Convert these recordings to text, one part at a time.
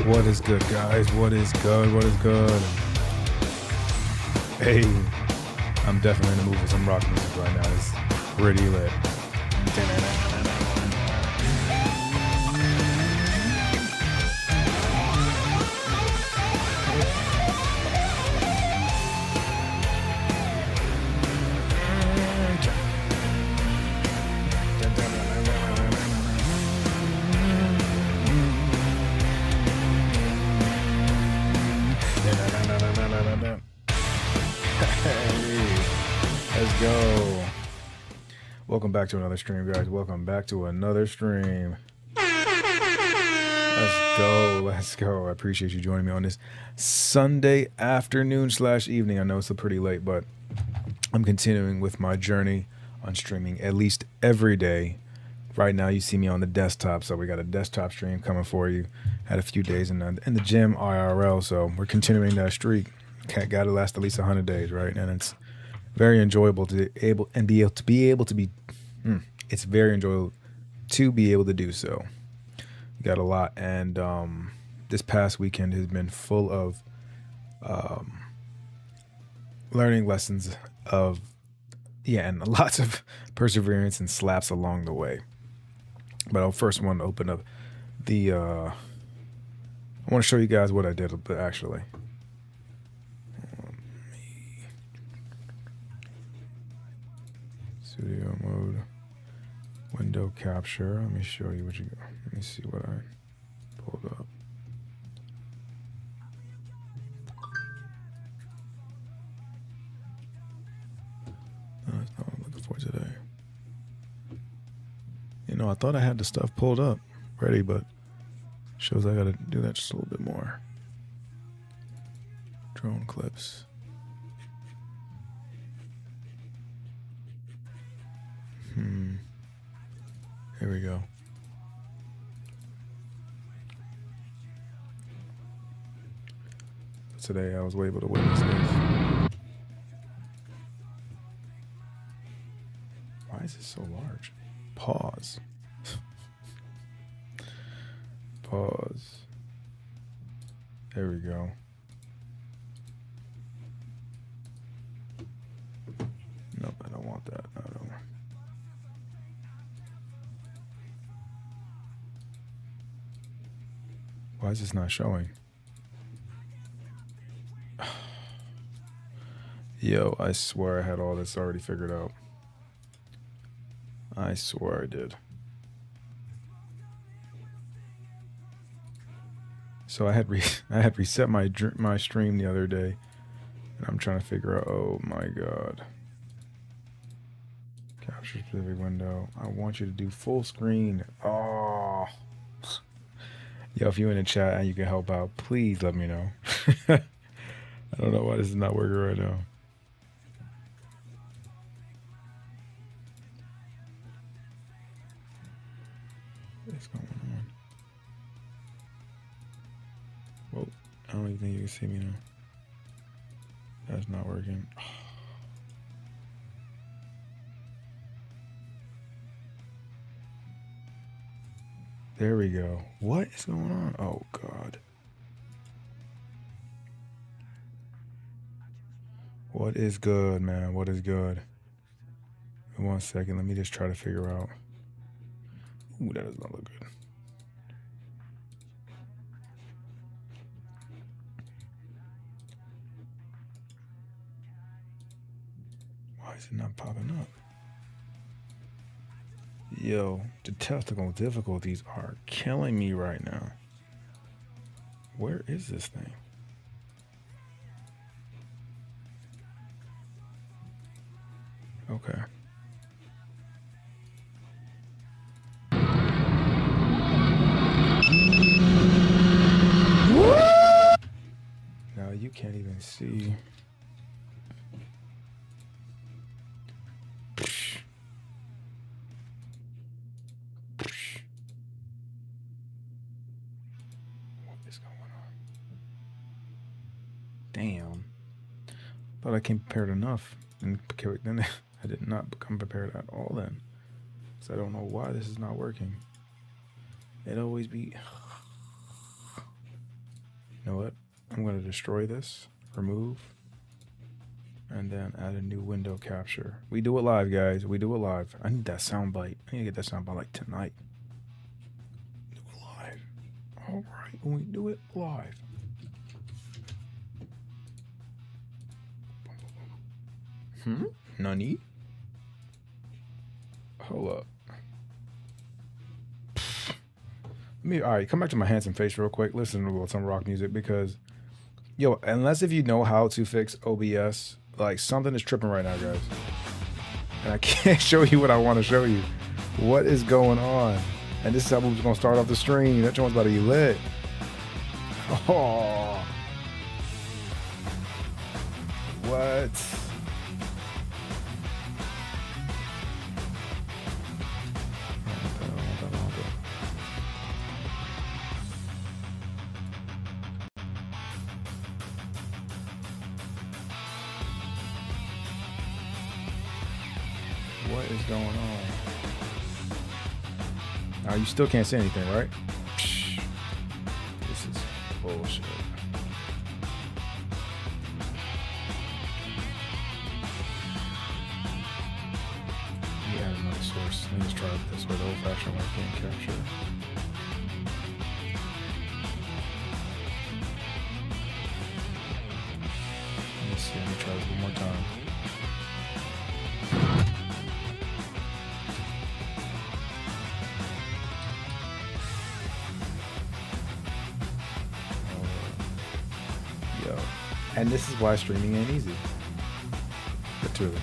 What is good, guys? What is good? What is good? Hey, I'm definitely in the mood for some rock music right now. It's pretty lit. Hey, let's go. Welcome back to another stream, guys. Welcome back to another stream. Let's go. Let's go. I appreciate you joining me on this Sunday afternoon / evening. I know it's pretty late, but I'm continuing with my journey on streaming at least every day. Right now, you see me on the desktop, so we got a desktop stream coming for you. Had a few days in the gym IRL, so we're continuing that streak. Got to last at least 100 days, right? And it's very enjoyable to be able to be. It's very enjoyable to be able to do so. Got a lot, and this past weekend has been full of learning lessons of and lots of perseverance and slaps along the way. But I first want to open up the. I want to show you guys what I did actually. Studio mode, window capture. Let me show you what you. Let me see what I pulled up. No, that's not what I'm looking for today. You know, I thought I had the stuff pulled up, ready, but shows I gotta do that just a little bit more. Drone clips. Here we go. Today I was able to witness this. Why is it so large? Pause. Pause. There we go. Nope, I don't want that. I don't. Why is this not showing? Yo, I swear I had all this already figured out. I swear I did. So I had reset my stream the other day, and I'm trying to figure out. Oh my god! Capture specific window. I want you to do full screen. Oh. Yo, if you're in the chat and you can help out, please let me know. I don't know why this is not working right now. What's going on? Whoa, I don't even think you can see me now. That's not working. There we go. What is going on? Oh, God. What is good, man? What is good? In 1 second, let me just try to figure out. Ooh, that does not look good. Why is it not popping up? Yo, the technical difficulties are killing me right now. Where is this thing? Okay. Now you can't even see. Damn. But I came prepared enough. And then I did not become prepared at all then. So I don't know why this is not working. It always be... know what? I'm going to destroy this, remove, and then add a new window capture. We do it live, guys. We do it live. I need that sound bite. I need to get that sound bite like tonight. Do it live. All right, when we do it live. Nani? Hold up. All right, come back to my handsome face real quick. Listen to some rock music because, yo, unless if you know how to fix OBS, like something is tripping right now, guys. And I can't show you what I want to show you. What is going on? And this is how we're gonna start off the stream. That joint's about to be lit. Oh, what? What is going on? Now you still can't see anything, right? Psh, this is bullshit. Let me add another source. Let me just try it this way, the old-fashioned way, game capture. Let me see. Let me try this one more time. And this is why streaming ain't easy. But truly.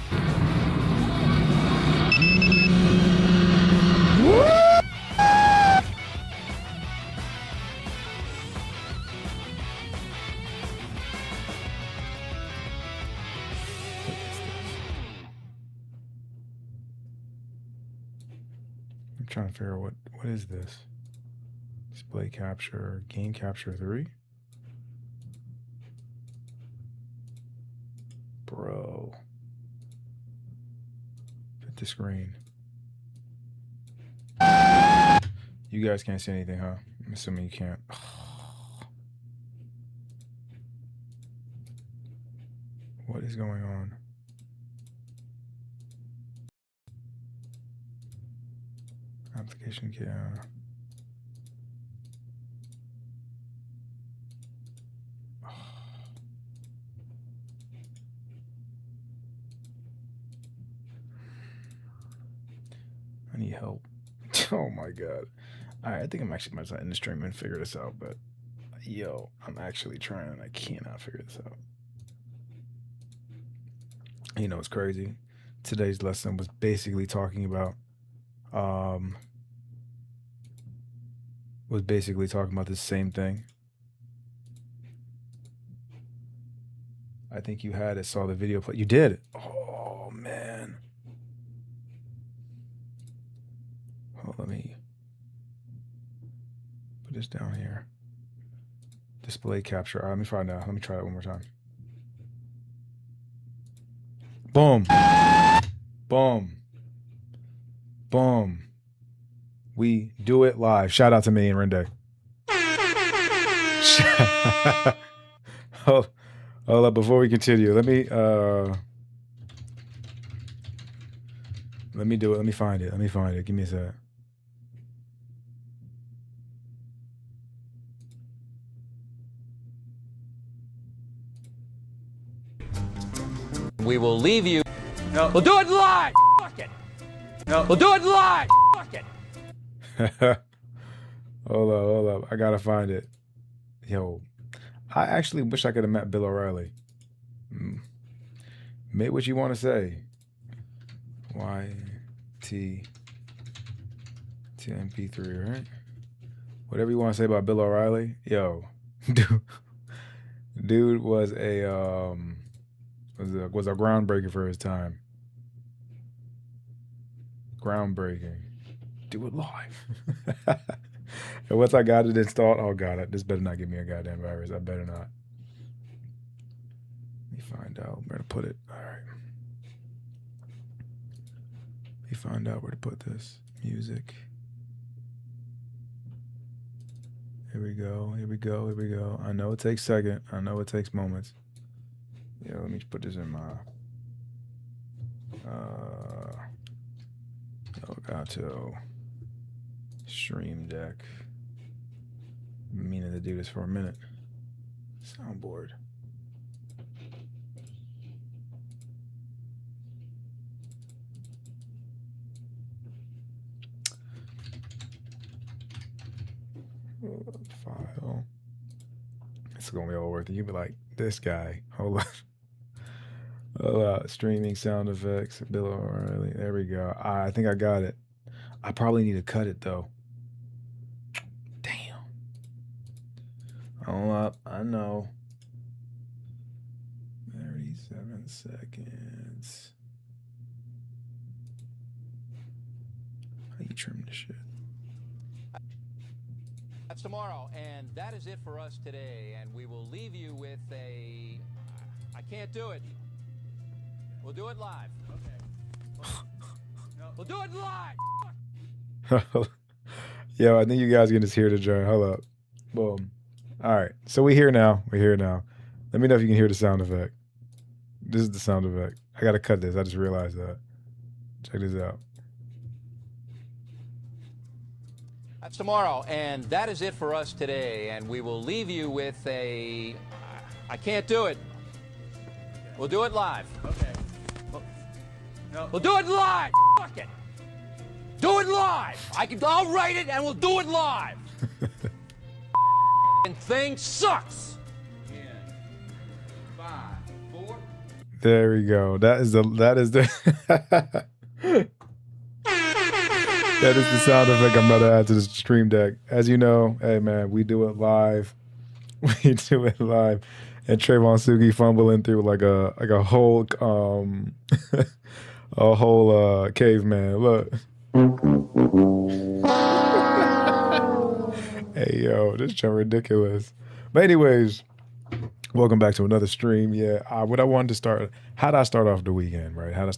I'm trying to figure out what is this? Display capture, game capture 3? Bro. Fit the screen. You guys can't see anything, huh? I'm assuming you can't. What is going on? Application key. I need help. Oh my god. Alright, I think I'm actually might end the stream and figure this out, but yo, I'm actually trying and I cannot figure this out. You know, it's crazy. Today's lesson was basically talking about the same thing. I think you had it, saw the video play. You did. Oh man. Hold on, let me put this down here. Display capture. All right, let me find out. Let me try it one more time. Boom. Boom. Boom. We do it live. Shout out to me and Rende. Hold up, before we continue, let me do it. Let me find it. Give me a sec. We will leave you. No. We'll do it live. Fuck it. No. We'll do it live. Fuck it. Hold up. I gotta find it. Yo, I actually wish I could have met Bill O'Reilly. Make what you want to say. YT to MP3, right? Whatever you want to say about Bill O'Reilly. Yo, dude was a groundbreaker for his time. Groundbreaking. Do it live. And once I got it installed, oh god, this better not give me a goddamn virus. I better not. Let me find out where to put it. All right. Let me find out where to put this. Music. Here we go. Here we go. Here we go. I know it takes second. I know it takes moments. Yeah, let me put this in my Elgato Stream Deck. Been meaning to do this for a minute. Soundboard. File. It's gonna be all worth it. You be like, this guy. Hold on. Streaming sound effects. Bill O'Reilly. There we go. I think I got it. I probably need to cut it though. Damn. Hold up. I know. 37 seconds. How you trim this shit? That's tomorrow, and that is it for us today. And we will leave you with a... I can't do it. We'll do it live. Okay. We'll do it live. Yo, I think you guys can just hear the joint. Hold up. Boom. All right. So we're here now. We're here now. Let me know if you can hear the sound effect. This is the sound effect. I got to cut this. I just realized that. Check this out. That's tomorrow, and that is it for us today. And we will leave you with a... I can't do it. We'll do it live. Okay. We'll do it live. Fuck it. Do it live. I'll write it and we'll do it live. And thing sucks. 10, 5, 4. There we go. That is the that is the sound effect I'm about to add to the Stream Deck. As you know, hey man, we do it live. We do it live. And Trayvon Sugi fumbling through like a whole a whole caveman. Look. Hey yo, this is ridiculous. But anyways, welcome back to another stream. Yeah, what I wanted to start. How did I start off the weekend? Right? How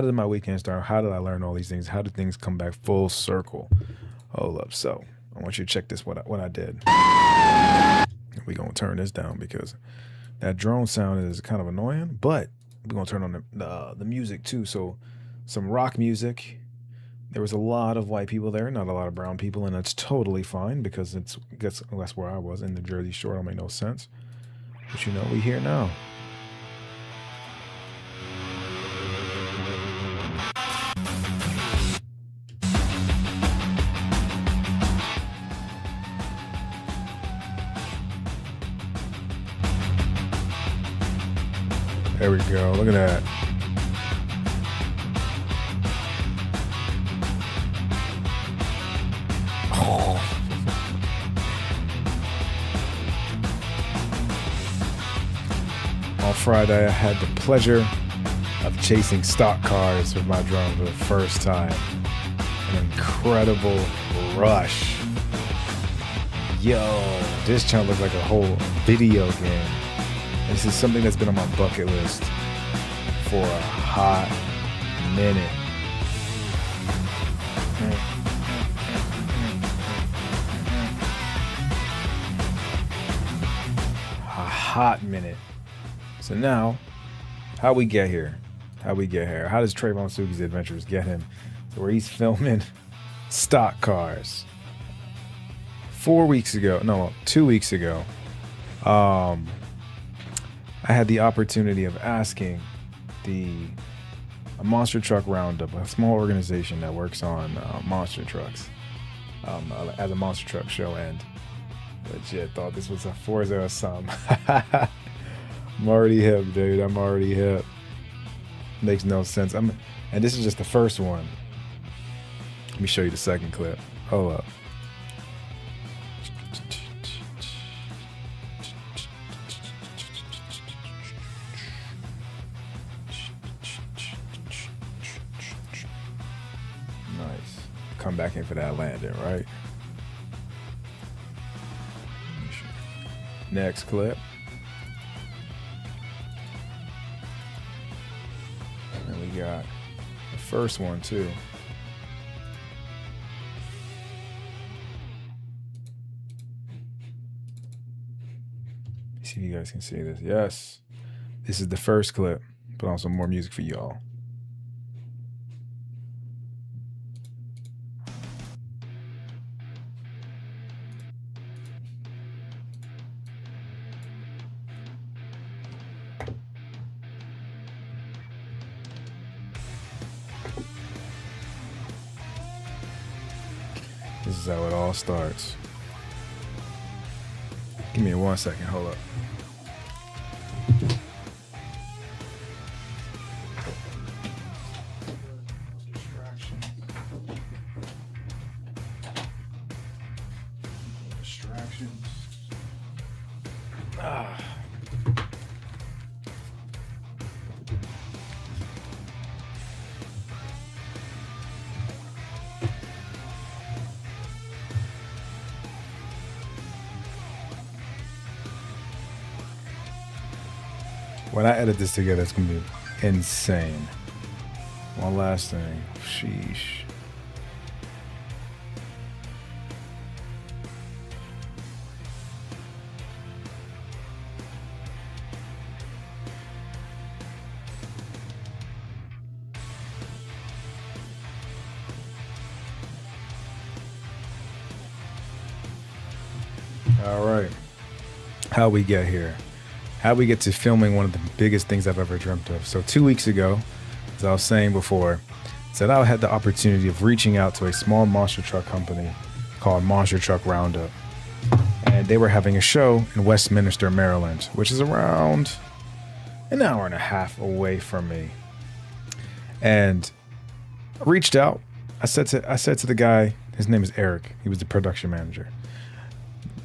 did my weekend start? How did I learn all these things? How did things come back full circle? Hold up. So I want you to check this. What I did. We're gonna turn this down because that drone sound is kind of annoying. But we're gonna turn on the music too. So some rock music. There was a lot of white people there, not a lot of brown people, and that's totally fine because that's where I was in the Jersey Shore. Don't make no sense. But you know, we here now. There we go. Look at that. On Friday, I had the pleasure of chasing stock cars with my drone for the first time. An incredible rush. Yo, this channel looks like a whole video game. This is something that's been on my bucket list for a hot minute. A hot minute. So now, how we get here? How does Trayvon Sugi's Adventures get him to where he's filming stock cars? 2 weeks ago, I had the opportunity of asking a Monster Truck Roundup, a small organization that works on monster trucks, as a monster truck show, and legit thought this was a Forza or something. I'm already hip, dude. I'm already hip. Makes no sense. And this is just the first one. Let me show you the second clip. Hold up. Nice. Come back in for that landing, right? Next clip. And we got the first one too. See if you guys can see this. Yes. This is the first clip. Put on some more music for y'all. This is how it all starts. Give me 1 second. Hold up. Distractions. When I edit this together, it's gonna be insane. One last thing. Sheesh. All right. How we get here? How we get to filming one of the biggest things I've ever dreamt of. So 2 weeks ago, as I was saying before, said I had the opportunity of reaching out to a small monster truck company called Monster Truck Roundup. And they were having a show in Westminster, Maryland, which is around an hour and a half away from me. And I reached out. I said to the guy, his name is Eric. He was the production manager.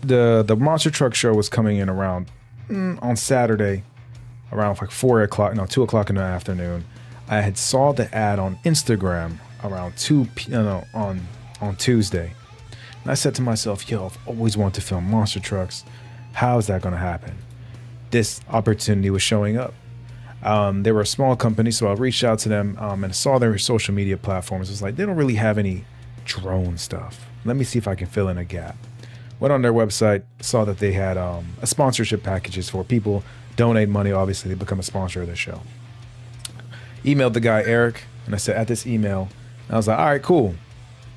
The Monster Truck show was coming in around on Saturday, around like 2 o'clock in the afternoon. I had saw the ad on Instagram around on Tuesday. And I said to myself, yo, I've always wanted to film monster trucks. How is that going to happen? This opportunity was showing up. They were a small company, so I reached out to them and saw their social media platforms. It was like, they don't really have any drone stuff. Let me see if I can fill in a gap. Went on their website, saw that they had a sponsorship packages for people donate money. Obviously, they become a sponsor of the show. Emailed the guy, Eric, and I said, at this email, and I was like, all right, cool.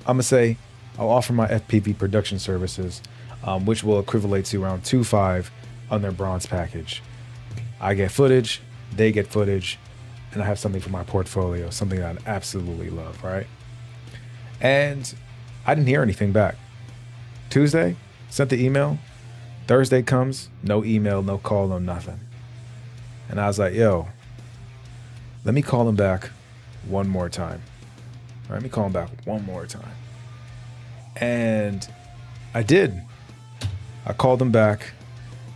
I'm going to say, I'll offer my FPV production services, which will equivalent to around $2.5 on their bronze package. I get footage, they get footage, and I have something for my portfolio, something that I absolutely love, right? And I didn't hear anything back. Tuesday, sent the email. Thursday comes, no email, no call, no nothing. And I was like, yo, let me call him back one more time. All right, let me call him back one more time. And I did. I called him back.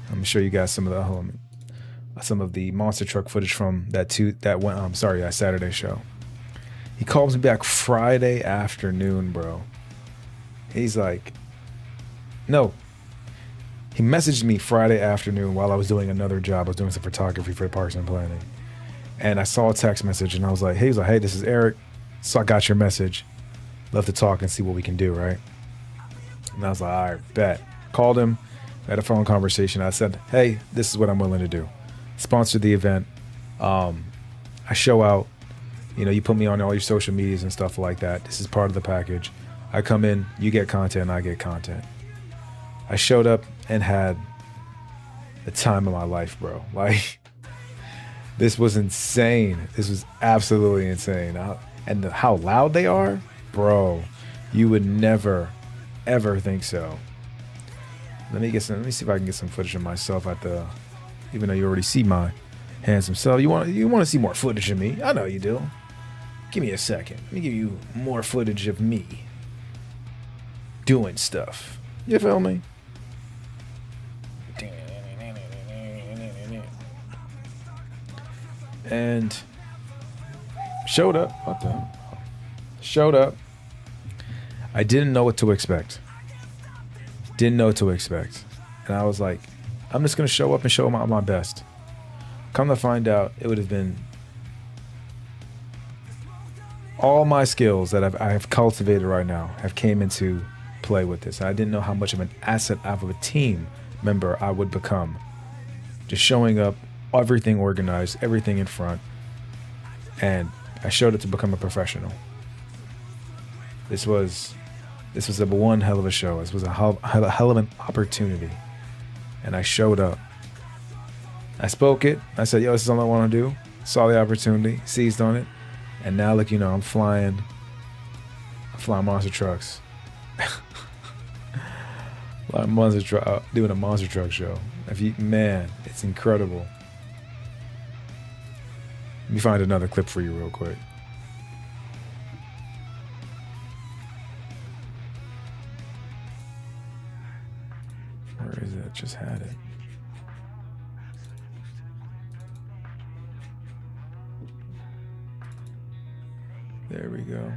I'm gonna show you guys some of the monster truck footage from that Saturday show. He calls me back Friday afternoon, bro. He's like, no. He messaged me Friday afternoon while I was doing another job. I was doing some photography for Parks and Planning. And I saw a text message and I was like, hey, this is Eric. So I got your message. Love to talk and see what we can do, right? And I was like, all right, bet. Called him, had a phone conversation. I said, hey, this is what I'm willing to do. Sponsor the event. I show out. You know, you put me on all your social medias and stuff like that. This is part of the package. I come in, you get content, I get content. I showed up and had the time of my life, bro. Like, this was insane. This was absolutely insane. And how loud they are, bro, you would never, ever think so. Let me see if I can get some footage of myself even though you already see my handsome self. You want to see more footage of me? I know you do. Give me a second. Let me give you more footage of me doing stuff. You feel me? And showed up. What the hell? Showed up. I didn't know what to expect. And I was like, I'm just going to show up and show my best. Come to find out, it would have been all my skills that I have cultivated right now have came into play with this. I didn't know how much of an asset of a team member I would become just showing up, everything organized, everything in front. And I showed up to become a professional. This was a one hell of a show. This was a hell of an opportunity. And I showed up. I spoke it. I said, yo, this is all I want to do. Saw the opportunity, seized on it. And now, look, you know, I'm flying monster trucks. Doing a monster truck show. Man, it's incredible. Let me find another clip for you real quick. Where is it? Just had it. There we go.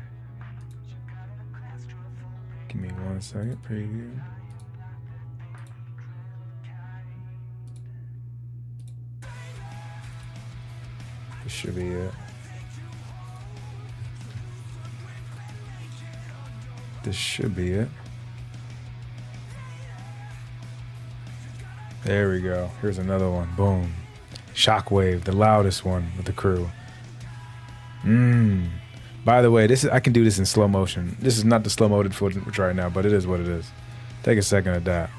Give me 1 second. Preview. This should be it. This should be it. There we go. Here's another one. Boom. Shockwave, the loudest one with the crew. By the way, I can do this in slow motion. This is not the slow moted footage right now, but it is what it is. Take a second at that.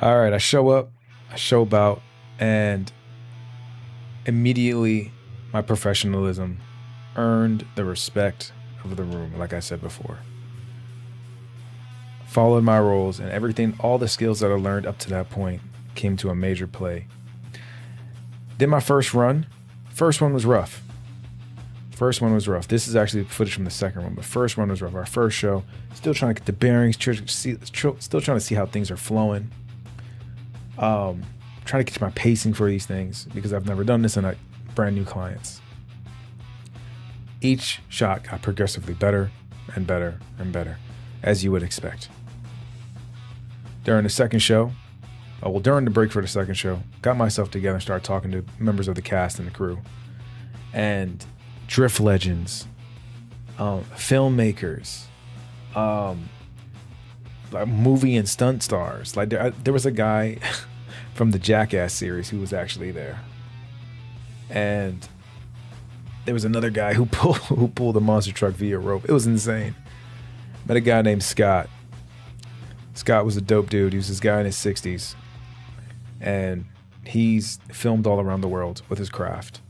All right, I show up, I show about, and immediately my professionalism earned the respect of the room, like I said before. Followed my roles, and everything, all the skills that I learned up to that point came to a major play. Did my first run. First one was rough. This is actually footage from the second one, but first one was rough. Our first show, still trying to get the bearings, still trying to see how things are flowing. Trying to get my pacing for these things because I've never done this in brand new clients. Each shot got progressively better and better and better, as you would expect. During the second show, during the break for the second show, got myself together and started talking to members of the cast and the crew. And drift legends, filmmakers, like movie and stunt stars. Like there was a guy from the Jackass series who was actually there. And there was another guy who pulled a monster truck via rope. It was insane. Met a guy named Scott. Scott was a dope dude. He was this guy in his 60s. And he's filmed all around the world with his craft.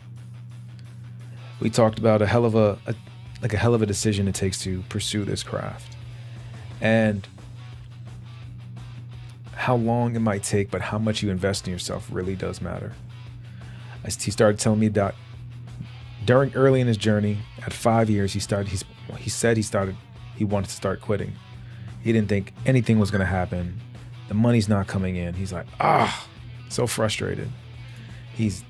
We talked about a hell of a decision it takes to pursue this craft. And how long it might take, but how much you invest in yourself really does matter. He started telling me that early in his journey, at 5 years, he wanted to start quitting. He didn't think anything was going to happen. The money's not coming in. He's like, so frustrated. He's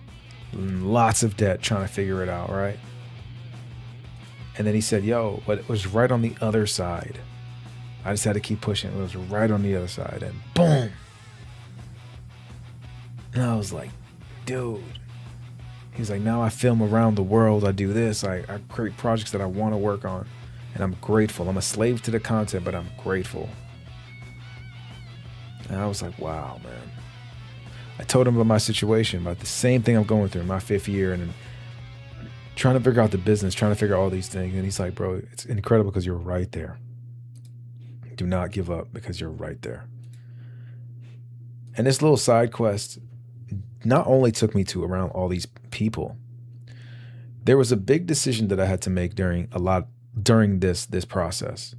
in lots of debt trying to figure it out, right? And then he said, but it was right on the other side. I just had to keep pushing. It was right on the other side, and boom. And I was like, dude. He's like, now I film around the world. I do this. I create projects that I want to work on. And I'm grateful. I'm a slave to the content, but I'm grateful. And I was like, wow, man. I told him about my situation, about the same thing I'm going through in my 5th year, and trying to figure out the business, trying to figure out all these things. And he's like, bro, it's incredible because you're right there. Do not give up because you're right there. And this little side quest not only took me to around all these people, there was a big decision that I had to make during this process,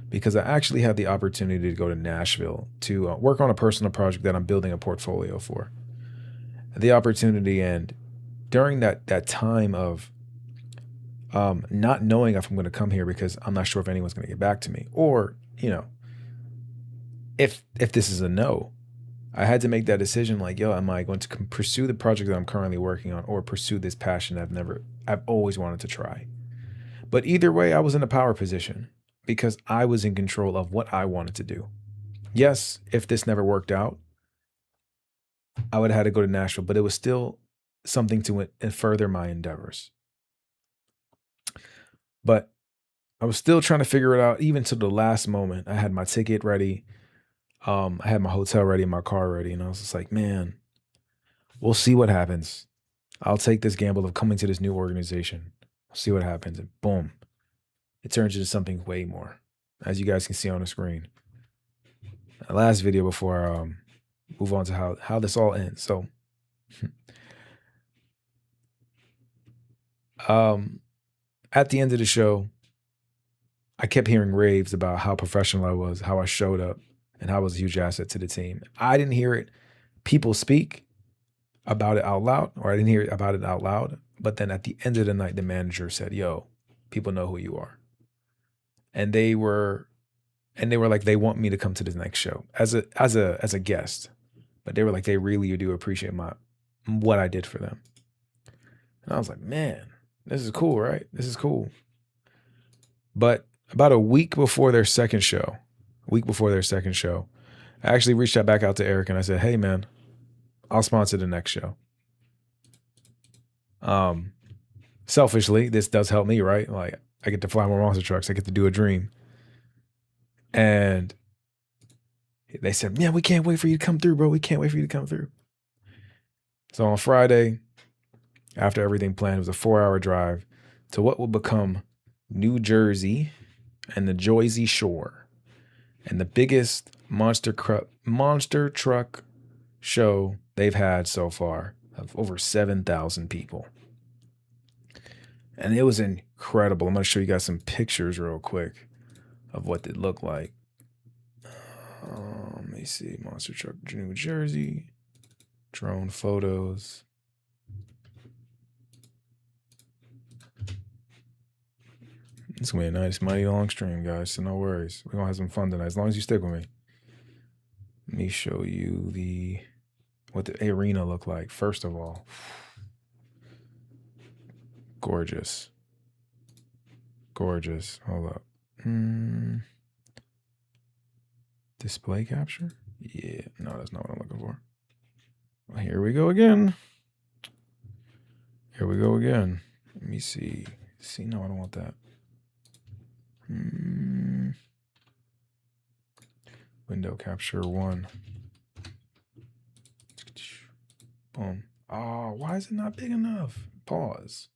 because I actually had the opportunity to go to Nashville to work on a personal project that I'm building a portfolio for. The opportunity, and during that time of not knowing if I'm going to come here because I'm not sure if anyone's going to get back to me, or if this is a no, I had to make that decision. Like, am I going to pursue the project that I'm currently working on, or pursue this passion I've always wanted to try? But either way, I was in a power position because I was in control of what I wanted to do. Yes, if this never worked out, I would have had to go to Nashville, but it was still something to further my endeavors. But I was still trying to figure it out, even to the last moment. I had my ticket ready. I had my hotel ready, my car ready, and I was just like, man, we'll see what happens. I'll take this gamble of coming to this new organization. See what happens. And boom, it turns into something way more, as you guys can see on the screen. The last video before I move on to how this all ends. So, at the end of the show, I kept hearing raves about how professional I was, how I showed up, and how I was a huge asset to the team. I didn't hear it. People speak about it out loud, or I didn't hear about it out loud. But then at the end of the night, the manager said, "Yo, people know who you are," and they were like, they want me to come to the next show as a guest, but they were like, they really do appreciate what I did for them, and I was like, man, this is cool, right? This is cool. But about a week before their second show, I actually reached back out to Eric and I said, "Hey, man, I'll sponsor the next show." Selfishly, this does help me, right? Like, I get to fly more monster trucks. I get to do a dream. And they said, "Yeah, we can't wait for you to come through, bro. We can't wait for you to come through." So on Friday, after everything planned, it was a 4-hour drive to what will become New Jersey and the Jersey Shore, and the biggest monster truck show they've had so far, of over 7,000 people. And it was incredible. I'm going to show you guys some pictures real quick of what it looked like. Let me see. Monster Truck New Jersey. Drone photos. It's going to be a nice, mighty long stream, guys, so no worries. We're going to have some fun tonight, as long as you stick with me. Let me show you what the arena looked like, first of all. Gorgeous. Gorgeous. Hold up. Display capture? Yeah, no, that's not what I'm looking for. Well, here we go again. Let me see. No, I don't want that. Window capture 1. Boom. Oh, why is it not big enough? Pause.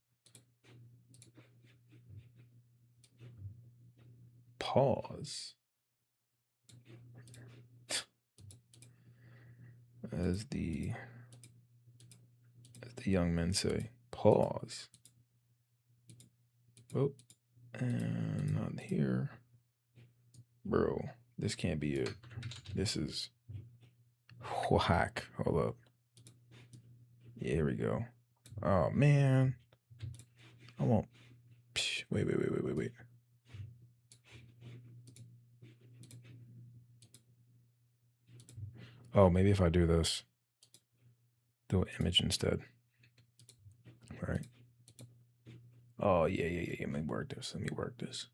As the young men say, pause. Oh, and not here. Bro, this can't be it. This is whack. Hold up. Yeah, here we go. Oh, man. I won't. Wait. Oh, maybe if I do this, do an image instead. All right. Oh, yeah. Let me work this.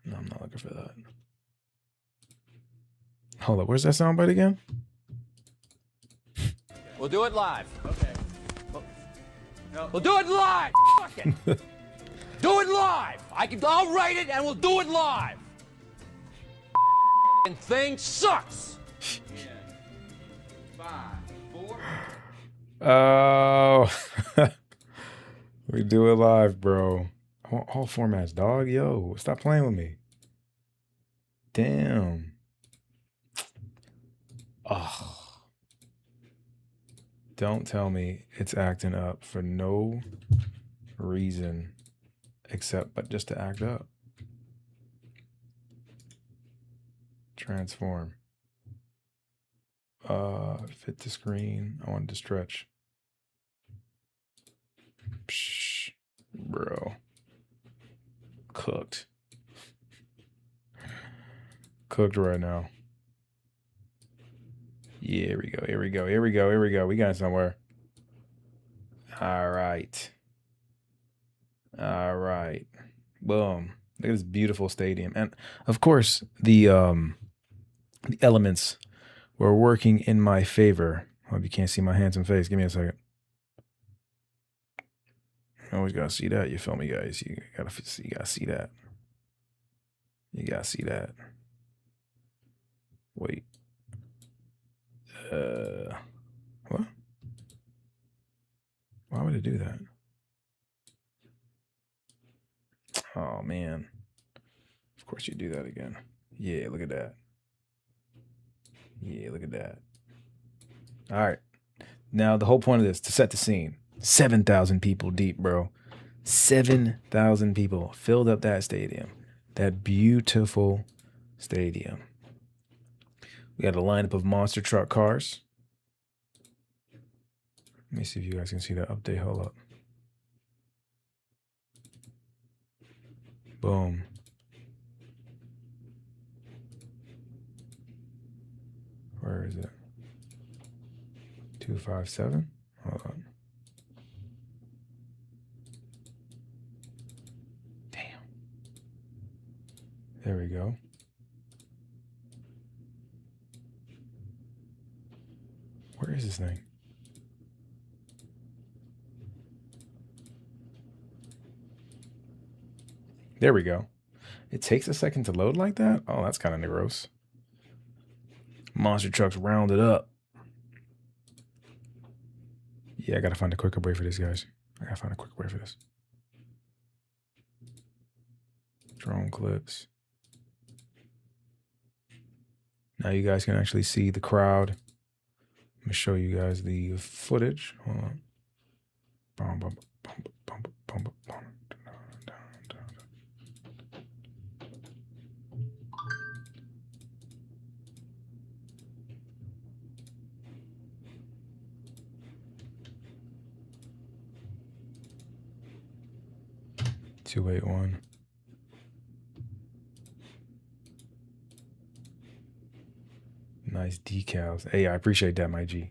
No, I'm not looking for that. Hold up. Where's that soundbite again? We'll do it live. Okay. We'll do it live. Fuck it. Do it live. I'll write it and we'll do it live. Thing sucks. 5, 4. Oh, we do it live, bro. I want all formats, dog. Yo, stop playing with me. Damn. Oh. Don't tell me it's acting up for no reason but just to act up. Transform. Fit to screen. I wanted to stretch. Psh, bro. Cooked right now. Yeah, here we go. We got somewhere. All right. Boom. Look at this beautiful stadium. And of course, the elements were working in my favor. Hope you can't see my handsome face. Give me a second. Always gotta see that. You feel me, guys? You gotta see that. You gotta see that. Wait. What? Why would it do that? Oh man. Of course you do that again. Yeah, look at that. Yeah, look at that. All right. Now the whole point of this to set the scene. 7,000 people deep, bro. 7,000 people filled up that stadium. That beautiful stadium. We got a lineup of monster truck cars. Let me see if you guys can see that update. Hold up. Boom. Where is it? 257. Hold on. Damn. There we go. Where is this thing? There we go. It takes a second to load like that? Oh, that's kind of gross. Monster trucks rounded up. Yeah, I gotta find a quicker way for this, guys. I gotta find a quick way for this. Drone clips. Now you guys can actually see the crowd. Let me show you guys the footage. Hold on. 281. Nice decals. Hey, I appreciate that, my G.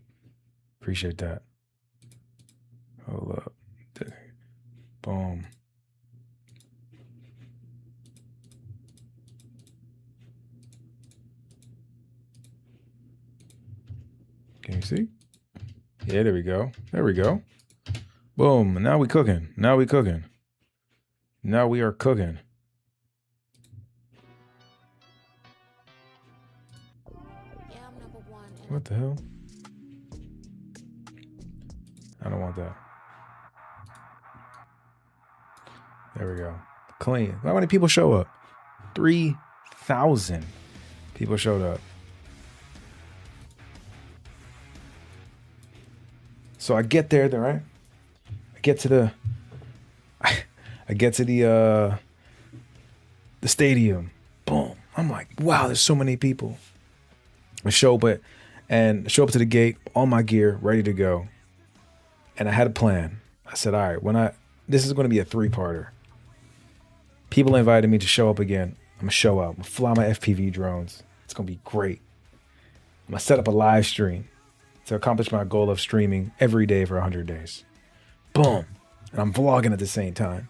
Appreciate that. Hold up. Boom. Can you see? Yeah, there we go. There we go. Boom. Now we cooking. Now we cooking. Now we are cooking. What the hell? I don't want that. There we go. Clean. How many people show up? 3,000 people showed up. So I get there, right? I get to the stadium. Boom. I'm like, wow, there's so many people. I show up to the gate, all my gear ready to go. And I had a plan. I said, all right, this is going to be a 3-parter. People invited me to show up again. I'm going to show up. I'm going to fly my FPV drones. It's going to be great. I'm going to set up a live stream to accomplish my goal of streaming every day for 100 days. Boom. And I'm vlogging at the same time.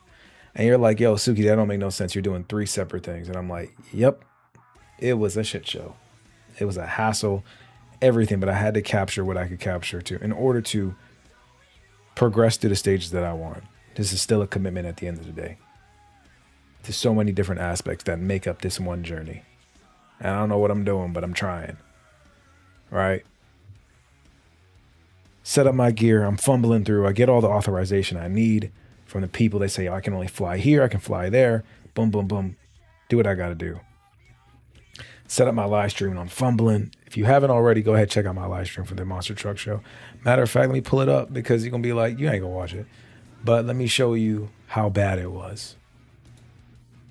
And you're like, yo, Suki, that don't make no sense. You're doing 3 separate things. And I'm like, yep, it was a shit show. It was a hassle, everything, but I had to capture what I could capture in order to progress to the stages that I want. This is still a commitment at the end of the day. There's so many different aspects that make up this one journey. And I don't know what I'm doing, but I'm trying. Right? Set up my gear. I'm fumbling through. I get all the authorization I need from the people. They say, oh, I can only fly here. I can fly there. Boom, boom, boom. Do what I got to do. Set up my live stream and I'm fumbling. If you haven't already, go ahead, check out my live stream for the Monster Truck Show. Matter of fact, let me pull it up because you're going to be like, you ain't going to watch it. But let me show you how bad it was.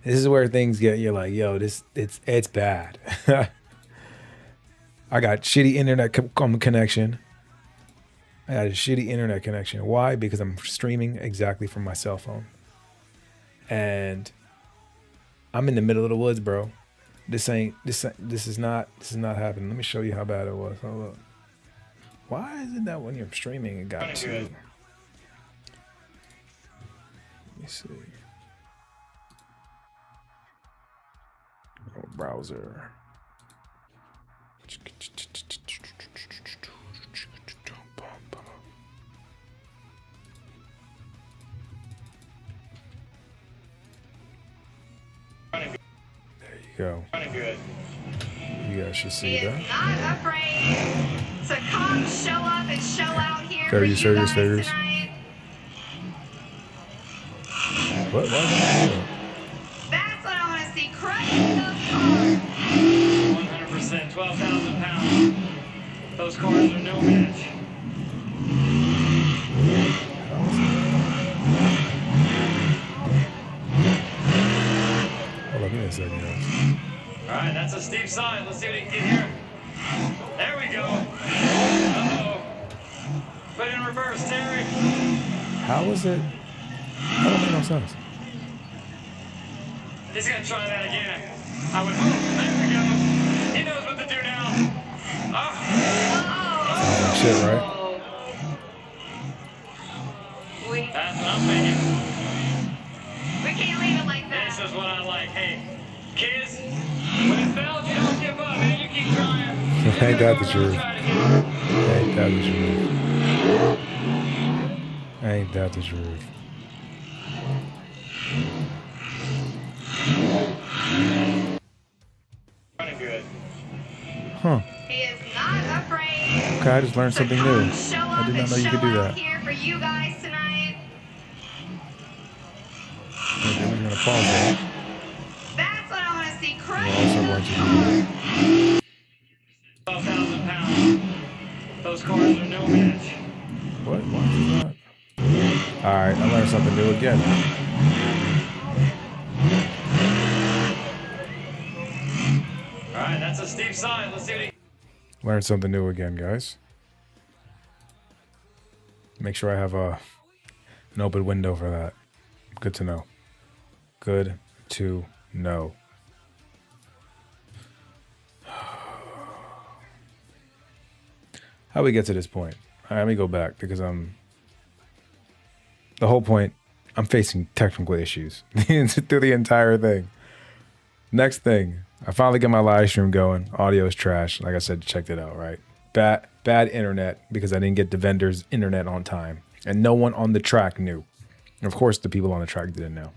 This is where things get, you're like, yo, it's bad. I got shitty internet connection. I got a shitty internet connection. Why? Because I'm streaming exactly from my cell phone. And I'm in the middle of the woods, bro. This is not happening. Let me show you how bad it was. Hold up. Why is it that when you're streaming it got 2? Let me see. Oh, browser. go. Good. You guys should see He is that. not afraid to come, show up, and show out here Very for you serious guys figures. tonight. What? Why is that? That's what I want to see. Crushing those cars. 100%, 12,000 pounds. Those cars are no match. Hold on, give me a second, guys. All right, that's a steep side. Let's see what he can get here. There we go. Uh-oh. Put it in reverse, Terry. How is it? That don't make no sense. He's going to try that again. I would hope. There we go. He knows what to do now. Oh. Sounds like shit, right? That's what I'm thinking. We can't leave it like This that. is what I like. Hey, kids, when it fails, you don't give up, man. You keep trying. Ain't that the truth? Try it again. Ain't that the truth? Ain't that the truth? Running good. Huh. He is not afraid Okay, I just learned to something come, new. show I up, did not and know you show could do out that. here for you guys tonight. Okay, we're gonna pause that. That's what I want to see. We're Crushing also those going to cars. 12,000 pounds. Those cars are no match. what? Why is that? All right, I learned something new again. All right, that's a steep side. Let's see what he... Learned something new again, guys. Make sure I have an open window for that. Good to know. Good to know. How we get to this point? All right, let me go back because the whole point, I'm facing technical issues through the entire thing. Next thing, I finally get my live stream going. Audio is trash. Like I said, checked it out, right? Bad internet because I didn't get the vendor's internet on time. And no one on the track knew. And of course, the people on the track didn't know.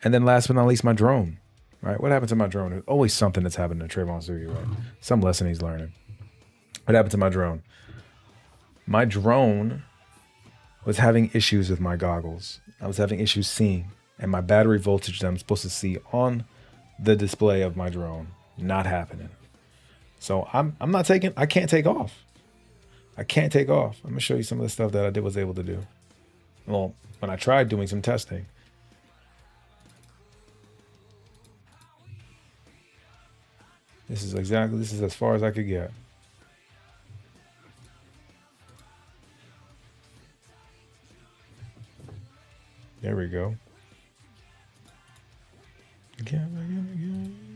And then last but not least, my drone. Right? What happened to my drone? There's always something that's happened to Trayvon Sugi, right? Some lesson he's learning. What happened to my drone? My drone was having issues with my goggles. I was having issues seeing. And my battery voltage that I'm supposed to see on the display of my drone, not happening. So I can't take off. I can't take off. I'm gonna show you some of the stuff that I was able to do. Well, when I tried doing some testing. This is as far as I could get. There we go. Again.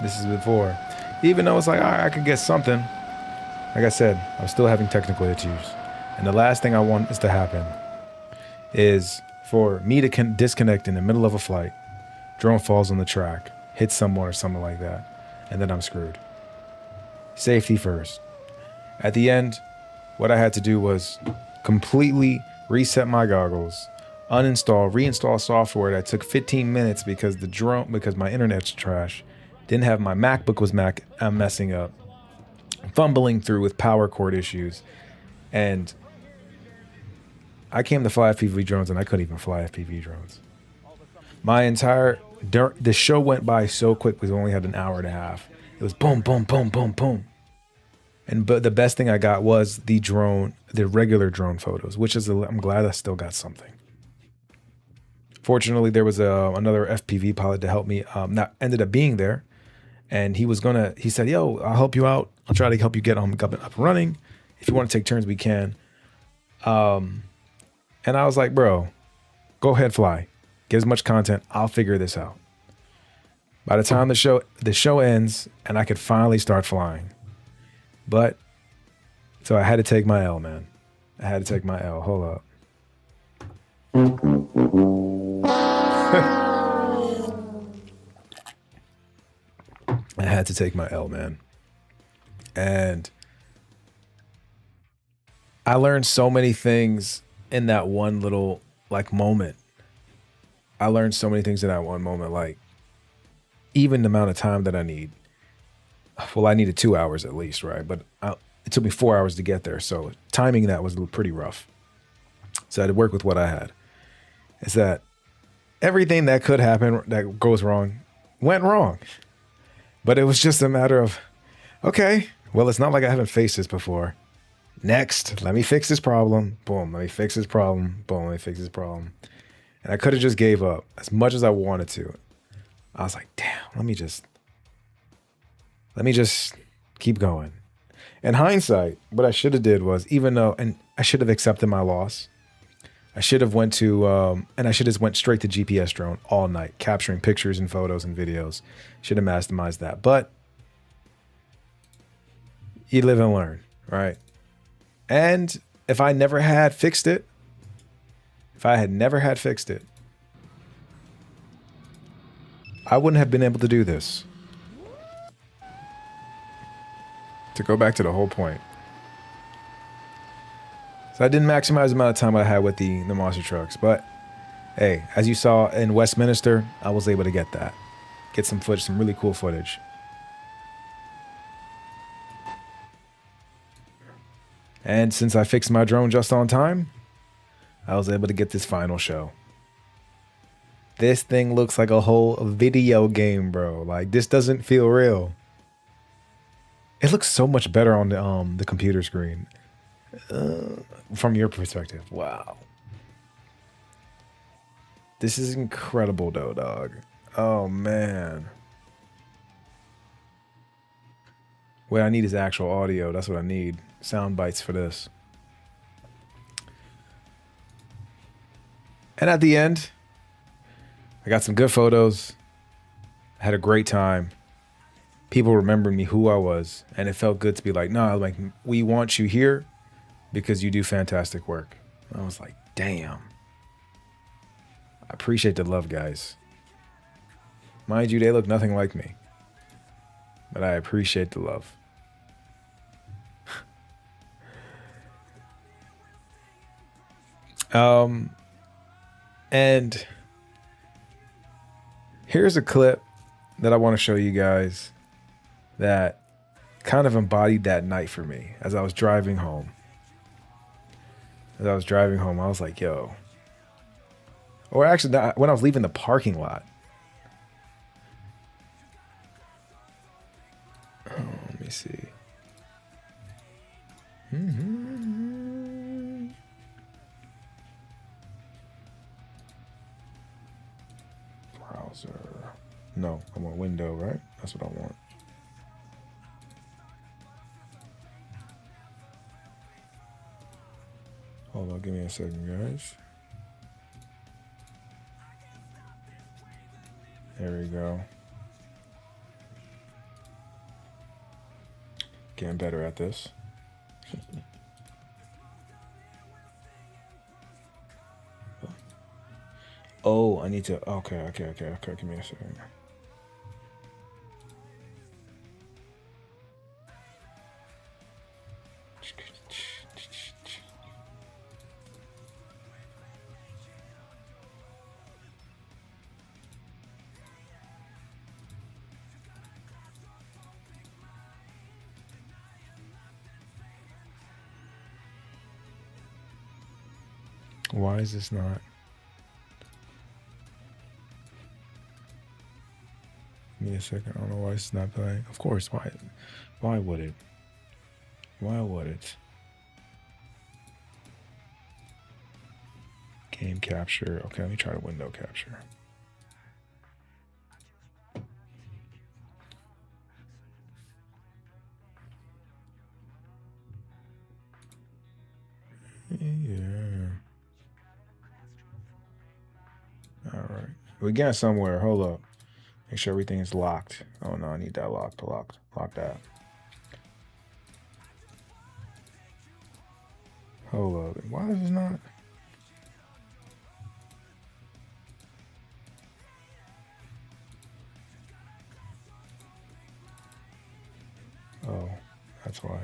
This is before. Even though it's like, all right, I could get something. Like I said, I'm still having technical issues. And the last thing I want is to happen is for me to disconnect in the middle of a flight, drone falls on the track, hits someone or something like that, and then I'm screwed. Safety first. At the end, what I had to do was completely reset my goggles, reinstall software that took 15 minutes because my internet's trash. Didn't have my MacBook was messing up, fumbling through with power cord issues. And I came to fly FPV drones and I couldn't even fly FPV drones. The show went by so quick because we only had an hour and a half. It was boom, boom, boom, boom, boom. But the best thing I got was the regular drone photos, I'm glad I still got something. Fortunately, there was another FPV pilot to help me. Ended up being there, and he said, "Yo, I'll help you out. I'll try to help you get up and running. If you want to take turns, we can." And I was like, "Bro, go ahead, fly. Get as much content. I'll figure this out." By the time the show ends, and I could finally start flying. So I had to take my L, man. I had to take my L. Hold up. I had to take my L, man. And I learned so many things in that one little like moment. I learned so many things in that one moment, like even the amount of time that I need. Well, I needed 2 hours at least, right? But it took me 4 hours to get there. So timing that was pretty rough. So I had to work with what I had. Is that everything that could happen that goes wrong went wrong. But it was just a matter of, okay, well, it's not like I haven't faced this before. Next, let me fix this problem. Boom, let me fix this problem. Boom, let me fix this problem. And I could have just gave up as much as I wanted to. I was like, damn, let me just keep going. In hindsight, what I should have did was, and I should have accepted my loss. I should have went straight to GPS drone all night, capturing pictures and photos and videos. Should have mastermized that. But you live and learn, right? And if I never had fixed it, I wouldn't have been able to do this. To go back to the whole point. So I didn't maximize the amount of time I had with the monster trucks, but hey, as you saw in Westminster, I was able to get some footage, some really cool footage. And since I fixed my drone just on time, I was able to get this final show. This thing looks like a whole video game, bro. Like, this doesn't feel real. It looks so much better on the computer screen. From your perspective. Wow. This is incredible though, dog. Oh, man. What I need is actual audio. That's what I need. Sound bites for this. And at the end, I got some good photos. I had a great time. People remembered me, who I was, and it felt good to be like, nah, like, we want you here because you do fantastic work. And I was like, damn. I appreciate the love, guys. Mind you, they look nothing like me, but I appreciate the love. And here's a clip that I want to show you guys that kind of embodied that night for me as I was driving home. I was like, yo. Or actually, when I was leaving the parking lot. Oh, let me see. Browser. No, I want window, right? That's what I want. Hold on, give me a second, guys. There we go. Getting better at this. Oh, I need to. Okay. Give me a second. Why is this not? Give me a second. I don't know why it's not playing. Of course, why? Why would it? Why would it? Game capture. Okay, let me try to window capture. Yeah. All right. We got somewhere. Hold up. Make sure everything is locked. Oh no, I need that locked to lock that. Hold up. Why is this not? Oh, that's why.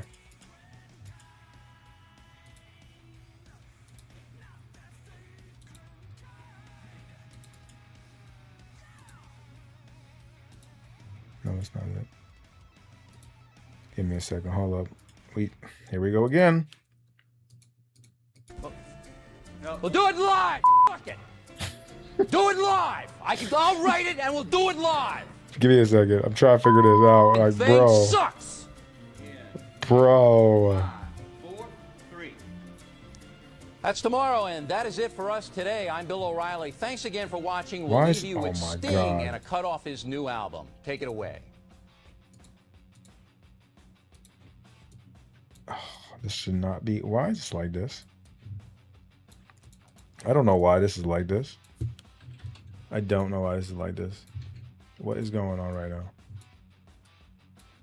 Give me a second. Hold up. Here we go again. We'll do it live. Fuck it. Do it live. I'll write it and we'll do it live. Give me a second. I'm trying to figure this out. Like, Thing bro. sucks. Bro. 4, 3. That's tomorrow, and that is it for us today. I'm Bill O'Reilly. Thanks again for watching. We'll leave you with Sting and a cut off his new album. Take it away. Oh, this should not be. Why is this like this? I don't know why this is like this. I don't know why this is like this. What is going on right now?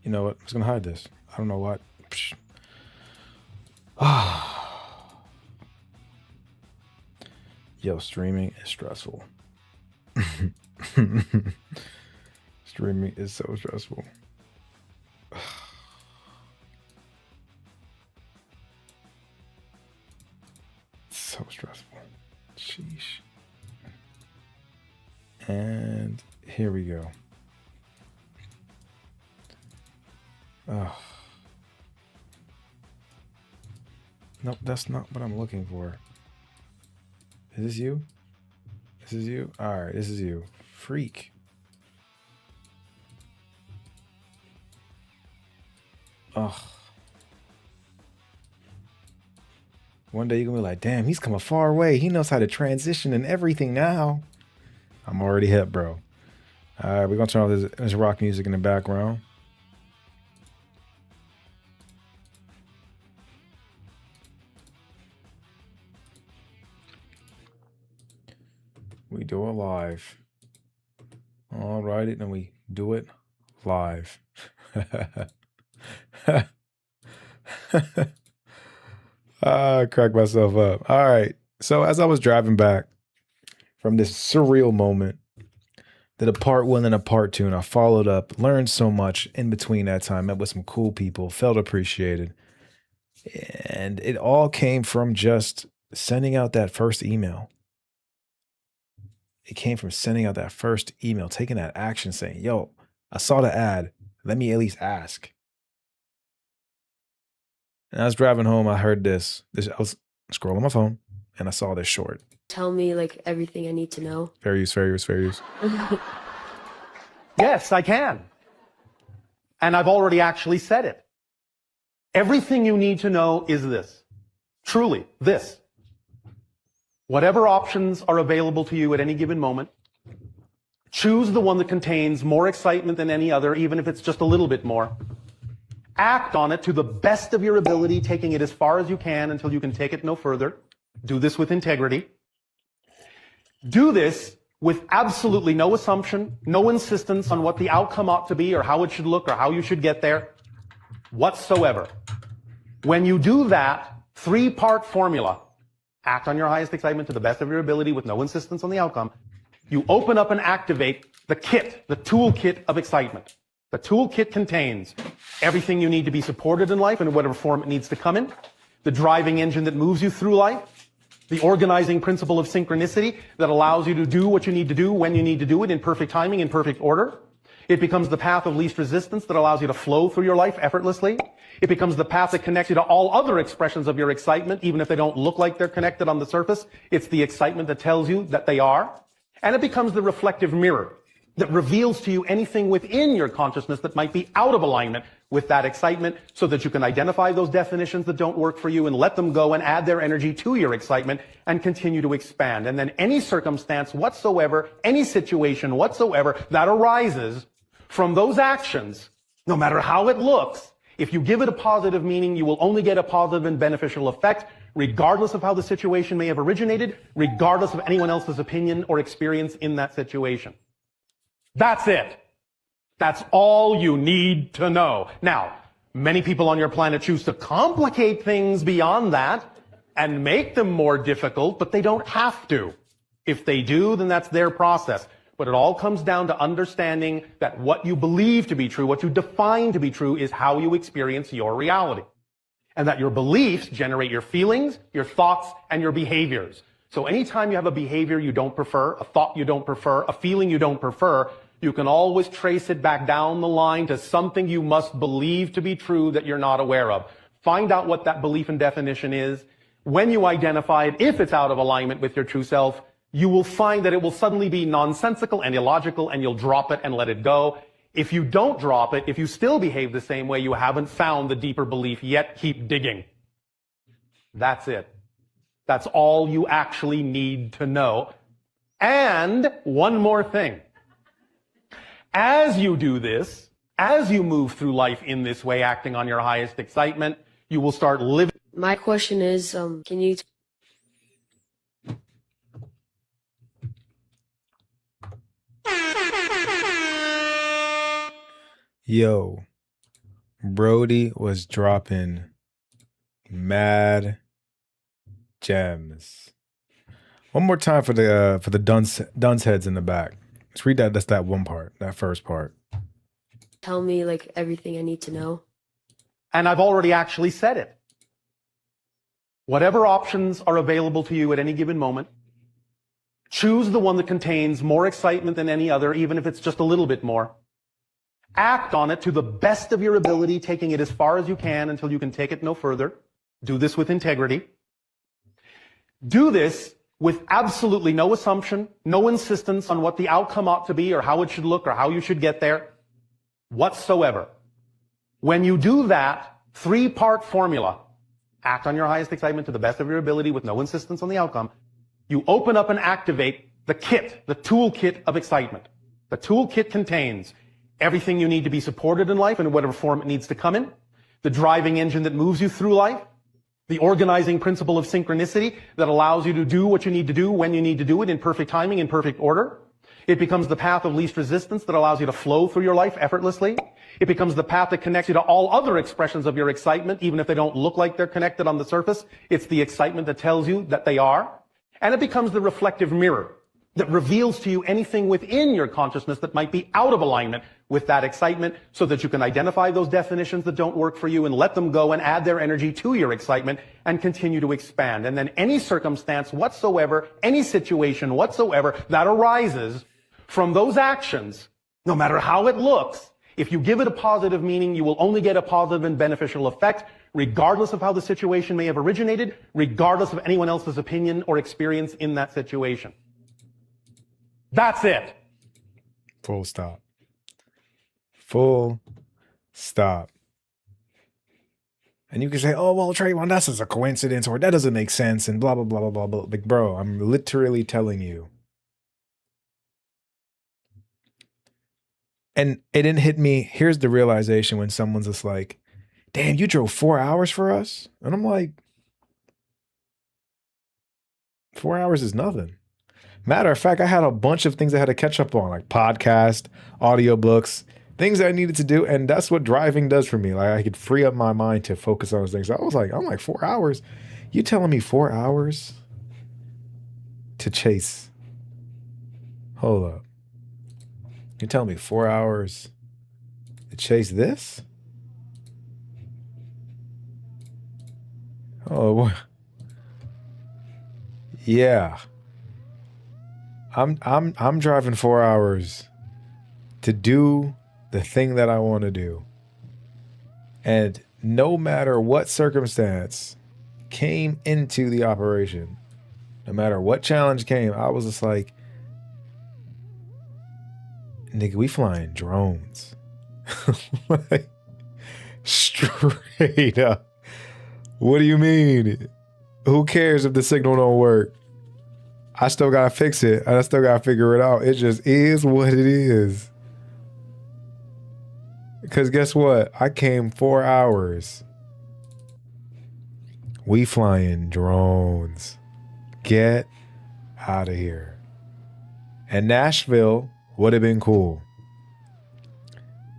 You know what? I'm just gonna hide this. I don't know what. Yo, streaming is stressful. Streaming is so stressful. So stressful. Sheesh. And here we go. Oh. Nope, that's not what I'm looking for. Is this you? This is you? Alright, this is you. Freak. Ugh. One day you're gonna be like, damn, he's come a far way. He knows how to transition and everything now. I'm already hip, bro. Alright, we're gonna turn off this rock music in the background. We do it live. Alrighty, then we do it live. I cracked myself up. All right. So as I was driving back from this surreal moment, did a part 1 and a part 2, and I followed up, learned so much in between that time, met with some cool people, felt appreciated. And it all came from just sending out that first email. It came from sending out that first email, taking that action, saying, yo, I saw the ad. Let me at least ask. And I was driving home, I heard this. I was scrolling my phone, and I saw this short. Tell me, like, everything I need to know. Fair use, fair use, fair use. Yes, I can. And I've already actually said it. Everything you need to know is this. Truly, this. Whatever options are available to you at any given moment, choose the one that contains more excitement than any other, even if it's just a little bit more. Act on it to the best of your ability, taking it as far as you can until you can take it no further. Do this with integrity. Do this with absolutely no assumption, no insistence on what the outcome ought to be or how it should look or how you should get there whatsoever. When you do that 3-part formula, act on your highest excitement to the best of your ability with no insistence on the outcome, you open up and activate the kit, the toolkit of excitement. The toolkit contains everything you need to be supported in life in whatever form it needs to come in, the driving engine that moves you through life, the organizing principle of synchronicity that allows you to do what you need to do when you need to do it in perfect timing, in perfect order. It becomes the path of least resistance that allows you to flow through your life effortlessly. It becomes the path that connects you to all other expressions of your excitement, even if they don't look like they're connected on the surface. It's the excitement that tells you that they are. And it becomes the reflective mirror that reveals to you anything within your consciousness that might be out of alignment with that excitement, so that you can identify those definitions that don't work for you and let them go and add their energy to your excitement and continue to expand. And then any circumstance whatsoever, any situation whatsoever that arises from those actions, no matter how it looks, if you give it a positive meaning, you will only get a positive and beneficial effect, regardless of how the situation may have originated, regardless of anyone else's opinion or experience in that situation. That's it. That's all you need to know. Now, many people on your planet choose to complicate things beyond that and make them more difficult, but they don't have to. If they do, then that's their process. But it all comes down to understanding that what you believe to be true, what you define to be true, is how you experience your reality. And that your beliefs generate your feelings, your thoughts, and your behaviors. So anytime you have a behavior you don't prefer, a thought you don't prefer, a feeling you don't prefer, You can always trace it back down the line to something you must believe to be true that you're not aware of. Find out what that belief and definition is. When you identify it, if it's out of alignment with your true self, you will find that it will suddenly be nonsensical and illogical, and you'll drop it and let it go. If you don't drop it, if you still behave the same way, you haven't found the deeper belief yet. Keep digging. That's it. That's all you actually need to know. And one more thing. As you do this, as you move through life in this way, acting on your highest excitement, you will start living. My question is, can you Yo, Brody was dropping mad gems. One more time for the dunce heads in the back. Let's read that. That's that one part, that first part. tell me like everything I need to know? And I've already actually said it. Whatever options are available to you at any given moment, choose the one that contains more excitement than any other, even if it's just a little bit more. Act on it to the best of your ability, taking it as far as you can until you can take it no further. Do this with integrity. Do this with absolutely no assumption, no insistence on what the outcome ought to be or how it should look or how you should get there whatsoever. When you do that, 3-part formula, act on your highest excitement to the best of your ability with no insistence on the outcome, you open up and activate the kit, the toolkit of excitement. The toolkit contains everything you need to be supported in life in whatever form it needs to come in, the driving engine that moves you through life, the organizing principle of synchronicity that allows you to do what you need to do when you need to do it in perfect timing, in perfect order. It becomes the path of least resistance that allows you to flow through your life effortlessly. It becomes the path that connects you to all other expressions of your excitement, even if they don't look like they're connected on the surface. It's the excitement that tells you that they are. And it becomes the reflective mirror that reveals to you anything within your consciousness that might be out of alignment with that excitement, so that you can identify those definitions that don't work for you and let them go and add their energy to your excitement and continue to expand. And then any circumstance whatsoever, any situation whatsoever that arises from those actions, no matter how it looks, if you give it a positive meaning, you will only get a positive and beneficial effect, regardless of how the situation may have originated, regardless of anyone else's opinion or experience in that situation. That's it. Full stop. Full stop. And you can say, oh, well, Trayvon, that's just a coincidence, or that doesn't make sense, and blah, blah, blah, blah, blah, blah. Like, bro, I'm literally telling you. And it didn't hit me. Here's the realization when someone's just like, damn, you drove 4 hours for us? And I'm like, 4 hours is nothing. Matter of fact, I had a bunch of things I had to catch up on, like podcast, audiobooks, things that I needed to do. And that's what driving does for me. Like, I could free up my mind to focus on those things. I'm like 4 hours? You telling me 4 hours to chase? Hold up. You're telling me 4 hours to chase this? Oh, yeah. I'm driving 4 hours to do the thing that I want to do. And no matter what circumstance came into the operation, no matter what challenge came, I was just like, nigga, we flying drones. Like, straight up. What do you mean? Who cares if the signal don't work? I still gotta fix it. I still gotta figure it out. It just is what it is. Because guess what? I came 4 hours. We flying drones. Get out of here. And Nashville would have been cool.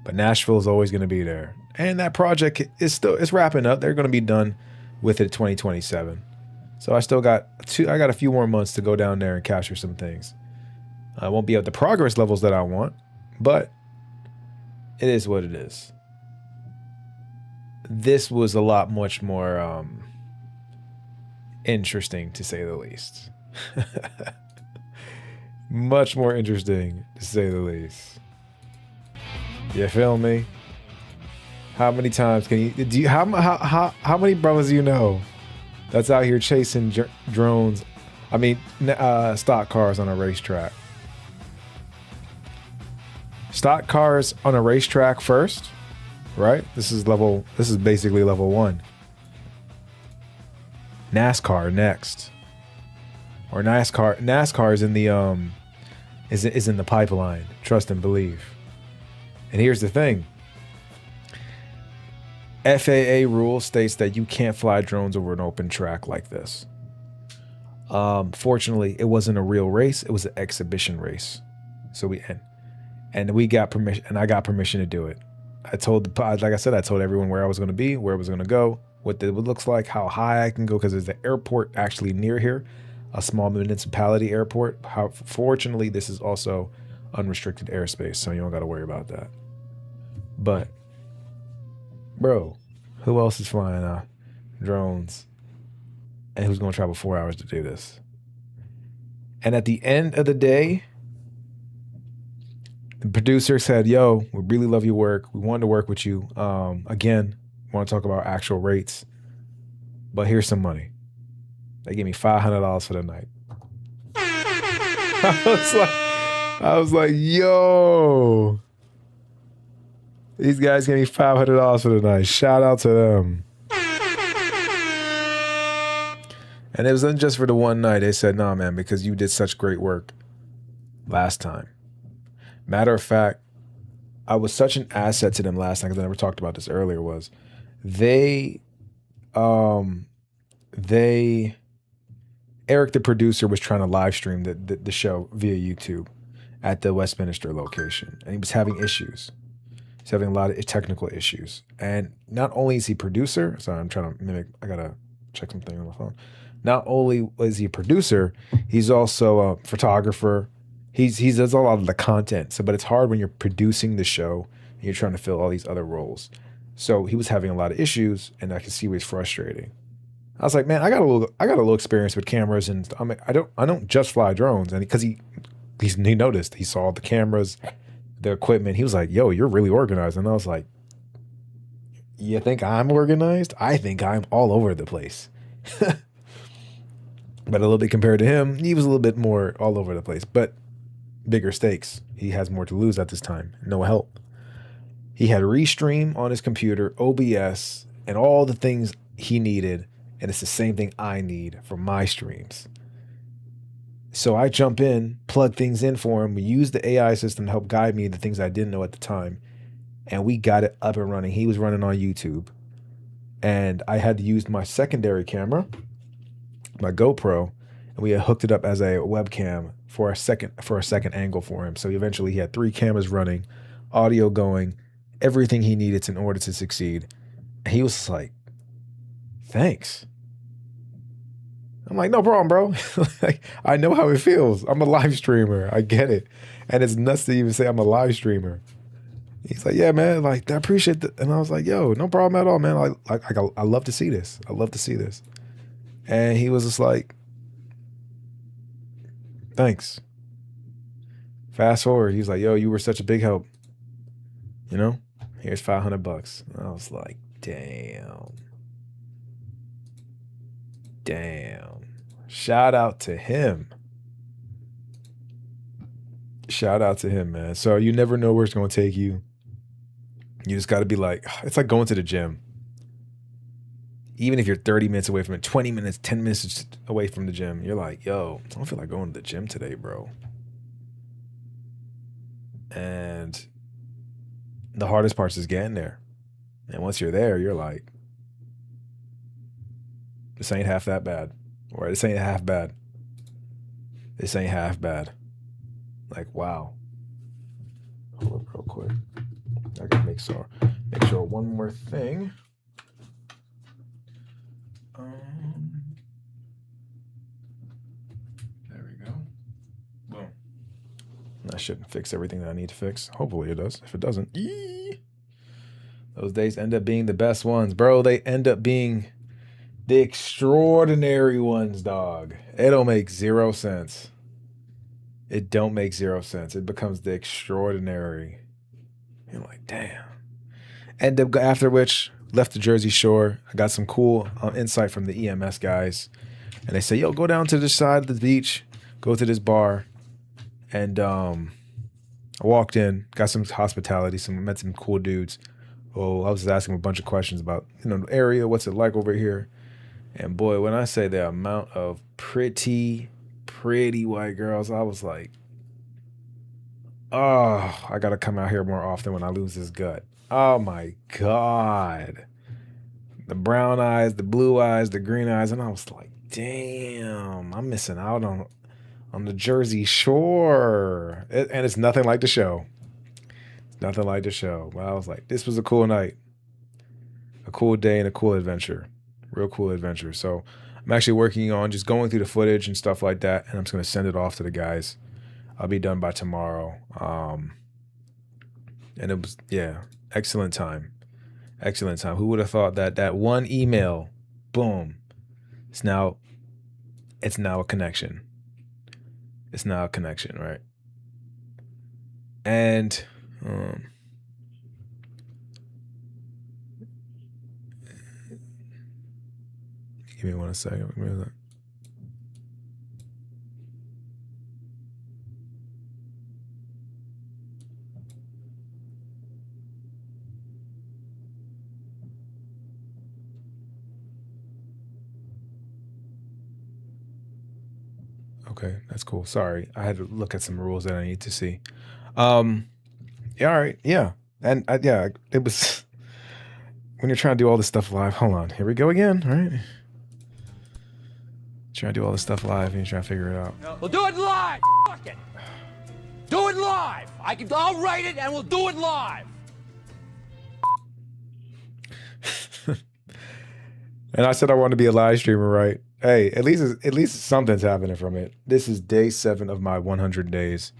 But Nashville is always going to be there. And that project is it's wrapping up. They're going to be done with it 2027. So I still got a few more months to go down there and capture some things. I won't be at the progress levels that I want, but it is what it is. This was a lot much more interesting, to say the least. Much more interesting, to say the least. You feel me? How many times can you do? How many brothers you know that's out here chasing drones? I mean, stock cars on a racetrack. Stock cars on a racetrack first, right? This is basically level 1. NASCAR next, or NASCAR is in the is in the pipeline. Trust and believe. And here's the thing. FAA rule states that you can't fly drones over an open track like this. Fortunately, it wasn't a real race. It was an exhibition race. So we got permission, and I got permission to do it. I told everyone where I was going to be, where I was going to go, what it looks like, how high I can go, because there's an airport actually near here, a small municipality airport. Fortunately, this is also unrestricted airspace, so you don't got to worry about that. But, bro, who else is flying drones? And who's going to travel 4 hours to do this? And at the end of the day, the producer said, yo, we really love your work. We wanted to work with you. Again, want to talk about actual rates. But here's some money. They gave me $500 for the night. I was like, yo. These guys gave me $500 for the night. Shout out to them. And it wasn't just for the one night. They said, nah, man, because you did such great work last time. Matter of fact, I was such an asset to them last time, because I never talked about this earlier, was Eric, the producer, was trying to live stream the show via YouTube at the Westminster location. And he was having issues. He's having a lot of technical issues. And not only is he producer, sorry, I'm trying to mimic, I gotta check something on my phone. Not only is he a producer, he's also a photographer. He does a lot of the content. So, but it's hard when you're producing the show and you're trying to fill all these other roles. So he was having a lot of issues, and I could see where he's frustrating. I was like, man, I got a little experience with cameras, and I don't just fly drones. And because he noticed, he saw the cameras, the equipment. He was like, yo, you're really organized. And I was like, you think I'm organized? I think I'm all over the place. But a little bit compared to him, he was a little bit more all over the place, but bigger stakes. He has more to lose at this time. No help. He had Restream on his computer, OBS, and all the things he needed. And it's the same thing I need for my streams. So I jump in, plug things in for him. We use the AI system to help guide me the things I didn't know at the time. And we got it up and running. He was running on YouTube. And I had to use my secondary camera, my GoPro, and we had hooked it up as a webcam for a second angle for him. So eventually he had 3 cameras running, audio going, everything he needed in order to succeed. And he was like, thanks. I'm like, no problem, bro. Like, I know how it feels. I'm a live streamer. I get it. And it's nuts to even say I'm a live streamer. He's like, yeah, man, like, I appreciate that. And I was like, yo, no problem at all, man. I love to see this. I love to see this. And he was just like, thanks. Fast forward, he's like, yo, you were such a big help. You know, here's $500. And I was like, damn. Shout out to him. Shout out to him, man. So you never know where it's going to take you. You just got to be like, it's like going to the gym. Even if you're 30 minutes away from it, 20 minutes, 10 minutes away from the gym, you're like, yo, I don't feel like going to the gym today, bro. And the hardest part is getting there. And once you're there, you're like, this ain't half that bad. Or this ain't half bad. This ain't half bad. Like, wow. Hold up real quick. I gotta make sure one more thing. There we go. Boom. That shouldn't fix everything that I need to fix. Hopefully it does. If it doesn't, those days end up being the best ones, bro. They end up being the extraordinary ones, dog. It don't make 0 sense. It don't make 0 sense. It becomes the extraordinary. You're like, damn. And then after which, left the Jersey Shore. I got some cool insight from the EMS guys. And they say, yo, go down to the side of the beach, go to this bar. And I walked in, got some hospitality, met some cool dudes. Oh, I was just asking them a bunch of questions about, the area, what's it like over here? And boy, when I say the amount of pretty white girls, I was like, oh, I got to come out here more often when I lose this gut. Oh my God. The brown eyes, the blue eyes, the green eyes. And I was like, damn, I'm missing out on the Jersey Shore. And it's nothing like the show. It's nothing like the show. But I was like, this was a cool night. A cool day and a cool adventure. Real cool adventure. So I'm actually working on just going through the footage and stuff like that. And I'm just going to send it off to the guys. I'll be done by tomorrow. And it was, yeah, excellent time. Excellent time. Who would have thought that one email, boom, it's now a connection. It's now a connection, right? And give me 1 second. Give me that. Okay, that's cool. Sorry, I had to look at some rules that I need to see. Yeah, all right, yeah, and yeah, it was when you're trying to do all this stuff live. Hold on, here we go again. All right, trying to do all this stuff live, and you're trying to figure it out. We'll do it live. Fuck it. Do it live. I'll write it and we'll do it live. And I said I want to be a live streamer, right? Hey, at least something's happening from it. This is day 7 of my 100 days,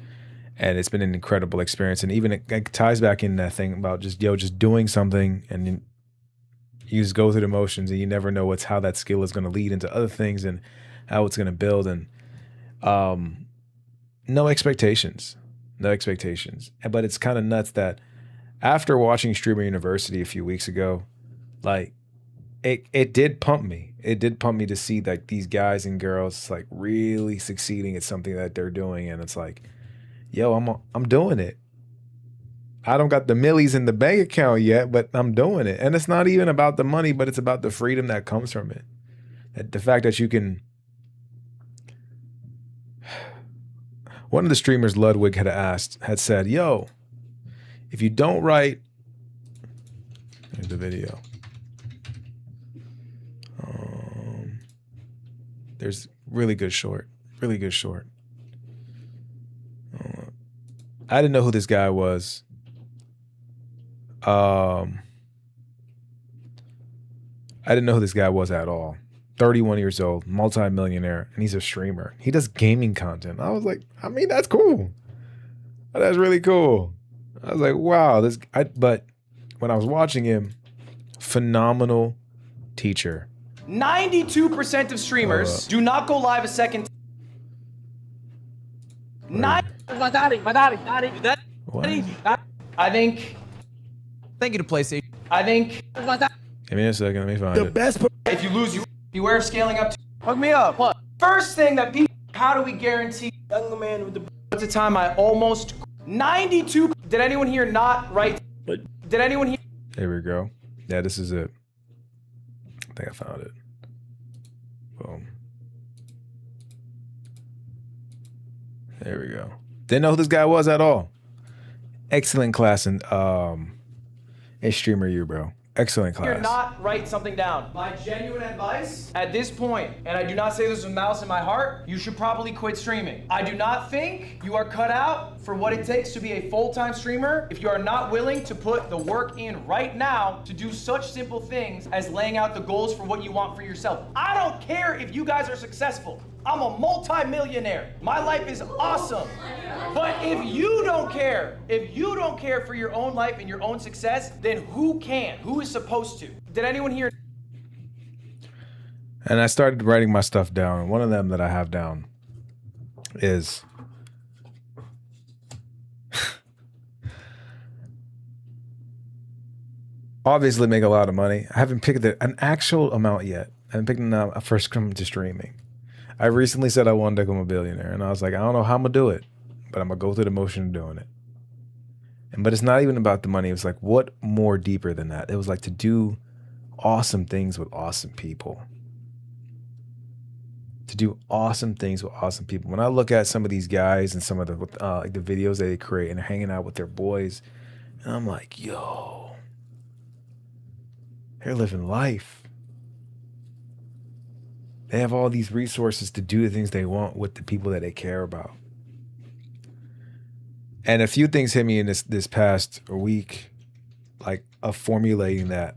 and it's been an incredible experience. And even it ties back in that thing about just doing something, and you just go through the motions, and you never know how that skill is going to lead into other things and how it's going to build. And no expectations, But it's kind of nuts that after watching Streamer University a few weeks ago, like it did pump me. It did pump me to see like these guys and girls like really succeeding at something that they're doing, and it's like, yo, I'm doing it. I don't got the millies in the bank account yet, but I'm doing it. And it's not even about the money, but it's about the freedom that comes from it. The fact that you can. One of the streamers Ludwig had said, yo, if you don't write, here's the video. There's really good short. I didn't know who this guy was. I didn't know who this guy was at all. 31 years old, multi-millionaire, and he's a streamer. He does gaming content. I was like, I mean, that's cool. That's really cool. I was like, wow, but when I was watching him, phenomenal teacher. 92% of streamers do not go live a second time. I think. Thank you to PlayStation. I think. Give me a second. Let me find it. Best. If you lose, beware of scaling up. Hook me up. What? First thing that people. How do we guarantee? Young man with the. At the time, I almost 92. Did anyone here not write? But did anyone here? There we go. Yeah, this is it. I think I found it. Boom. There we go. Didn't know who this guy was at all. Excellent class in Streamer U, bro. Excellent class. You're not write something down. My genuine advice at this point, and I do not say this with malice in my heart, you should probably quit streaming. I do not think you are cut out for what it takes to be a full-time streamer if you are not willing to put the work in right now to do such simple things as laying out the goals for what you want for yourself. I don't care if you guys are successful. I'm a multi-millionaire. My life is awesome. But if you don't care for your own life and your own success, then who can? Who is supposed to? Did anyone here? And I started writing my stuff down. One of them that I have down is obviously make a lot of money. I haven't picked an actual amount yet. I haven't picked a first come to streaming. I recently said I wanted to become a billionaire, and I was like, I don't know how I'm gonna do it, but I'm gonna go through the motion of doing it. But it's not even about the money. It was like, what more deeper than that? It was like to do awesome things with awesome people. To do awesome things with awesome people. When I look at some of these guys and some of the like the videos that they create and they're hanging out with their boys, and I'm like, yo, they're living life. They have all these resources to do the things they want with the people that they care about. And a few things hit me in this past week, like of formulating that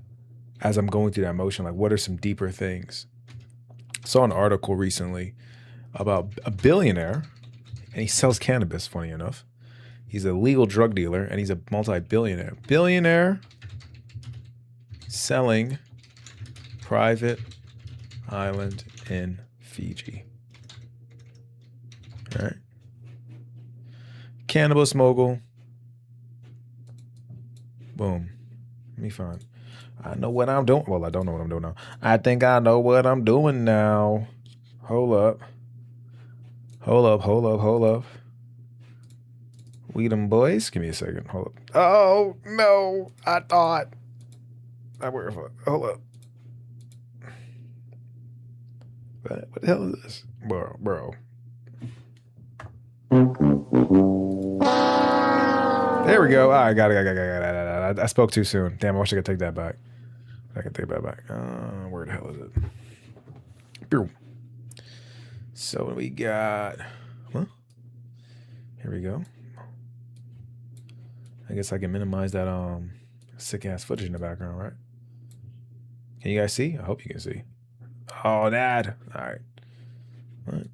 as I'm going through that motion. Like, what are some deeper things? I saw an article recently about a billionaire, and he sells cannabis, funny enough. He's a legal drug dealer, and he's a multi-billionaire. Billionaire selling private island in Fiji. All right. Cannabis mogul. Boom. Let me find. I know what I'm doing. Well, I don't know what I'm doing now. I think I know what I'm doing now. Hold up. Hold up. We them boys. Give me a second. Hold up. Oh, no. I thought. Hold up. What the hell is this? Bro. There we go. I got it. I spoke too soon. Damn, I wish I could take that back. I can take that back. Where the hell is it? Boom. So we got. Huh? Here we go. I guess I can minimize that sick ass footage in the background, right? Can you guys see? I hope you can see. Oh, that. All right. What?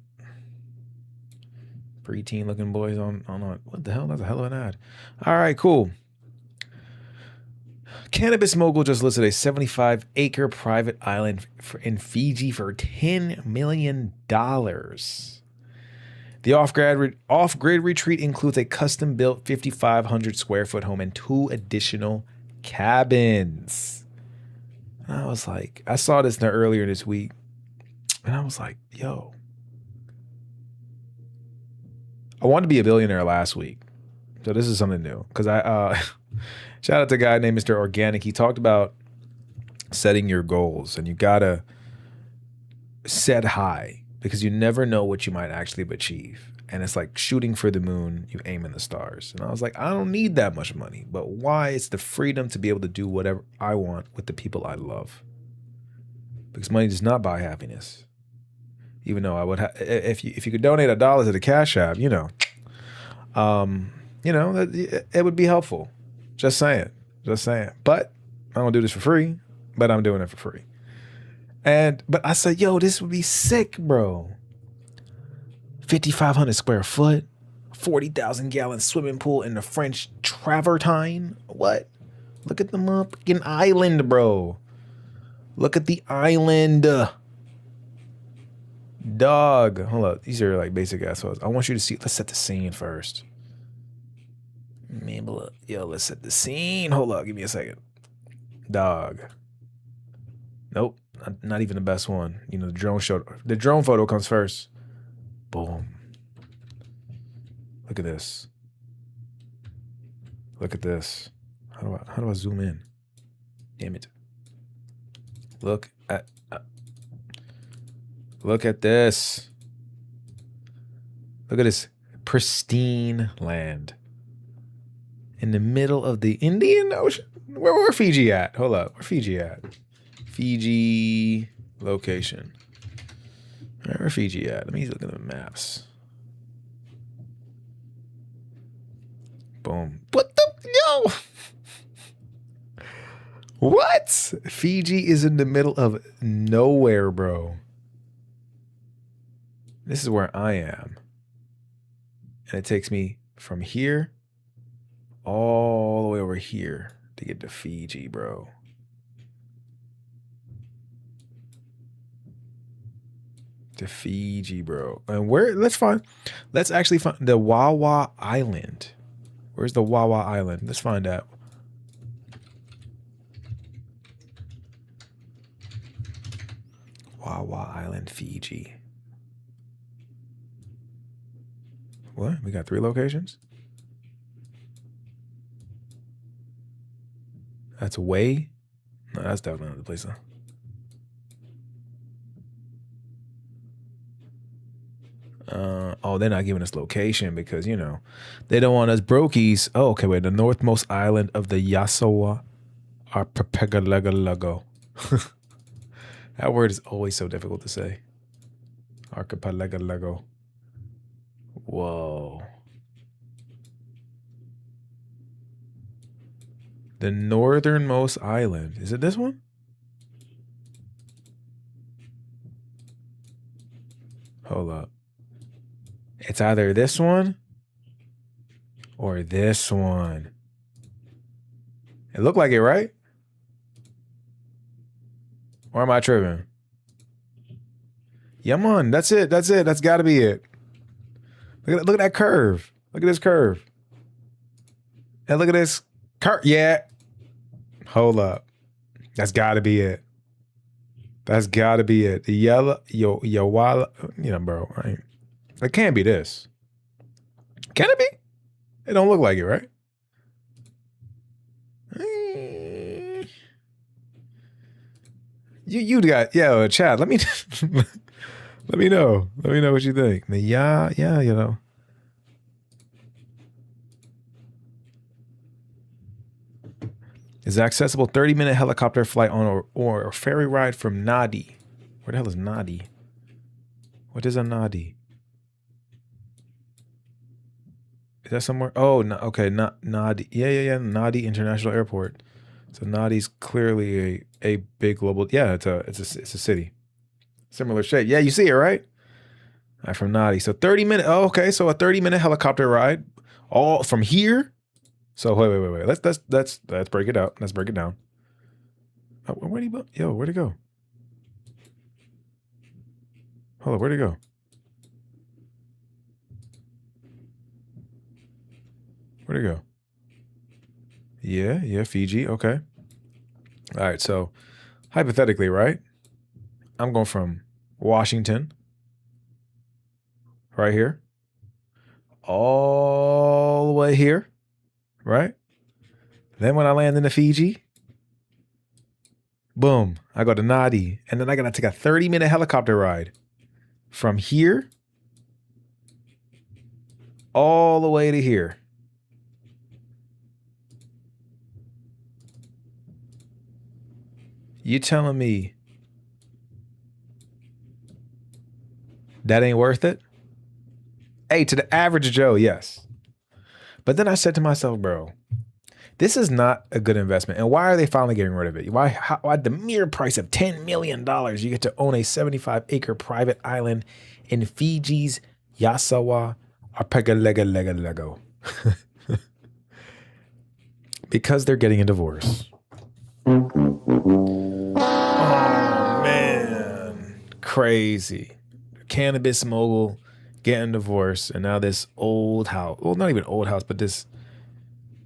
Preteen looking boys on what the hell? That's a hell of an ad. All right, cool. Cannabis mogul just listed a 75-acre private island in Fiji for $10 million. The off-grid retreat includes a custom-built 5,500 square foot home and 2 additional cabins. And I was like, I saw this earlier this week, and I was like, yo. I wanted to be a billionaire last week. So this is something new. Because I shout out to a guy named Mr. Organic. He talked about setting your goals, and you gotta set high because you never know what you might actually achieve. And it's like shooting for the moon, you aim in the stars. And I was like, I don't need that much money, but why? It's the freedom to be able to do whatever I want with the people I love. Because money does not buy happiness. Even though I would, if you could donate $1 to the Cash App, it would be helpful. Just saying. But I don't do this for free. But I'm doing it for free. But I said, yo, this would be sick, bro. 5,500 square foot, 40,000 gallon swimming pool in the French Travertine. What? Look at the motherfucking island, bro. Look at the island. Dog. Hold up. These are like basic ass photos. I want you to see. Let's set the scene first. Maybe look. Yo, let's set the scene. Hold up. Give me a second. Dog. Nope. Not even the best one. The drone photo comes first. Boom. Look at this. Look at this. How do I zoom in? Damn it. Look at this. Look at this pristine land in the middle of the Indian Ocean. Where Fiji at? Hold up. Where Fiji at? Fiji location. Where Fiji at? Let me look at the maps. Boom. What the? Yo! What? Fiji is in the middle of nowhere, bro. This is where I am. And it takes me from here all the way over here to get to Fiji, bro. To Fiji, bro. And let's actually find the Wawa Island. Where's the Wawa Island? Let's find out. Wawa Island, Fiji. What? We got 3 locations? That's way? No, that's definitely not the place, though. Oh, they're not giving us location because, you know, they don't want us brokies. Oh, okay, wait. The northmost island of the Yasawa Archipelago. That word is always so difficult to say. Archipelago. Whoa. The northernmost island. Is it this one? Hold up. It's either this one or this one. It looked like it, right? Or am I tripping? Yeah, man. That's it. That's it. That's got to be it. Look at that curve. Look at this curve. And look at this curve. Yeah. Hold up. That's got to be it. That's got to be it. The yellow, yo, you know, bro, right? It can't be this. Can it be? It don't look like it, right? You got, yeah, chat. Let me let me know. Let me know what you think. Yeah, you know. Is accessible 30-minute helicopter flight on or a ferry ride from Nadi. Where the hell is Nadi? What is a Nadi? Is that somewhere? Oh, no, okay, not Nadi. Yeah. Nadi International Airport. So Nadi's clearly a big global. Yeah, it's a city. Similar shape. Yeah, you see it, right? All right, from Nadi. So 30-minute. Oh, okay. So a 30-minute helicopter ride, all from here. So wait. Let's break it out. Let's break it down. Oh, where'd he go? Yo, where'd he go? Hold on, where'd he go? Where'd he go? Yeah, Fiji. Okay. All right. So hypothetically, right? I'm going from Washington, right here, all the way here, right? Then when I land in the Fiji, boom, I go to Nadi. And then I got to take a 30-minute helicopter ride from here all the way to here. You telling me that ain't worth it? Hey, to the average Joe, yes. But then I said to myself, bro, this is not a good investment. And why are they finally getting rid of it? Why the mere price of $10 million, you get to own a 75-acre private island in Fiji's Yasawa Archipelago. Because they're getting a divorce. Oh, man. Crazy. Cannabis mogul getting divorced. And now this old house, well, not even old house, but this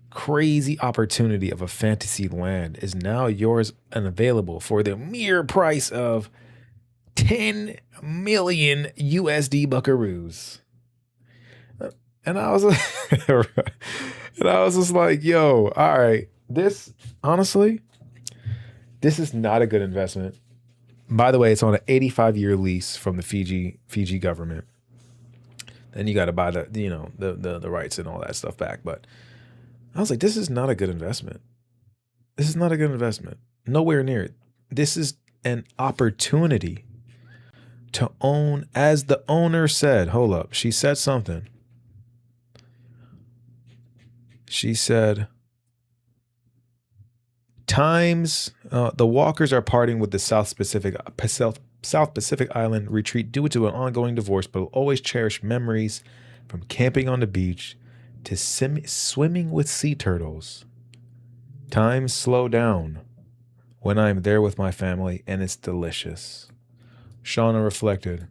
crazy opportunity of a fantasy land is now yours and available for the mere price of 10 million USD buckaroos. And I was just like, yo, all right, this, honestly, this is not a good investment. By the way, it's on an 85-year lease from the Fiji government. Then you got to buy the rights and all that stuff back. But I was like, this is not a good investment. This is not a good investment. Nowhere near it. This is an opportunity to own, as the owner said. Hold up. She said something. She said, the Walkers are parting with the South Pacific Island retreat due to an ongoing divorce, but will always cherish memories from camping on the beach to swimming with sea turtles. Times slow down when I'm there with my family, and it's delicious. Shauna reflected,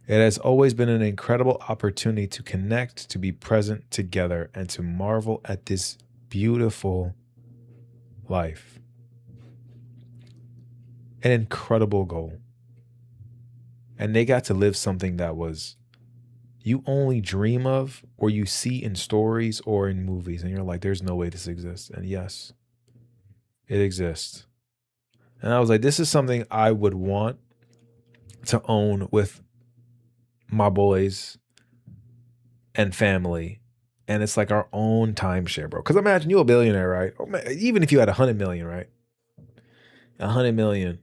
it has always been an incredible opportunity to connect, to be present together, and to marvel at this beautiful life. An incredible goal. and they got to live something that was you only dream of or you see in stories or in movies, and you're like, there's no way this exists. And yes, it exists. And I was like, this is something I would want to own with my boys and family. And it's like our own timeshare, bro. Because imagine you a billionaire, right? Even if you had 100 million, right? 100 million.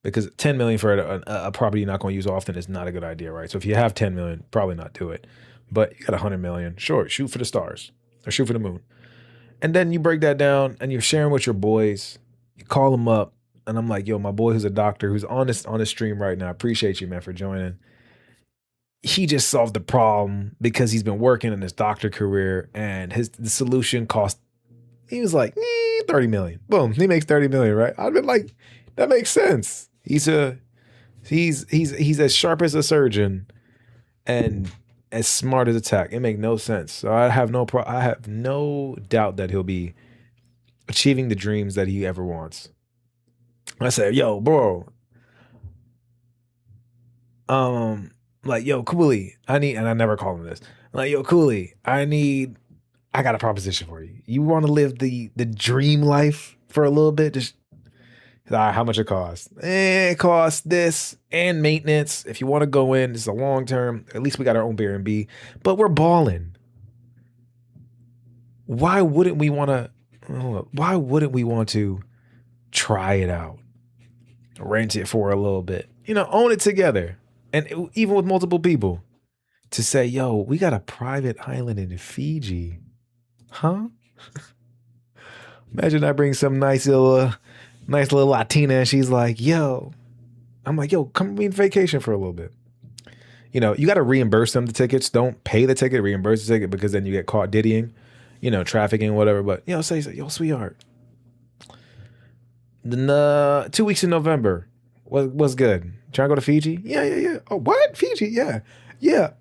Because 10 million for a property you're not going to use often is not a good idea, right? So if you have 10 million, probably not do it. But you got 100 million, sure, shoot for the stars or shoot for the moon. And then you break that down and you're sharing with your boys. You call them up, and I'm like, yo, my boy who's a doctor who's on this stream right now. I appreciate you, man, for joining. He just solved the problem because he's been working in his doctor career, and the solution cost, he was like, 30 million. Boom, he makes 30 million, right? I've been like, that makes sense. He's as sharp as a surgeon and as smart as a tech. It makes no sense. So I have no doubt that he'll be achieving the dreams that he ever wants. I said, yo, bro. Like, yo, Cooley, and I never call him this. Like, yo, Cooley, I got a proposition for you. You want to live the dream life for a little bit? Just how much it costs? It costs this and maintenance. If you want to go in, it's a long term. At least we got our own Airbnb, but we're balling. Why wouldn't we want to try it out? Rent it for a little bit. Own it together. And even with multiple people, to say, yo, we got a private island in Fiji. Huh? Imagine I bring some nice little Latina and she's like, yo. I'm like, yo, come with me on vacation for a little bit. You got to reimburse them the tickets. Don't pay the ticket, reimburse the ticket, because then you get caught diddying, trafficking, whatever. But, say, yo, sweetheart. Then 2 weeks in November. What's good? Trying to go to Fiji? Yeah. Oh, what? Fiji? Yeah.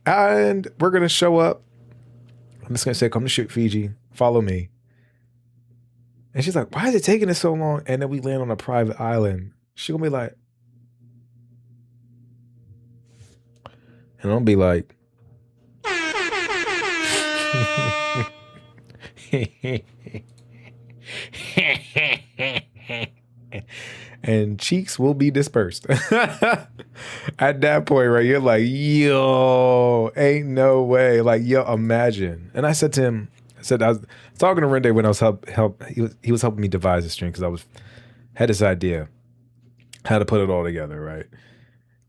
And we're going to show up. I'm just going to say, come to shoot Fiji. Follow me. And she's like, why is it taking us so long? And then we land on a private island. She's going to be like, and I'll be like, and cheeks will be dispersed. At that point, right, you're like, yo, ain't no way. Like, yo, imagine. And I said to him, I was talking to Rende when I was he was helping me devise the stream, because I had this idea how to put it all together, right?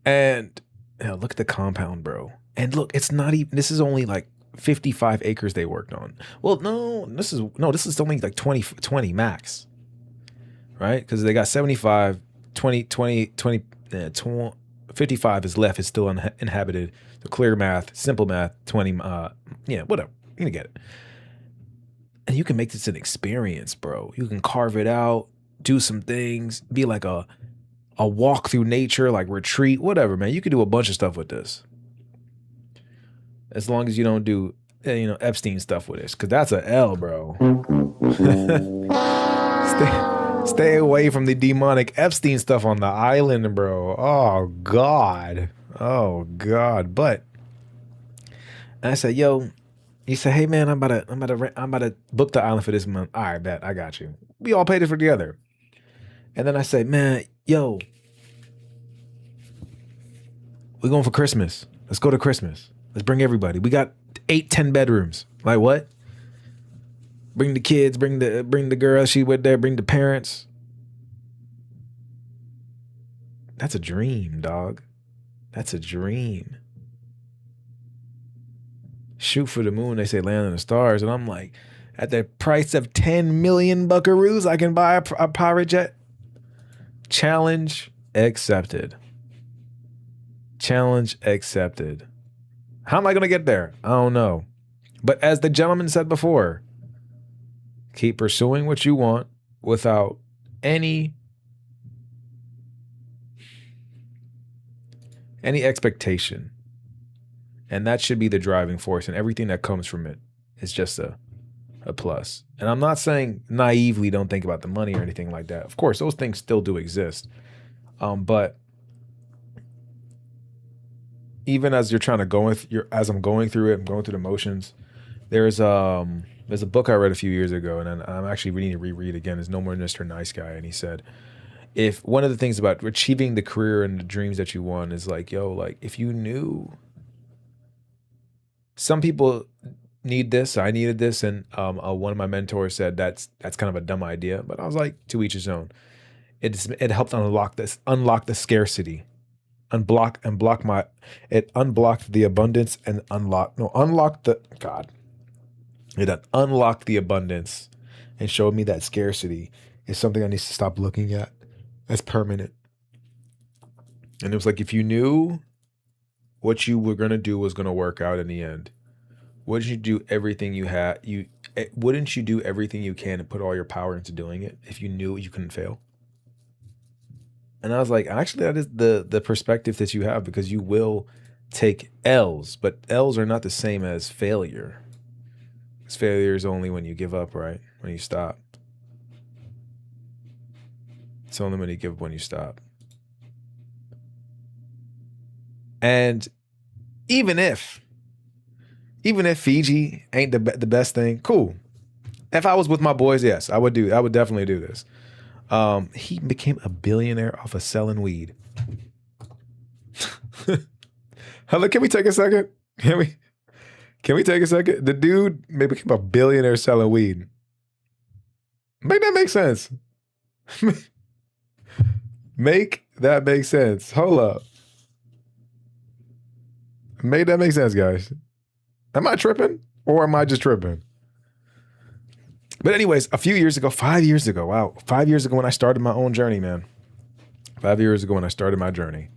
And look at the compound, bro. And look, it's not even, this is only like 55 acres they worked on. Well, this is only like 20 max. Right? Because they got 75, 55 is left, is still uninhabited. So clear math, simple math, 20, whatever. You're gonna get it. And you can make this an experience, bro. You can carve it out, do some things, be like a walk through nature, like retreat, whatever, man. You can do a bunch of stuff with this. As long as you don't do, Epstein stuff with this, because that's a L, bro. Stay away from the demonic Epstein stuff on the island, bro. Oh God. But I said, yo, he said, hey man, I'm about to book the island for this month. All right, bet, I got you. We all paid it for together. And then I said, man, yo, we're going for Christmas. Let's go to Christmas. Let's bring everybody. We got 8-10 bedrooms. Like what? Bring the kids, bring the girl she with there, bring the parents. That's a dream, dog. That's a dream. Shoot for the moon, they say land on the stars. And I'm like, at the price of 10 million buckaroos, I can buy a pirate jet. Challenge accepted. Challenge accepted. How am I going to get there? I don't know. But as the gentleman said before, keep pursuing what you want without any expectation. And that should be the driving force, and everything that comes from it is just a plus. And I'm not saying naively don't think about the money or anything like that. Of course, those things still do exist. But even as you're trying to go with as I'm going through it, I'm going through the motions. There's a book I read a few years ago, and I'm actually reading to reread again. Is No More Mr. Nice Guy, and he said, if one of the things about achieving the career and the dreams that you want is like, yo, like if you knew, some people need this, I needed this, and one of my mentors said that's kind of a dumb idea, but I was like, to each his own. It helped unlock the scarcity. It unblocked the abundance and unlocked the abundance and showed me that scarcity is something I need to stop looking at as permanent. And it was like, if you knew what you were gonna do was gonna work out in the end, wouldn't you do everything you had? Wouldn't you do everything you can and put all your power into doing it if you knew you couldn't fail? And I was like, actually, that is the perspective that you have, because you will take L's, but L's are not the same as failure. Because failure is only when you give up, right? When you stop. It's only when you give up when you stop. And even if Fiji ain't the best thing, cool. If I was with my boys, yes, I would definitely do this. He became a billionaire off of selling weed. Hello, can we take a second? Can we take a second? The dude became a billionaire selling weed. Make that make sense. Make that make sense. Hold up. Make that make sense, guys. Am I tripping or am I just tripping? But anyways, 5 years ago, wow. 5 years ago when I started my own journey, man. 5 years ago when I started my journey.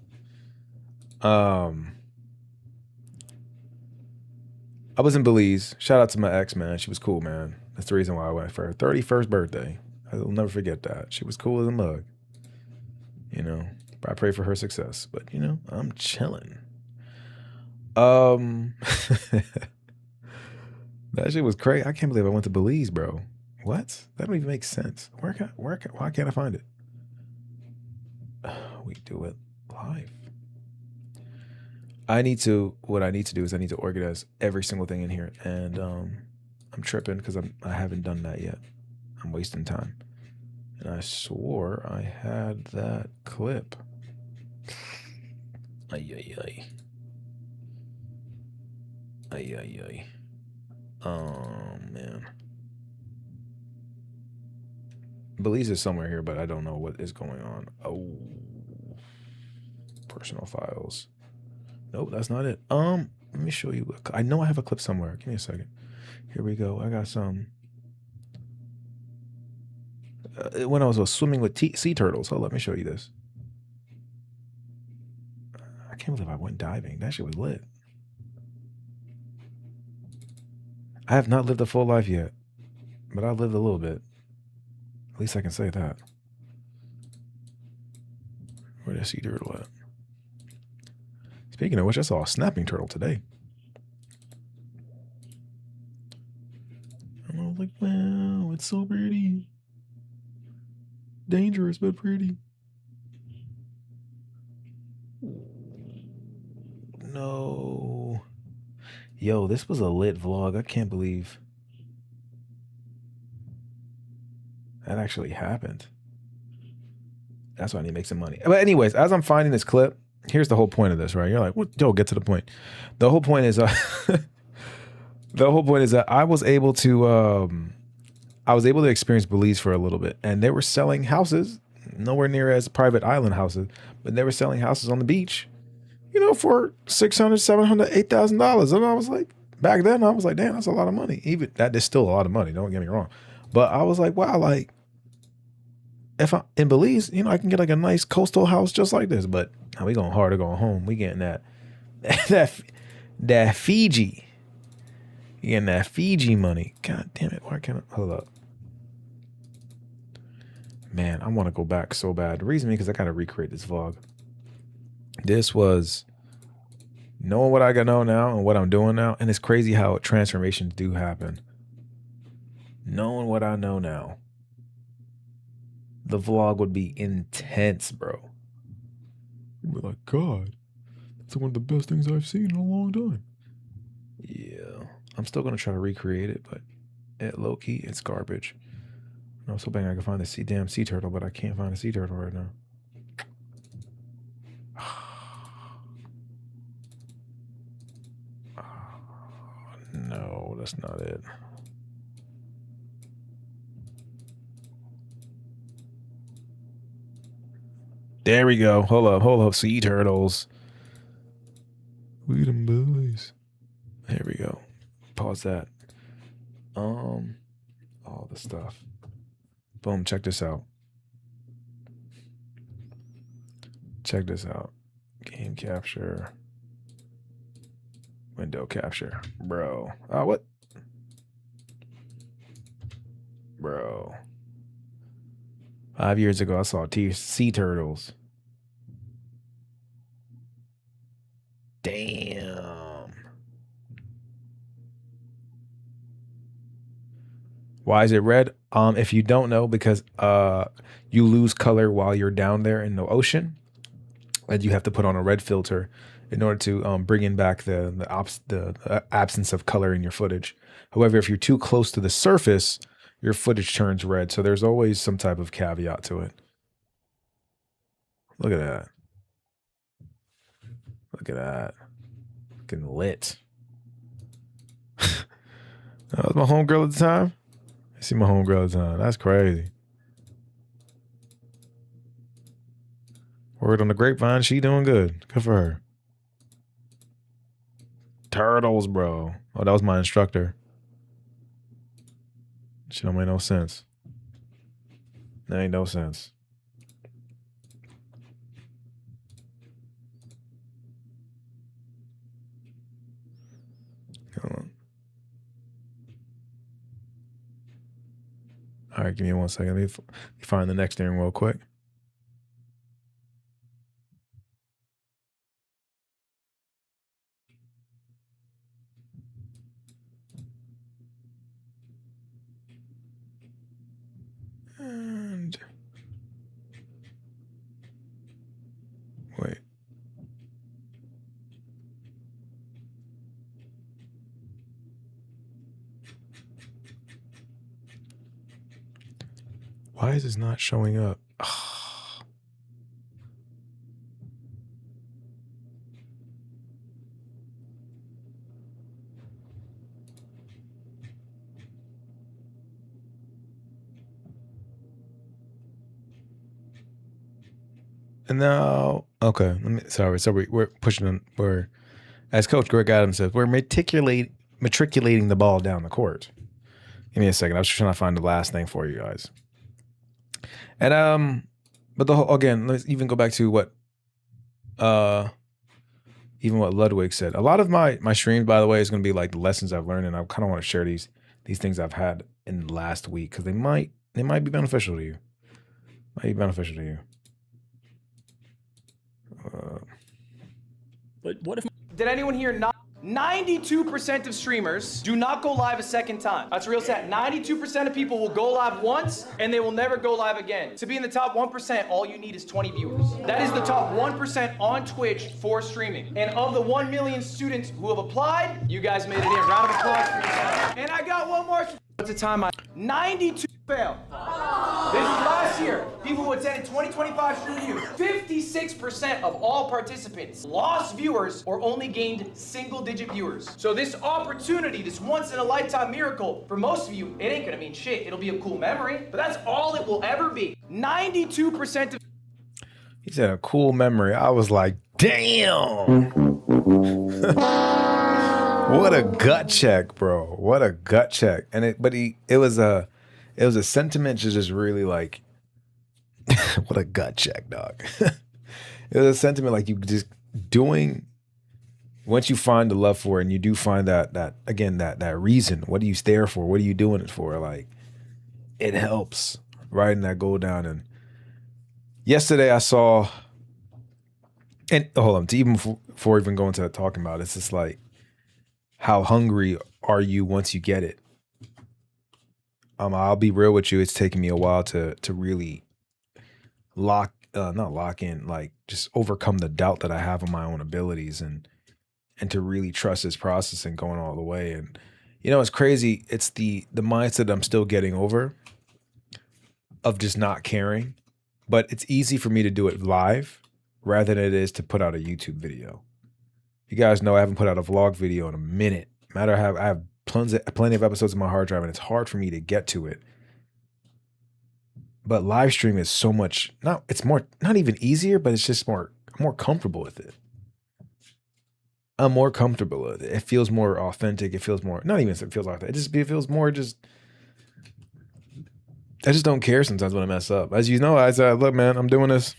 I was in Belize. Shout out to my ex, man. She was cool, man. That's the reason why I went for her 31st birthday. I'll never forget that. She was cool as a mug. You know, I pray for her success. But, you know, I'm chilling. That shit was crazy. I can't believe I went to Belize, bro. What? That don't even make sense. Why can't I find it? We do it live. What I need to do is I need to organize every single thing in here. And I'm tripping because I haven't done that yet. I'm wasting time. And I swore I had that clip. Ay. Man. Belize is somewhere here, but I don't know what is going on. Oh. Personal files. Nope, that's not it. Let me show you. I know I have a clip somewhere. Give me a second. Here we go. I got some. When I was swimming with sea turtles. Oh, let me show you this. I can't believe I went diving. That shit was lit. I have not lived a full life yet, but I've lived a little bit. At least I can say that. Where'd I sea turtle at? Speaking of which, I saw a snapping turtle today. And I was like, wow, it's so pretty. Dangerous, but pretty. No. Yo, this was a lit vlog. I can't believe that actually happened. That's why I need to make some money. But anyways, as I'm finding this clip, here's the whole point of this, right? You're like, what? Yo, get to the point. The whole point is, that I was able to experience Belize for a little bit, and they were selling houses, nowhere near as private island houses, but they were selling houses on the beach, you know, for $600, $700, $8,000. And I was like, back then, I was like, damn, that's a lot of money. Even that is still a lot of money. Don't get me wrong, but I was like, wow, like if I'm in Belize, you know, I can get like a nice coastal house just like this. But now we going hard to go home. We getting that Fiji. You getting that Fiji money. God damn it. Why can't I hold up? Man, I want to go back so bad. The reason because I gotta recreate this vlog. This was knowing what I got know now and what I'm doing now. And it's crazy how transformations do happen. Knowing what I know now. The vlog would be intense, bro. You'd be like, God, It's one of the best things I've seen in a long time. Yeah. I'm still gonna try to recreate it, but at low key, it's garbage. I was hoping I could find the damn sea turtle, but I can't find a sea turtle right now. No, that's not it. There we go. Hold up. Sea turtles. Look at them boys. There we go. Pause that. All the stuff. Boom, check this out. Check this out. Game capture. Window capture. Bro. Oh, what? Bro. 5 years ago, I saw sea turtles. Damn. Why is it red? If you don't know, because you lose color while you're down there in the ocean, and you have to put on a red filter in order to bring in back the absence of color in your footage. However, if you're too close to the surface, your footage turns red. So there's always some type of caveat to it. Look at that. Look at that. Looking lit. That was my homegirl at the time. I see my homegirl at the time. That's crazy. Word on the grapevine, she doing good. Good for her. Turtles, bro. Oh, that was my instructor. Shit don't make no sense. That ain't no sense. Hold on. All right, give me 1 second. Let me find the next thing real quick. And wait. Why is this not showing up? And now, okay, sorry, so we're pushing, as Coach Greg Adams says, we're matriculating the ball down the court. Give me a second. I was just trying to find the last thing for you guys. And but again, let's even go back to what even what Ludwig said. A lot of my streams, by the way, is going to be like the lessons I've learned, and I kind of want to share these things I've had in the last week because they might be beneficial to you. Might be beneficial to you. But what if... Did anyone here not... 92% of streamers do not go live a second time. That's a real stat. 92% of people will go live once and they will never go live again. To be in the top 1%, all you need is 20 viewers. That is the top 1% on Twitch for streaming. And of the 1 million students who have applied, you guys made it in. Round of applause for yourself. And I got one more. What's the time? 92 failed. This is last year. People who attended 2025 Stream View. 56% of all participants lost viewers or only gained single-digit viewers. So this opportunity, this once-in-a-lifetime miracle, for most of you, it ain't gonna mean shit. It'll be a cool memory, but that's all it will ever be. 92% of... He said a cool memory. I was like, damn. What a gut check, bro. What a gut check. And it was a sentiment to just really like, what a gut check, dog. It was a sentiment like you just doing, once you find the love for it and you do find that reason, what are you there for? What are you doing it for? Like, it helps writing that goal down. And yesterday I saw, and hold on, before even going to talking about it, it's just like, how hungry are you once you get it? I'll be real with you. It's taken me a while to really lock not lock in, like just overcome the doubt that I have on my own abilities and to really trust his process and going all the way. And you know, it's crazy. It's the mindset I'm still getting over of just not caring, but it's easy for me to do it live rather than it is to put out a YouTube video. You guys know I haven't put out a vlog video in a minute. I have plenty of episodes on my hard drive, and it's hard for me to get to it. But live stream is so much not even easier, but it's just I'm more comfortable with it. I'm more comfortable with it. It feels more authentic. It feels more, not even it feels authentic. It feels more just, I just don't care sometimes when I mess up. As you know, look, man, I'm doing this.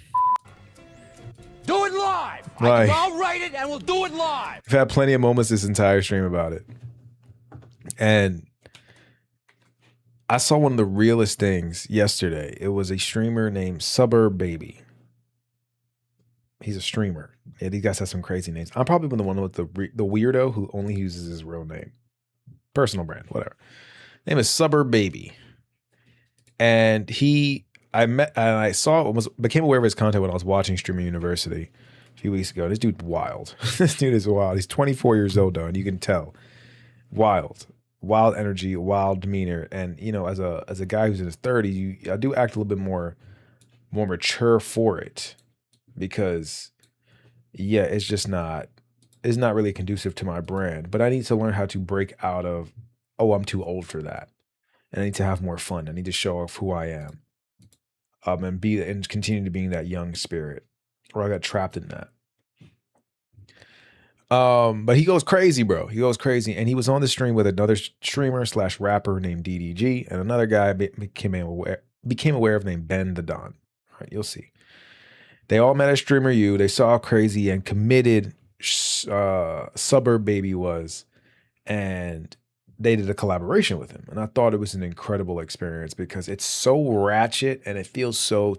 Do it live. Like, I'll write it and we'll do it live. I've had plenty of moments this entire stream about it. And I saw one of the realest things yesterday. It was a streamer named Suburb Baby. He's a streamer. Yeah, these guys have some crazy names. I'm probably the one with the weirdo who only uses his real name. Personal brand, whatever. Name is Suburb Baby. And I became aware of his content when I was watching Streaming University a few weeks ago. This dude's wild. This dude is wild. He's 24 years old though, and you can tell. Wild energy, wild demeanor. And you know, as a guy who's in his 30s, I do act a little bit more mature for it. Because yeah, it's not really conducive to my brand. But I need to learn how to break out of, oh, I'm too old for that. And I need to have more fun. I need to show off who I am. And continue to being that young spirit. Or I got trapped in that. But he goes crazy, bro. He goes crazy. And he was on the stream with another streamer / rapper named DDG, and another guy became aware of named Ben the Don. All right, you'll see. They all met at Streamer U. They saw how crazy and committed Suburb Baby was, and they did a collaboration with him. And I thought it was an incredible experience because it's so ratchet and it feels so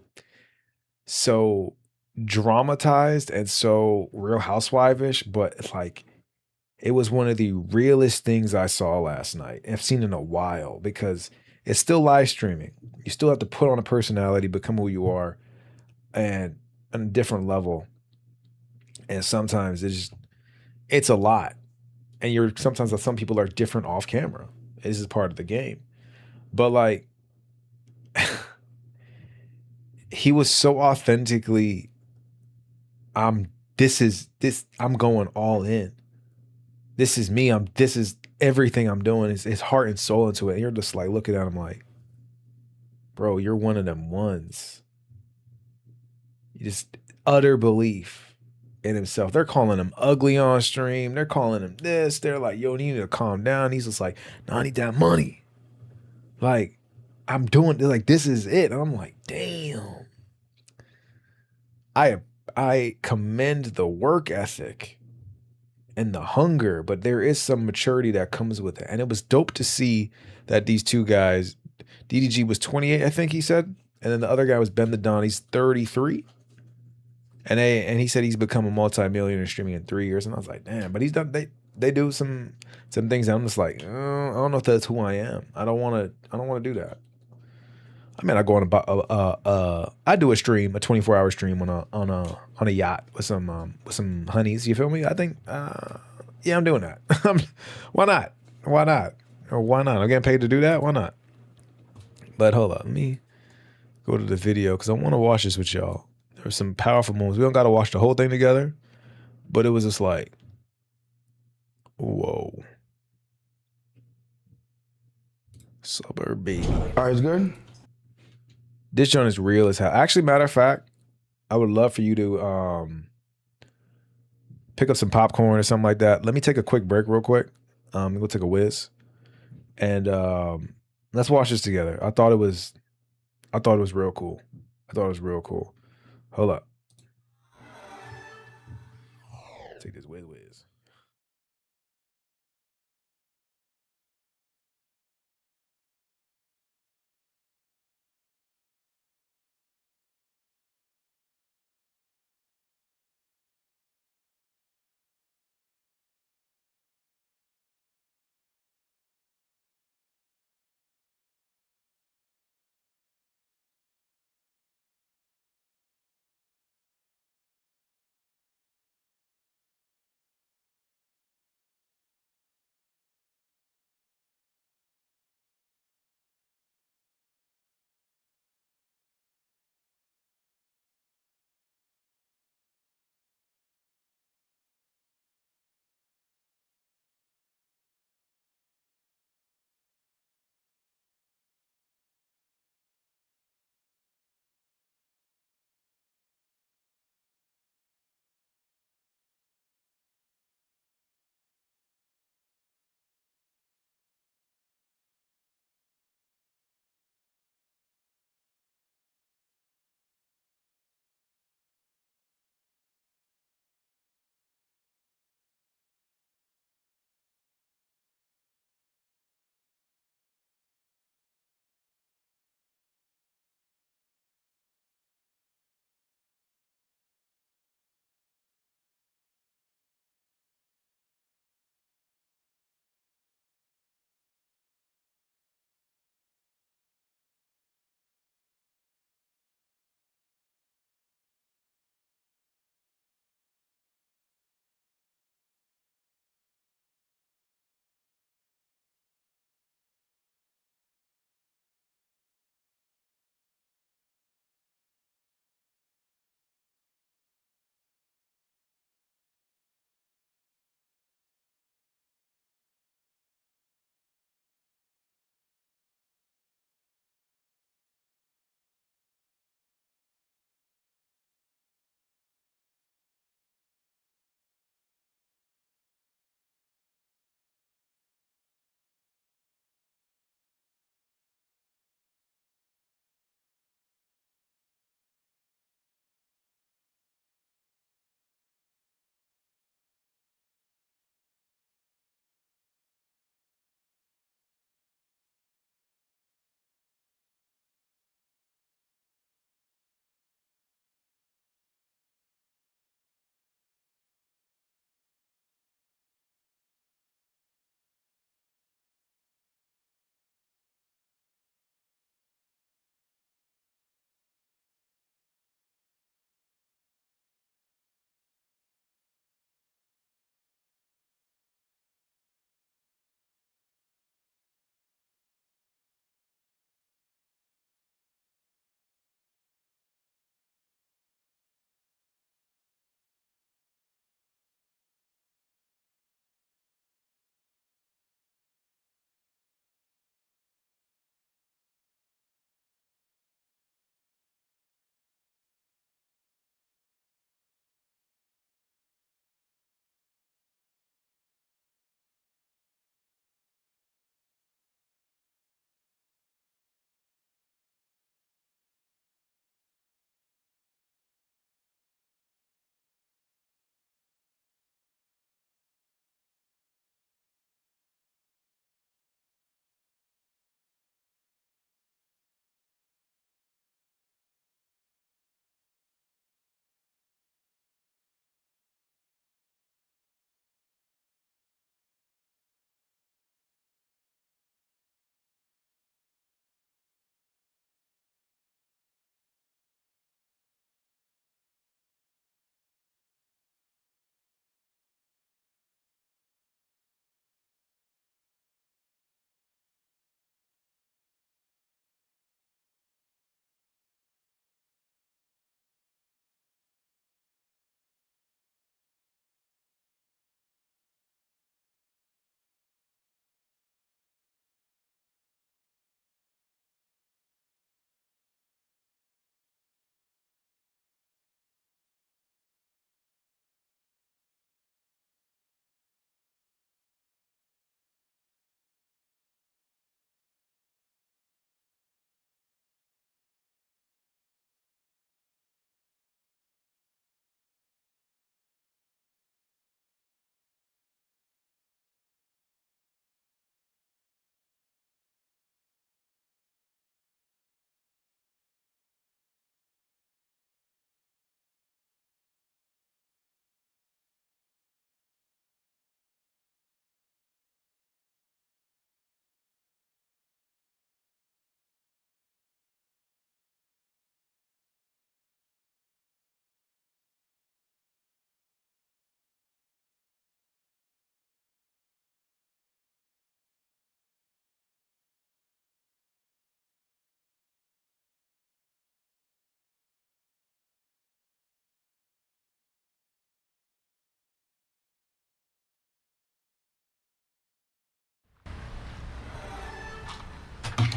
dramatized and so Real Housewife-ish, but it's like it was one of the realest things I saw last night. I've seen in a while because it's still live streaming. You still have to put on a personality, become who you are, and on a different level. And sometimes it's a lot. And sometimes some people are different off camera. This is part of the game. But like he was so authentically, I'm going all in. This is me. This is everything I'm doing. Is his heart and soul into it. And you're just like looking at him like, bro, you're one of them ones. You just utter belief in himself. They're calling him ugly on stream. They're calling him this. They're like, yo, you need to calm down. He's just like, no, I need that money. Like, I'm doing like this is it. And I'm like, damn. I commend the work ethic and the hunger, but there is some maturity that comes with it. And it was dope to see that these two guys, DDG was 28, I think he said, and then the other guy was Ben the Don. He's 33. And he said he's become a multi-millionaire streaming in 3 years. And I was like, damn, but he's done, they do some things that I'm just like, I don't know if that's who I am. I don't want to do that. I mean, I go on I do a 24-hour stream on a yacht with some honeys. You feel me? I think, yeah, I'm doing that. Why not? Or why not? I'm getting paid to do that. Why not? But hold up, let me go to the video because I want to watch this with y'all. There were some powerful moments. We don't got to watch the whole thing together, but it was just like, whoa. Suburb Baby. All right, it's good. This joint is real as hell. Actually, matter of fact, I would love for you to pick up some popcorn or something like that. Let me take a quick break real quick. Go take a whiz. And let's watch this together. I thought it was real cool. Hold up. Take this whiz.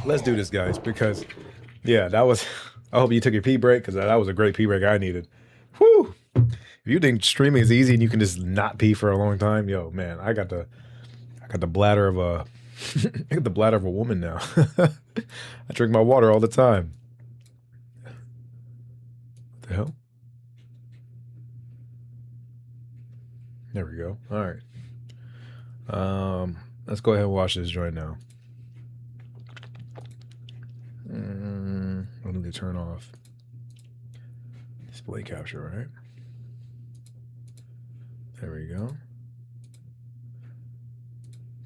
Let's do this, guys, because yeah, that was. I hope you took your pee break because that was a great pee break I needed. Whew. If you think streaming is easy and you can just not pee for a long time, yo, man, I got the bladder of a I got the bladder of a woman now. I drink my water all the time. What the hell? There we go. All right. Let's go ahead and watch this joint now. I need to turn off display capture, right? There we go.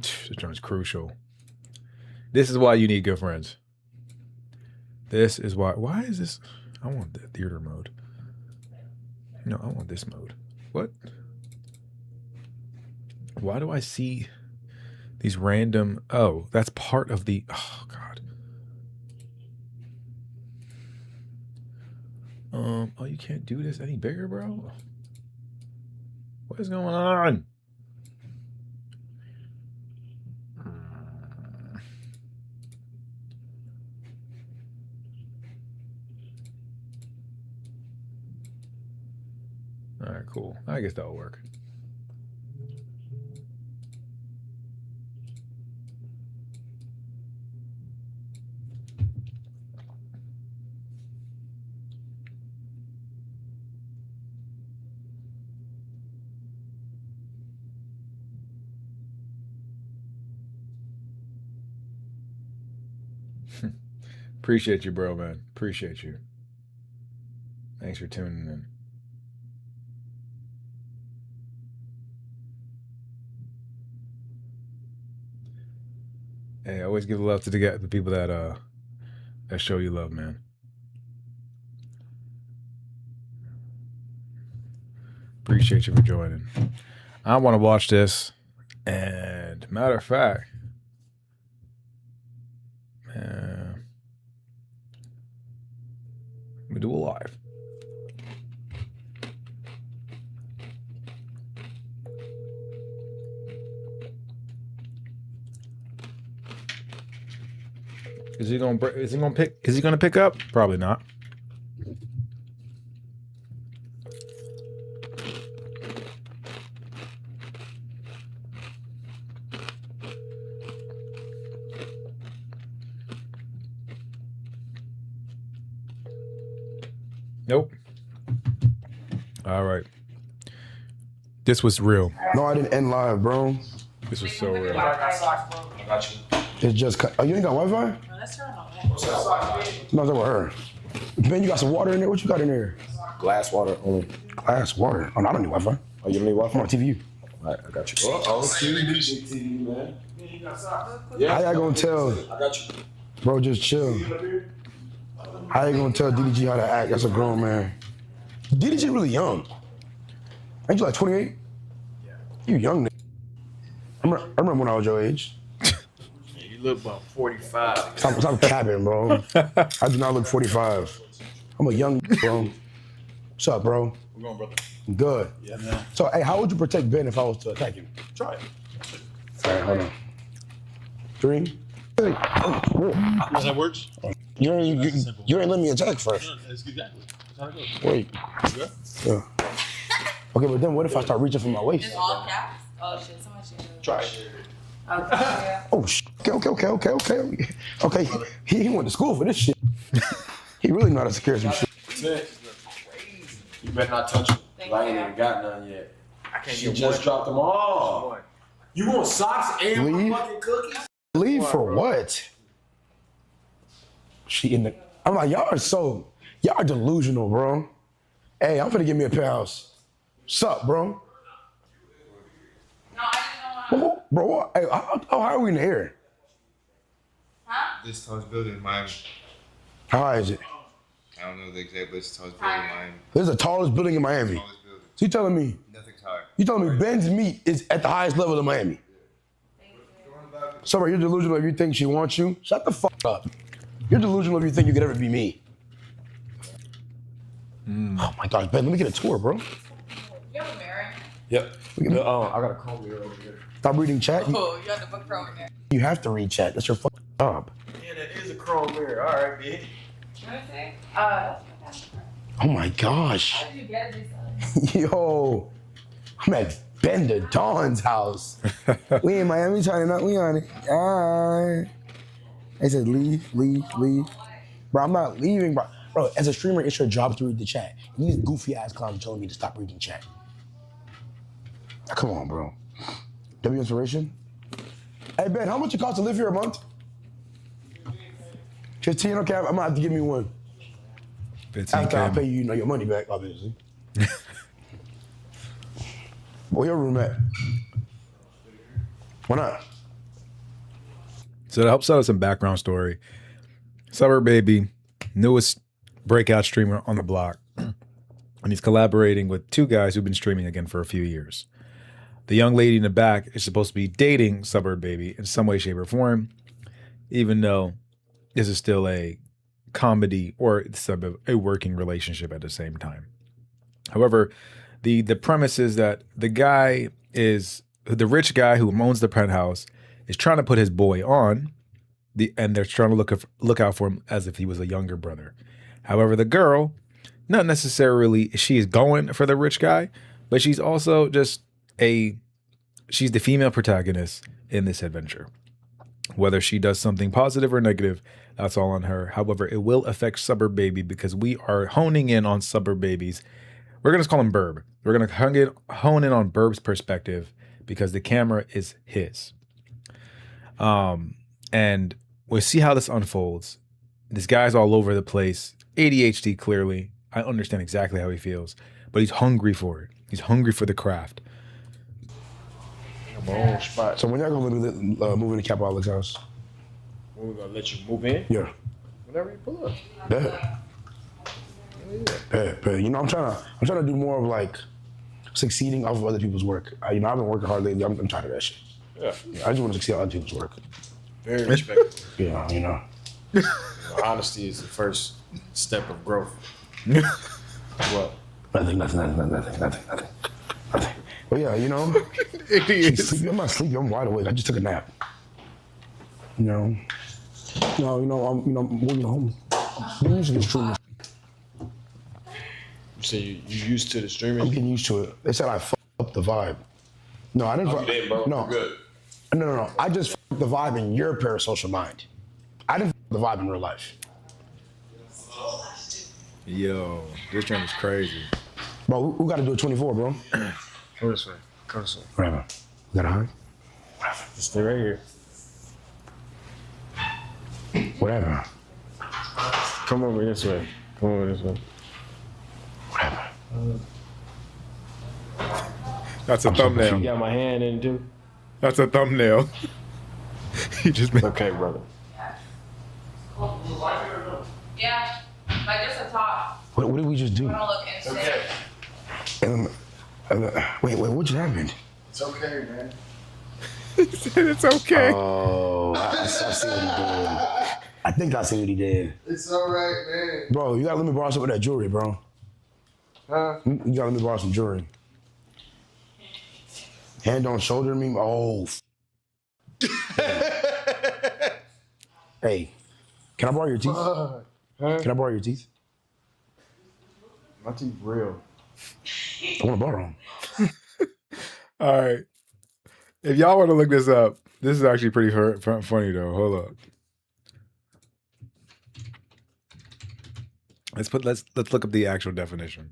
This joint's crucial. This is why you need good friends. This is why. Why is this? I want the theater mode. No, I want this mode. What? Why do I see these random? Oh, that's part of the. Oh God. Oh, you can't do this any bigger, bro? What is going on? All right, cool. I guess that'll work. Appreciate you, bro, man. Appreciate you. Thanks for tuning in. Hey, always give love to the people that show you love, man. Appreciate you for joining. I want to watch this, and matter of fact, we do a live. Is he gonna pick up? Probably not. Nope. All right. This was real. No, I didn't end live, bro. This was so real. I got you. It's just cut. Oh, you ain't got Wi-Fi? No, that's her on. No, I'm talking about her. Ben, you got some water in there? What you got in there? Glass water only. Glass water? Oh, no, I don't need Wi-Fi. Oh, you don't need Wi-Fi? I'm on TV. All right, I got you. TV, big TV, man. How y'all gonna tell? I got you. Bro, just chill. How you gonna tell DDG how to act? That's a grown man. DDG really young. Ain't you like 28? Yeah. You young nigga. I remember when I was your age. You look about 45. Stop capping, bro. I do not look 45. I'm a young bro. What's up, bro? We're going, brother. Good. Yeah, man. So, hey, how would you protect Ben if I was to attack him? Try it. All right, hold on. 3. Hey, How that works? You ain't let me attack first. No, that's exactly. That's how it goes. Wait. You good? Yeah. Okay, but then what if I start reaching for my waist? It's all caps? Oh shit, someone should do it. Try it. Okay. Oh, shit. Okay. Okay, he went to school for this shit. He really know how to secure some shit. You better not touch it. I ain't even got none yet. I can't She get just one. dropped them all. You want socks and Leave? fucking cookies? Leave for what? She in the. I'm like, y'all are delusional, bro. Hey, I'm finna give me a penthouse. Sup, bro? No, I didn't know how. Bro, what? Hey, how high are we in the air? Huh? This tallest building in Miami. How high is it? I don't know the exact, but it's the tallest building in Miami. This is the tallest building in Miami. Tallest building. So you telling me? Nothing's higher. You telling me Ben's meat is at the highest level in Miami? Summer, you're delusional if you think she wants you. Shut the fuck up. You're delusional if you think you could ever be me. Oh my gosh, Ben, let me get a tour, bro. You have a mirror? Yep. I got a comb mirror over here. Stop reading chat. Oh, you have the book pro in there. You have to read chat. That's your fucking job. Yeah, that is a chrome mirror. All right, bitch. Let me see. That's Oh my gosh. How did you get these? Yo, I'm at Bender Dawn's house. We in Miami trying to we on it. I said leave. Bro, I'm not leaving, bro. Bro, as a streamer, it's your job to read the chat. And these goofy ass clowns telling me to stop reading chat. Come on, bro. W Inspiration? Hey, Ben, how much it cost to live here a month? 15, okay, I'm gonna have to give me one. 15 After I pay you, your money back, obviously. Where your room at? Why not? So to help set up some background story, Suburb Baby, newest breakout streamer on the block, and he's collaborating with two guys who've been streaming again for a few years. The young lady in the back is supposed to be dating Suburb Baby in some way, shape, or form, even though this is still a comedy or it's a working relationship at the same time. However, the premise is that the rich guy who owns the penthouse is trying to put his boy on, and they're trying to look out for him as if he was a younger brother. However, the girl, not necessarily she is going for the rich guy, but she's also just she's the female protagonist in this adventure. Whether she does something positive or negative, that's all on her. However, it will affect Suburb Baby because we are honing in on Suburb Babies. We're going to call him Burb. We're going to hone in on Burb's perspective because the camera is his. And we'll see how this unfolds. This guy's all over the place. ADHD, clearly. I understand exactly how he feels, but he's hungry for it. He's hungry for the craft. My own spot. So when y'all gonna move into Cap Alec's house? We're gonna let you move in? Yeah. Whenever you pull up. Bet. You know, I'm trying to do more of like succeeding off of other people's work. I've been working hard lately. I'm tired of that shit. Yeah. I just want to succeed on other people's work. Very respectful. Yeah, you know. Honesty is the first step of growth. What? Nothing. But yeah, you know. I'm not sleepy. I'm wide awake. I just took a nap. You know. I'm moving home. I'm used to this streaming. You say you used to the streaming? I'm getting used to it. They said I fucked up the vibe. No, I didn't. You did, bro. No. You're good. No. I just fucked the vibe in your parasocial mind. I didn't fuck the vibe in real life. Yo, this joint is crazy. Bro, we got to do a 24, bro. Come this way. Whatever. We got to hide? Just stay right here. Whatever. Come over this way. Whatever. That's a thumbnail. You got my hand in too? That's a thumbnail. He just made. Okay, brother. Yeah, like just a top. What did we just do? I don't look insane. Wait, what just happened? It's okay, man. He said it's okay. Oh, I see what he did. I think I see what he did. It's all right, man. Bro, you gotta let me borrow some of that jewelry, bro. Huh? You gotta let me borrow some jewelry. Hand on shoulder me? Oh. Hey, can I borrow your teeth? Huh? Can I borrow your teeth? My teeth real. I wanna borrow them. All right. If y'all want to look this up, this is actually pretty funny though. Hold up. Let's look up the actual definition.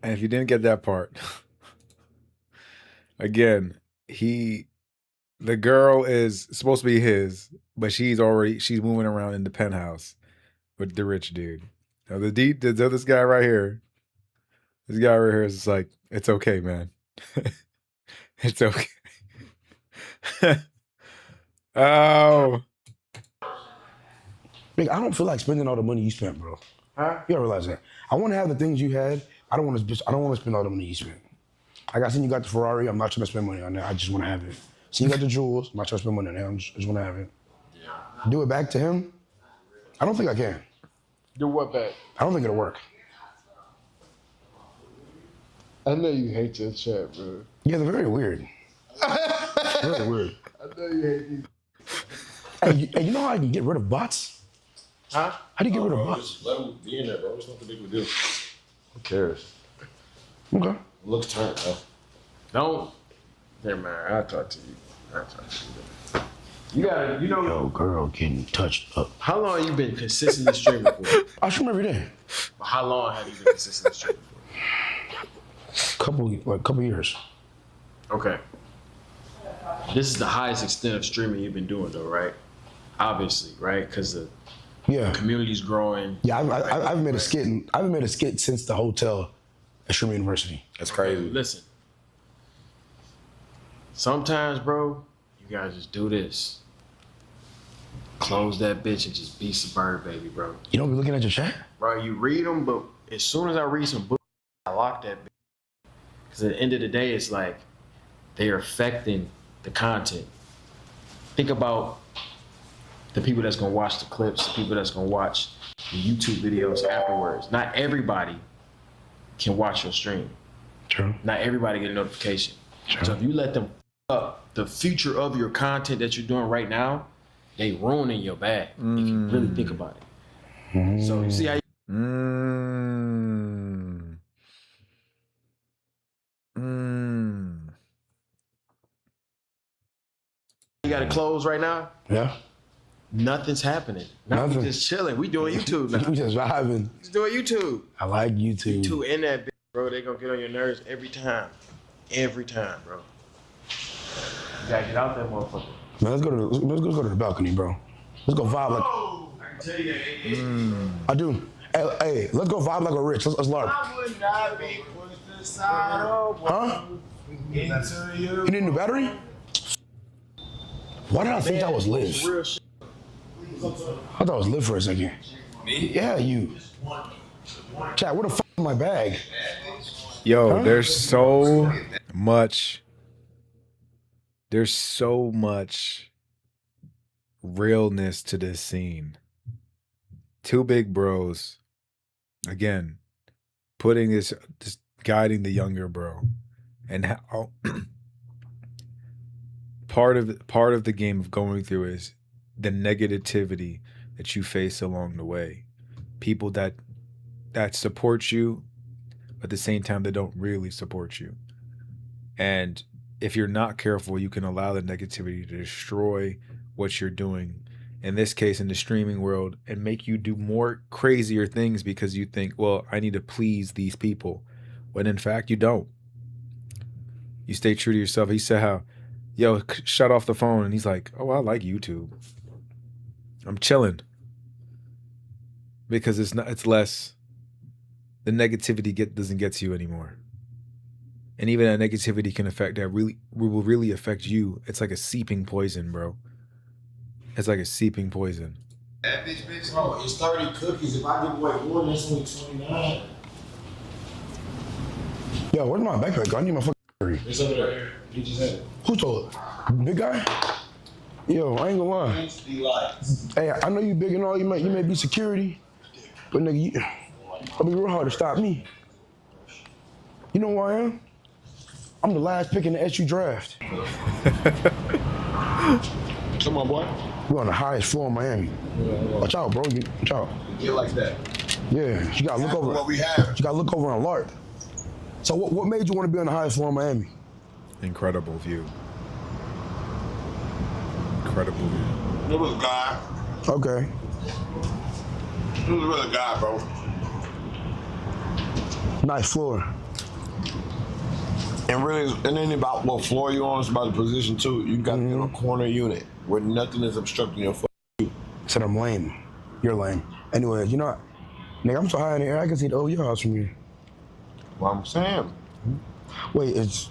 And if you didn't get that part, again, the girl is supposed to be his, but she's moving around in the penthouse with the rich dude. Now this guy right here, is just like, it's okay, man. It's okay. Oh. Nigga, I don't feel like spending all the money you spent, bro. Huh? You gotta realize that. I want to have the things you had. I don't want to spend all the money you spent. Like I seen you got the Ferrari. I'm not trying to spend money on that. I just want to have it. See you got the jewels. I'm not trying to spend money on that. I just want to have it. Yeah. Do it back to him. I don't think I can. Do what back? I don't think it'll work. I know you hate your chat, bro. Yeah, they're very weird. Very weird. I know you hate these. Hey, you know how you can get rid of bots? Huh? How do you get rid of Bro, bots? just let them be in there, bro. It's not the big of a deal. Who cares? Okay. Looks turned, bro. Don't. Never mind. I'll talk to you. You gotta, you know. Yo, girl getting touched up. How long you been consistently streaming for? I stream every day. How long have you been consistently streaming for? Couple years. Okay. This is the highest extent of streaming you've been doing, though, right? Obviously, right? Because the community's growing. Yeah, I've made a skit. I haven't made a skit since the hotel at Sherman University. That's crazy. Listen. Sometimes, bro, you gotta just do this. Close that bitch and just be Suburb, baby, bro. You don't be looking at your chat? Bro, you read them, but as soon as I read some books, I lock that bitch. Because at the end of the day, it's like they are affecting the content. Think about the people that's gonna watch the clips, the people that's gonna watch the YouTube videos afterwards. Not everybody can watch your stream. True. Not everybody get a notification. True. So if you let them up the future of your content that you're doing right now, they ruining your bag if you really think about it. So you see how you got to close right now? Yeah. Nothing's happening. Nothing. We just chilling. We doing YouTube now. We just vibing. Just doing YouTube. I like YouTube. YouTube in that bitch, bro. They gonna get on your nerves every time. Every time, bro. You gotta get out that motherfucker. Man, let's go to the balcony, bro. Let's go vibe like. I can tell you that. I do. Hey, let's go vibe like a rich. Let's larp. I would not be pushed aside. Huh? Into you. You need a new battery? Why did I think that was Liv? I thought that was Liv for a second. Me? Yeah, you. Chat, where the fuck is my bag? Yo, there's so much realness to this scene. Two big bros, again, putting this guiding the younger bro, and how part of the game of going through is the negativity that you face along the way. People that support you, but at the same time they don't really support you. And if you're not careful, you can allow the negativity to destroy what you're doing, in this case in the streaming world, and make you do more crazier things because you think, well, I need to please these people, when in fact you don't. You stay true to yourself. He said how, yo, shut off the phone, and he's like, oh, I like YouTube. I'm chilling. Because it's less, the negativity doesn't get to you anymore. And even that negativity can will really affect you. It's like a seeping poison, bro. It's like a seeping poison. That bitch. Bro, it's 30 cookies. If I give away one, that's only 29. Yo, where's my backpack? I need my fucking battery. It's over there. You just had it. Who told it? Big guy? Yo, I ain't gonna lie. Hey, I know you big and all. You may be security, but nigga, it'll be real hard to stop me. You know who I am? I'm the last pick in the SU draft. Come on, boy. We're on the highest floor in Miami. Watch out, bro. Watch out. Get like that. Yeah, you gotta look over. What we have. You gotta look over on LARP. So what made you want to be on the highest floor in Miami? Incredible view. Incredible view. It was God. Okay. It was really God, bro. Nice floor. And really, it ain't about what floor you on, it's about the position too. You got in a corner unit where nothing is obstructing your view. Said I'm lame. You're lame. Anyway, you know, nigga, I'm so high in the air, I can see the OU house from here. Well, I'm saying. Wait, it's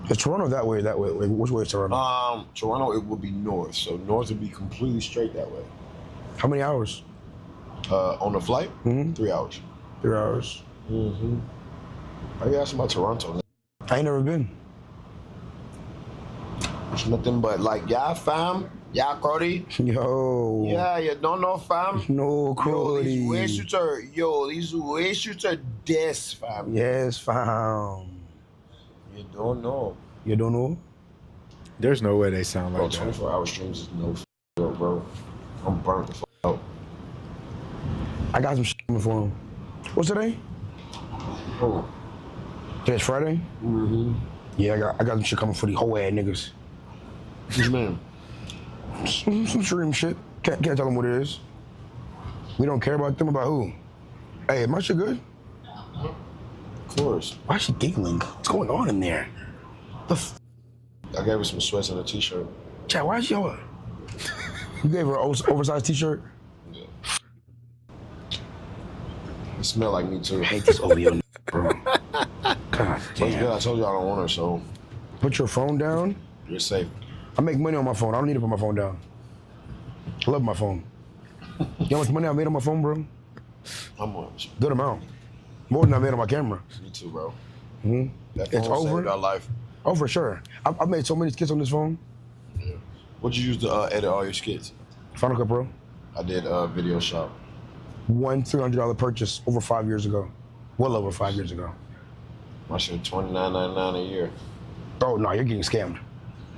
Is Toronto that way? Like, which way is Toronto? Toronto, it would be north. So north would be completely straight that way. How many hours? On the flight? 3 hours. 3 hours. Mm-hmm. Why you asking about Toronto? I ain't never been. It's nothing but like, yeah, fam. Yeah, Cody. Yo. Yeah, you don't know, fam. No, Cody. These way shooter this, fam. Yes, fam. You don't know. You don't know? There's no way they sound like that. 24-hour streams is no f***, bro. I'm burnt the f*** out. I got some shit coming for him. What's today? Oh. Today's Friday? Mm-hmm. Yeah, I got some shit coming for the whole ass niggas. What you mean? Some stream shit. Can't tell them what it is. We don't care about them. About who? Hey, is my shit good? Of course. Why is she giggling? What's going on in there? I gave her some sweats and a t-shirt. Chad, why is she all... You gave her an oversized t-shirt? Yeah. It smell like me too. I hate this Oreo, bro. God damn. Good. I told you I don't want her, so... Put your phone down. You're safe. I make money on my phone. I don't need to put my phone down. I love my phone. You know how much money I made on my phone, bro? How much? Good amount. More than I made on my camera. Me too, bro. Mm-hmm. That phone It's over. saved our life. Oh, for sure. I've made so many skits on this phone. Yeah. What'd you use to edit all your skits? Final Cut Pro. I did Video Shop. One $300 purchase over 5 years ago. Well over 5 years ago. My shit $29.99 a year. Oh, no, you're getting scammed.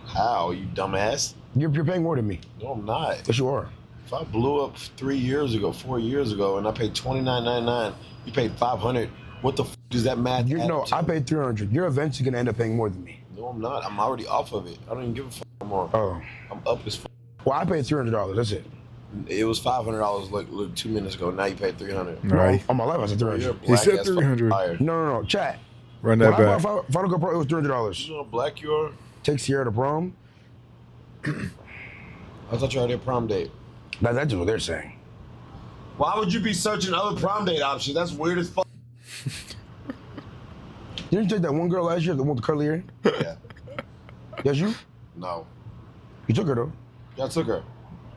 How, you dumbass? You're paying more than me. No, I'm not. Yes, you are. If I blew up 4 years ago, and I paid $29.99, you paid $500. What the f does that math? No, I paid $300. You're eventually gonna end up paying more than me. No, I'm not. I'm already off of it. I don't even give a f anymore. Oh. I'm up as f. Well, I paid $300. That's it. It was $500 like 2 minutes ago. Now you paid $300. Right. On my life, I said $300. He said 300. No. Chat. Run that when back. I bought Final Cut Pro, it was $300. You know how black you are? Take Sierra to prom. I thought you already had a prom date. That's what they're saying. Why would you be searching other prom date options? That's weird as fuck. Didn't you take that one girl last year, the one with the curly hair? Yeah. Yes, you? No. You took her, though. Yeah, I took her.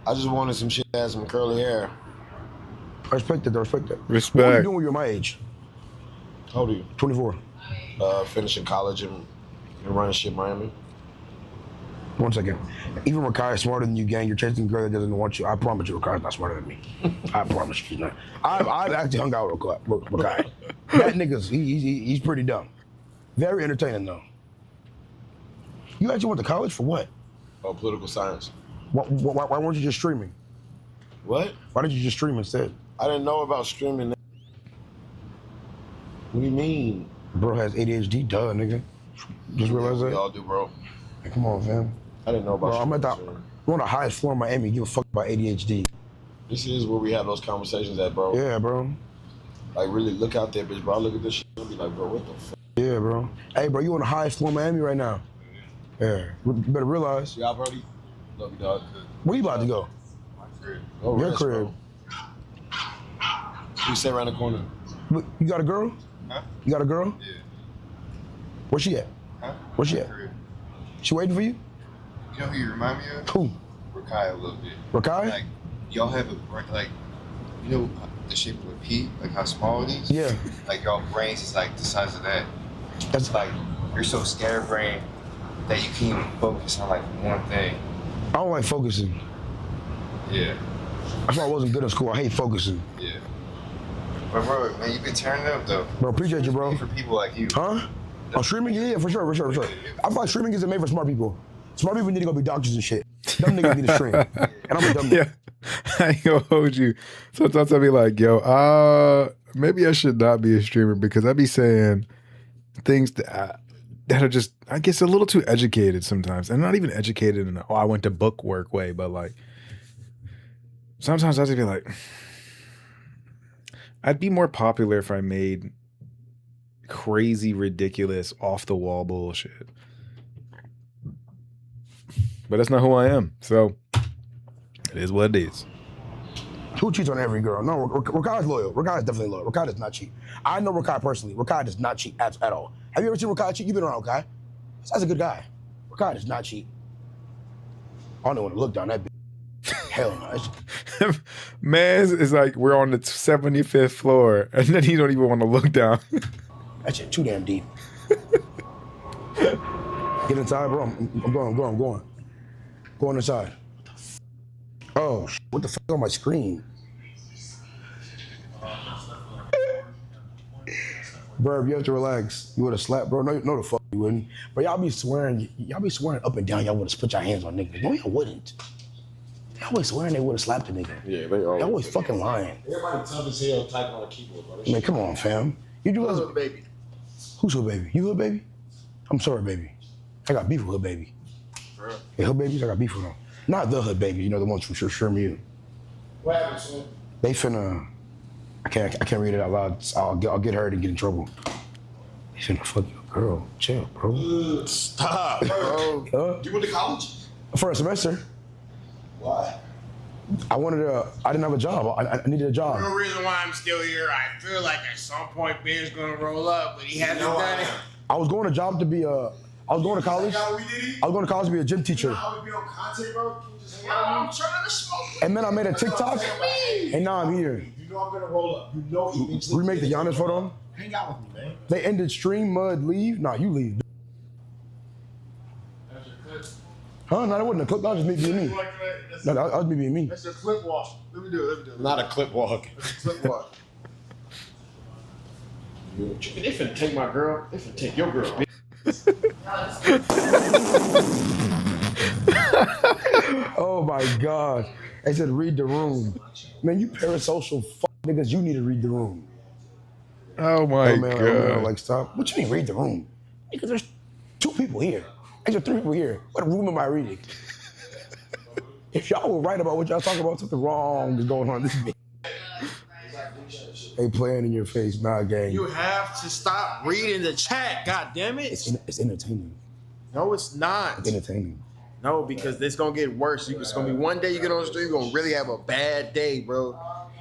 I just wanted some shit that had some curly hair. I respect that, respect that. Respect. What are you doing when you're my age? How old are you? 24. Finishing college and running shit Miami. 1 second. Even Rakai is smarter than you, gang. You're chasing a girl that doesn't want you. I promise you, Rakai's not smarter than me. I promise you, she's not. I've actually hung out with Rakai. That nigga's, he's pretty dumb. Very entertaining, though. You actually went to college for what? Oh, political science. Why weren't you just streaming? What? Why did you just stream instead? I didn't know about streaming. What do you mean? Bro has ADHD, duh, nigga. Just realized that? We all do, bro. Hey, come on, fam. I didn't know about Bro, we're on the highest floor in Miami. Give a fuck about ADHD. This is where we have those conversations at, bro. Yeah, bro. Like, really look out there, bitch, bro. I look at this shit and be like, bro, what the fuck? Yeah, bro. Hey, bro, you on the highest floor in Miami right now. Yeah. You better realize. Yeah, Brody. Love you, dog. Where you about to go? My crib. Oh, Your rest, crib. Bro. You sit around the corner. Look, you got a girl? Huh? You got a girl? Yeah. Where's she at? Huh? Where's she at? She waiting for you? You know who you remind me of? Who? Rakai a little bit. Rakai? Like, y'all have a brain, like, you know the shape of a pea, like how small it is? Yeah. Like, y'all brains is like the size of that. That's like, you're so scatterbrained that you can't even focus on like one thing. I don't like focusing. Yeah. That's why I wasn't good in school. I hate focusing. Yeah. But bro, man, you've been turning up though. Bro, appreciate you, bro. For people like you. Huh? Oh, streaming? Yeah, for sure. I feel like streaming isn't made for smart people. Smart people need to go be doctors and shit. Dumb niggas need to stream. And I'm a dumb nigga. Yeah, I ain't gonna hold you. Sometimes I be like, yo, maybe I should not be a streamer because I be saying things that are just, I guess, a little too educated sometimes. And not even educated in I went to book work way, but like, sometimes I just be like, I'd be more popular if I made crazy, ridiculous, off the wall bullshit. But that's not who I am. So it is what it is. Who cheats on every girl? No, Rakai is loyal. Rakai is definitely loyal. Rakai does not cheat. I know Rakai personally. Rakai does not cheat at all. Have you ever seen Rakai cheat? You've been around Rakai. That's a good guy. Ricardo does not cheat. I don't know when to look down that bitch. Hell no. Man, it's like we're on the 75th floor, and then he don't even want to look down. That shit too damn deep. Get inside, bro. I'm going. Go inside. Oh, what the fuck on my screen? Bro, you have to relax. You would have slapped, bro. No, the fuck you wouldn't. But y'all be swearing up and down. Y'all would have put your hands on niggas. No, y'all wouldn't. Y'all always swearing they would have slapped a nigga. Yeah, they Y'all always fucking lying. Everybody tough as hell typing on a keyboard, bro. Man, come on, fam. You do Hood baby. Who's Hood Baby? You Hood Baby? I'm sorry, baby. I got beef with Hood Baby. Bro. Yeah, Hood Babies, I got beef with them. Not the Hood Baby, you know, the ones from Shermu. What happened, son? They finna, I can't read it out loud. I'll get hurt and get in trouble. They finna fuck your girl. Chill, bro. Stop, bro. You went to college? For a semester. Why? I didn't have a job. I needed a job. The real reason why I'm still here, I feel like at some point Ben's gonna roll up, but he hasn't done it. I was going to college. I was going to college to be a gym teacher. I would be on content, bro. I'm trying to smoke. And then I made a TikTok, and now I'm here. You know I'm gonna roll up. You know eventually. Remake the Giannis photo. Hang out with me, man. They ended stream, mud, leave. Nah, you leave. That's your clip. Huh? No, that wasn't a clip. That was just me being me. No, that was me being me. That's your clip walk. Let me do it. Not a clip walk. That's a clip walk. They finna take my girl. They finna take your girl, bitch. Oh my God. They said read the room. Man, you parasocial fuck niggas, you need to read the room. Oh my God. Like, stop. What you mean read the room? Because there's 2 people here. There's 3 people here. What room am I reading? If y'all were right about what y'all talking about, something wrong is going on. This bitch. They playing in your face, nah, gang. You have to stop reading the chat, god damn it. It's entertaining. No, it's not. It's entertaining. No, because it's gonna get worse. It's gonna be one day you get on the street, you're gonna really have a bad day, bro.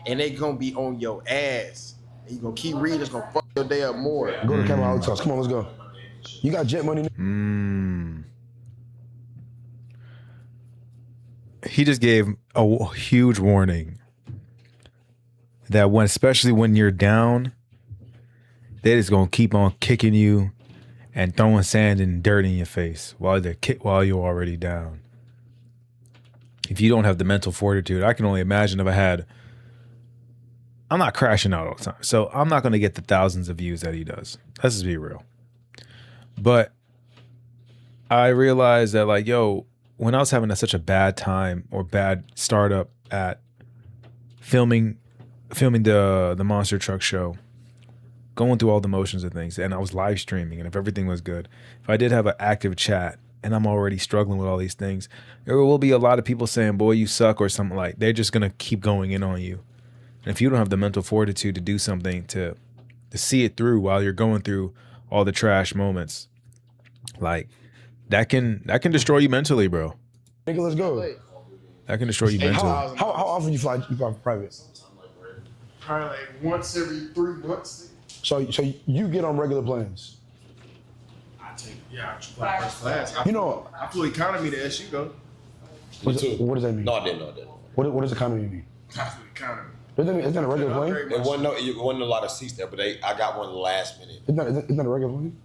And they gonna be on your ass. And you gonna keep reading, it's gonna fuck your day up more. Go to Camera House. Come on, let's go. You got jet money? He just gave a huge warning that especially when you're down, they just gonna keep on kicking you and throwing sand and dirt in your face while you're already down. If you don't have the mental fortitude, I can only imagine if I had. I'm not crashing out all the time, so I'm not gonna get the thousands of views that he does. Let's just be real. But I realized that, like, yo, when I was having such a bad time or bad startup at filming the Monster Truck show, going through all the motions of things, and I was live streaming, and if everything was good, if I did have an active chat and I'm already struggling with all these things, there will be a lot of people saying, boy, you suck, or something like. They're just gonna keep going in on you. And if you don't have the mental fortitude to do something to see it through while you're going through all the trash moments, like that can destroy you mentally, bro. Nigga, let's go. That can destroy you mentally. How often you fly private? Probably like once every 3 months. So you get on regular planes? I fly first class. I flew economy to SU though. What does that mean? No, I didn't. What does economy mean? I flew economy. Isn't that a regular plane? It wasn't a lot of seats there, but I got one last minute. Isn't that a regular plane?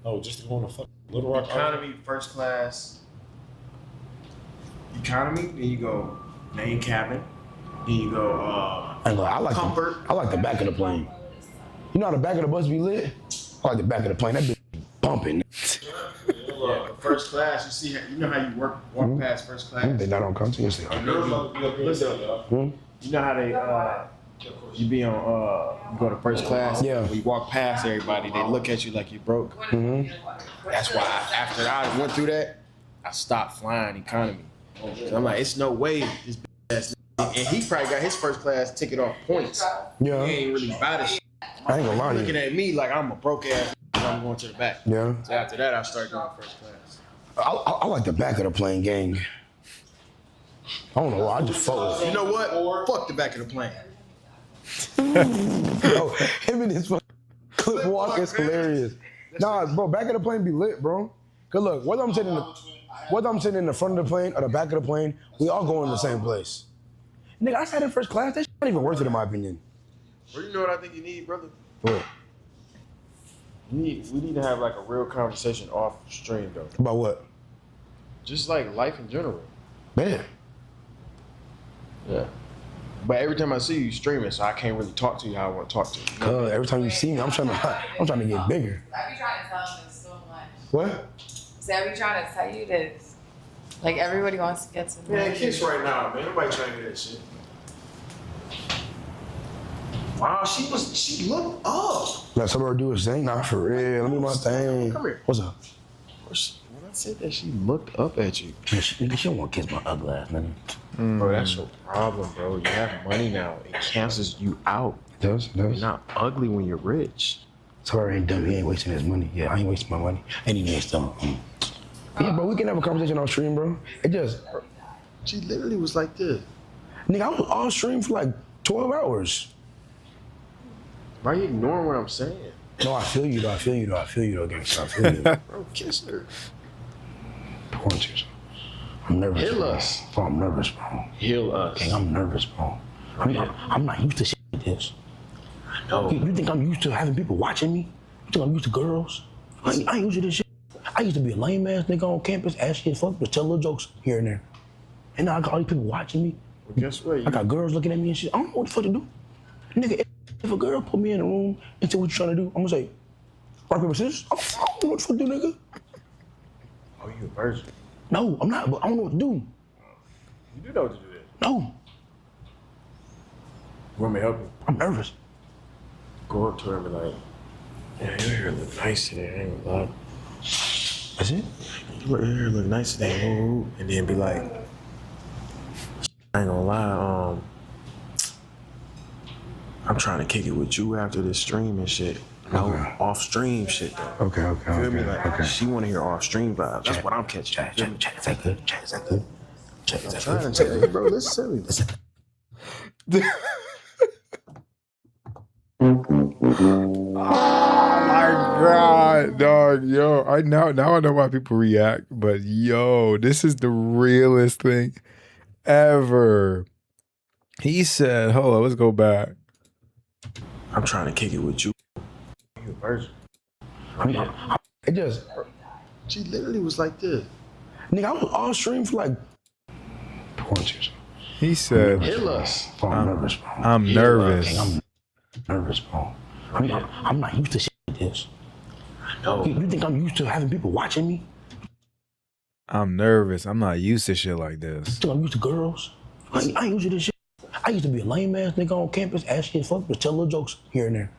No, just to go on a fucking Little Rock. Economy, first class. Economy, then you go main cabin. Then you go comfort. I like the back of the plane. You know how the back of the bus be lit? I like the back of the plane. That bitch bumping. Yeah, first class. You know how you walk past first class. They're not on content. Yes, they are. You know how they you be on you go to first class. Yeah. When you walk past everybody, they look at you like you broke. That's why after I went through that, I stopped flying economy. So I'm like, it's no way this ass. And he probably got his first class ticket off points. Yeah. He ain't really about it. I ain't gonna lie to you. Looking at me like I'm a broke ass. I'm going to the back. Yeah. So after that, I started going first class. I like the back of the plane, gang. I don't know why. I just fuck with it. You know what? Fuck the back of the plane. Yo, him and his clip walk is hilarious. Nah, bro, back of the plane be lit, bro. Cause look, whether I'm sitting in the front of the plane or the back of the plane, we all going to the same place. Nigga, I sat in first class. That shit not even worth it in my opinion. Well, you know what I think you need, brother? What? We need to have like a real conversation off stream though. About what? Just like life in general. Man. Yeah. But every time I see you streaming, so I can't really talk to you how I want to talk to you. Cause every time you see me, I'm trying to get bigger. I be trying to tell them this so much. What? See, I be trying to tell you this. Like, everybody wants to get to know Man, you. kiss right now, man. Nobody trying to hear that shit. Wow, she looked up. Let somebody do his thing. Nah, for real. Let me do my thing. Come here. What's up? When I said that, she looked up at you. She don't want to kiss my ugly ass, nigga. Bro, that's your problem, bro. You have money now. It cancels you out. It does. You're not ugly when you're rich. Sorry, ain't dumb. He ain't wasting his money. Yeah, I ain't wasting my money. And he ain't dumb. Yeah, bro, we can have a conversation on stream, bro. It just... She literally was like this. Nigga, I was on stream for like 12 hours. Why are you ignoring what I'm saying? No, I feel you, though. Gangsta. I feel you. Bro, kiss her. I'm nervous. Heal bro. us. Bro, I'm nervous, bro. Heal us. Gang, I'm nervous, bro. I'm not used to shit like this. I know. You think I'm used to having people watching me? You think I'm used to girls? I ain't used to this shit. I used to be a lame ass nigga on campus, ass shit, fuck, but tell little jokes here and there. And now I got all these people watching me. Well, guess what? I got girls looking at me and shit. I don't know what the fuck to do. Nigga, if a girl put me in a room and tell what you trying to do, I'm gonna say, rock, paper, scissors? I don't know what the fuck to do, nigga. Oh, you a virgin? No, I'm not, but I don't know what to do. You do know what to do that. No. You want me to help you? I'm nervous. Go up to her and be like, yeah, your hair look nice today, I ain't gonna lie. That's it? Your hair look nice today, ooh. And then be like, I ain't gonna lie, I'm trying to kick it with you after this stream and shit. No, off stream shit though. Okay. Feel me? Like, she wanna hear off stream vibes. That's what I'm catching. Check, is that good? Check, is that good? Check, is that I'm good? trying to tell you, bro, listen. Oh my god, dog, yo! Now I know why people react, but yo, this is the realest thing ever. He said, "Hold on, let's go back." I'm trying to kick it with you. You a virgin? It just... She literally was like this. Nigga, I was on stream for like... He said, Heal us. Bro, I'm nervous, bro. I'm nervous. I'm nervous, bro. I'm not used to shit like this. I know. You think I'm used to having people watching me? I'm nervous. I'm not used to shit like this. You think I'm used to girls? I ain't used to this shit. I used to be a lame ass nigga on campus, ass shit, fuck, but tell little jokes here and there.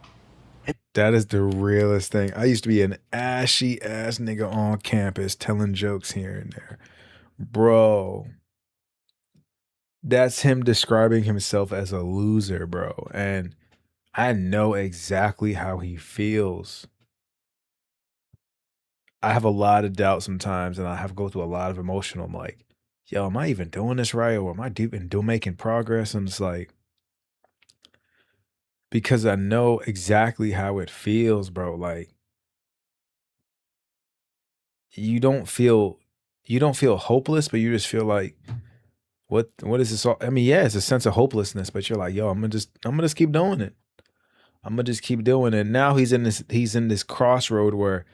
That is the realest thing. I used to be an ashy ass nigga on campus telling jokes here and there. Bro, that's him describing himself as a loser, bro. And I know exactly how he feels. I have a lot of doubt sometimes, and I have to go through a lot of emotional, I'm like, yo, am I even doing this right? Or am I making progress? And it's like, because I know exactly how it feels, bro. Like, you don't feel hopeless, but you just feel like, what is this all? I mean, yeah, it's a sense of hopelessness, but you're like, yo, I'm gonna just keep doing it. I'm gonna just keep doing it. Now he's in this crossroad where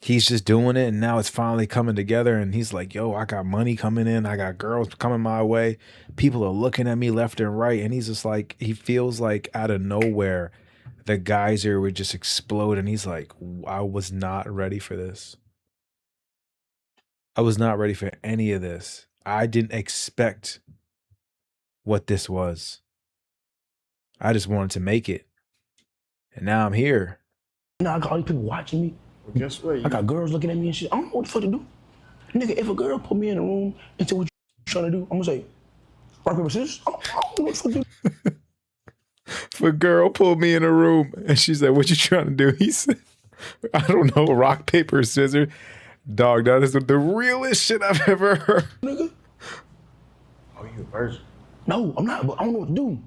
he's just doing it, and now it's finally coming together, and he's like, yo, I got money coming in, I got girls coming my way, people are looking at me left and right, and he's just like, he feels like out of nowhere the geyser would just explode, and he's like, I was not ready for this. I was not ready for any of this. I didn't expect what this was. I just wanted to make it. And now I'm here. Now I got all these people watching me. Well, guess what? I got girls looking at me and shit. I don't know what the fuck to do. Nigga, if a girl put me in a room and tell what you trying to do, I'm gonna say, rock, paper, scissors? I don't know what the fuck to do. If a girl pulled me in a room and she said, what you trying to do? He said, I don't know, rock, paper, scissors. Dog, that is the realest shit I've ever heard. Nigga. Oh, you a virgin? No, I'm not, but I don't know what to do.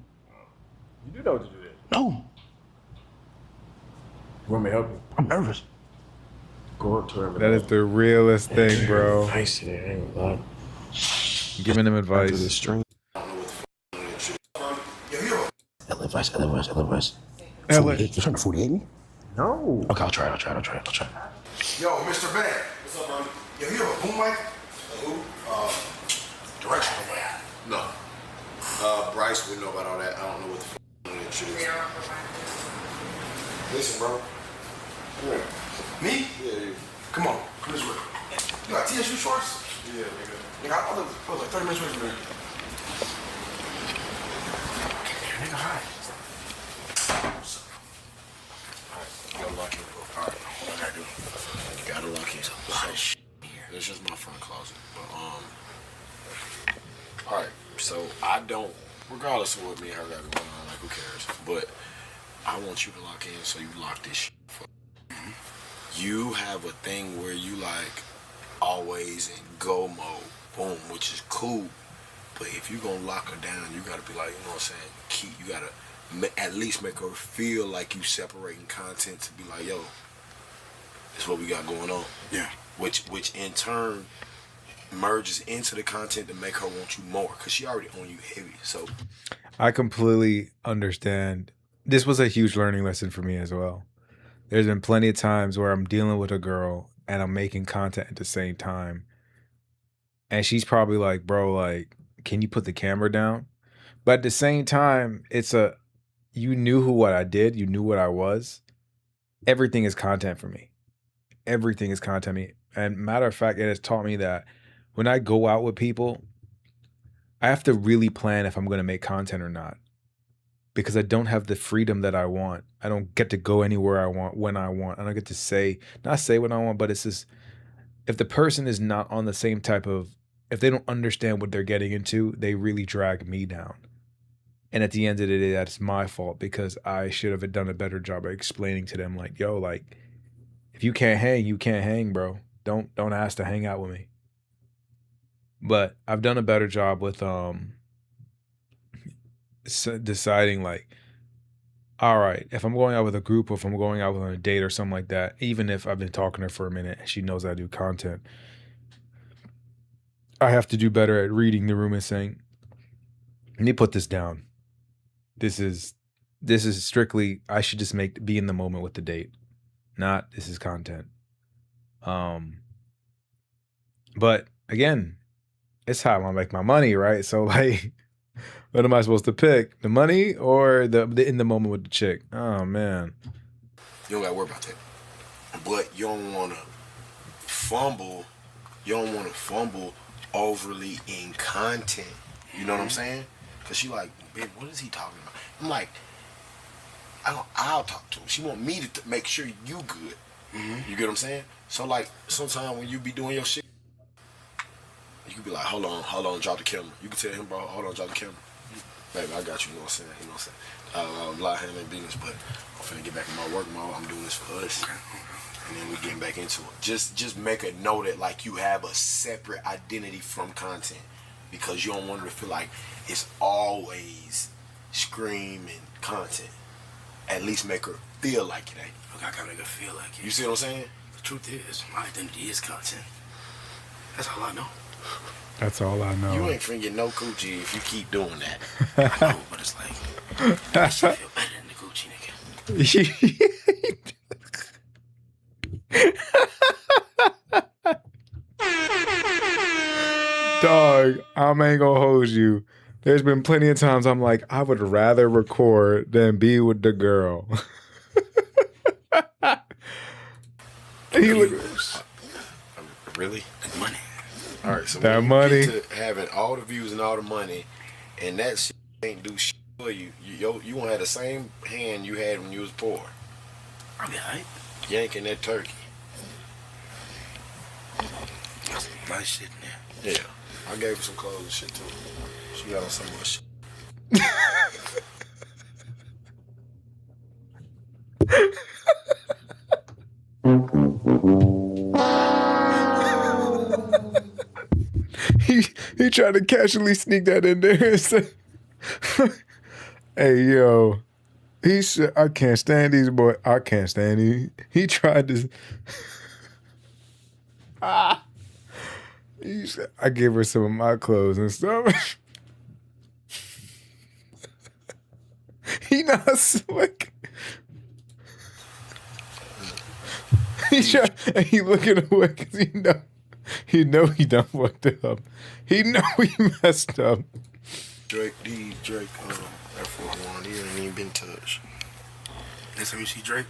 You do know what to do that. No. You want me to help you? I'm nervous. Go up to her. That is the realest thing, bro. Nice today. I ain't gonna lie. Giving them After the advice. string. LFS. LA. You're trying to 48 me? No. Okay, I'll try. Yo, Mr. Bang. What's up, man? Yo, you have a boom mic? Who? Directional mic. No. Bryce would know about all that. I don't know what the that shit is. Listen, bro. Come here. Me? Yeah. Come on. Come this way. You got TSU shorts? Yeah, nigga. I live like 30 minutes away from here. Nigga, hi. Alright, you gotta lock in, bro. Alright, what I gotta do? You gotta lock in. There's a lot of shit here. It's just my front closet. But, alright, so I don't, regardless of what me and her got going on, like, who cares? But I want you to lock in, so you lock this shit for you have a thing where you like always in go mode, boom, which is cool. But if you gonna lock her down, you gotta be like, you know what I'm saying? You gotta at least make her feel like you separating content to be like, yo, this is what we got going on. Yeah. Which in turn merges into the content to make her want you more, cause she already on you heavy. So I completely understand. This was a huge learning lesson for me as well. There's been plenty of times where I'm dealing with a girl and I'm making content at the same time. And she's probably like, bro, like, can you put the camera down? But at the same time, you knew what I did. You knew what I was. Everything is content for me. Everything is content for me. And matter of fact, it has taught me that when I go out with people, I have to really plan if I'm going to make content or not. Because I don't have the freedom that I want. I don't get to go anywhere I want, when I want. I don't get to not say what I want, but it's just, if the person is not on the same type of, if they don't understand what they're getting into, they really drag me down. And at the end of the day, that's my fault, because I should have done a better job of explaining to them, like, yo, like, if you can't hang, you can't hang, bro. Don't ask to hang out with me. But I've done a better job with deciding, like, all right, if I'm going out with a group or if I'm going out on a date or something like that, even if I've been talking to her for a minute and she knows I do content, I have to do better at reading the room and saying, let me put this down. This is strictly, I should just be in the moment with the date, not this is content. But again, it's how I make my money, right? So like, what am I supposed to pick? The money or the in the moment with the chick? Oh man. You don't gotta worry about that. But you don't wanna fumble. You don't wanna fumble overly in content. You know what I'm saying? Cause she like, babe, what is he talking about? I'm like, I'll talk to her. She want me to make sure you good. You get what I'm saying? So like, sometimes when you be doing your shit, you can be like, hold on, drop the camera. You can tell him, bro, hold on, drop the camera. Baby, I got you, you know what I'm saying? You know what I'm saying? A lot of handling business, but I'm finna get back in my work mode. I'm doing this for us. And then we getting back into it. Just make a note that like you have a separate identity from content, because you don't want her to feel like it's always screaming content. At least make her feel like it ain't. Okay, I gotta make her feel like it. You see what I'm saying? The truth is, my identity is content. That's all I know. That's all I know. You ain't finna get no coochie if you keep doing that. I know, but it's like, I should feel better than the Gucci nigga. Dog, I ain't gonna hold you. There's been plenty of times I'm like, I would rather record than be with the girl. Really? Money. All right, so that when you money. get to having all the views and all the money, and that shit ain't do shit for you. You won't have the same hand you had when you was poor. I'll be alright. Yanking that turkey. That's some nice shit in there. Yeah, I gave her some clothes and shit too. She got on some more shit. He tried to casually sneak that in there and say, hey, yo. He said, I can't stand these boys. I can't stand these. He tried to. I gave her some of my clothes and stuff. He not slick. He looking away because he know he done fucked up. He know he messed up. Drake, that 4-1, he ain't even been touched. Next time you see Drake,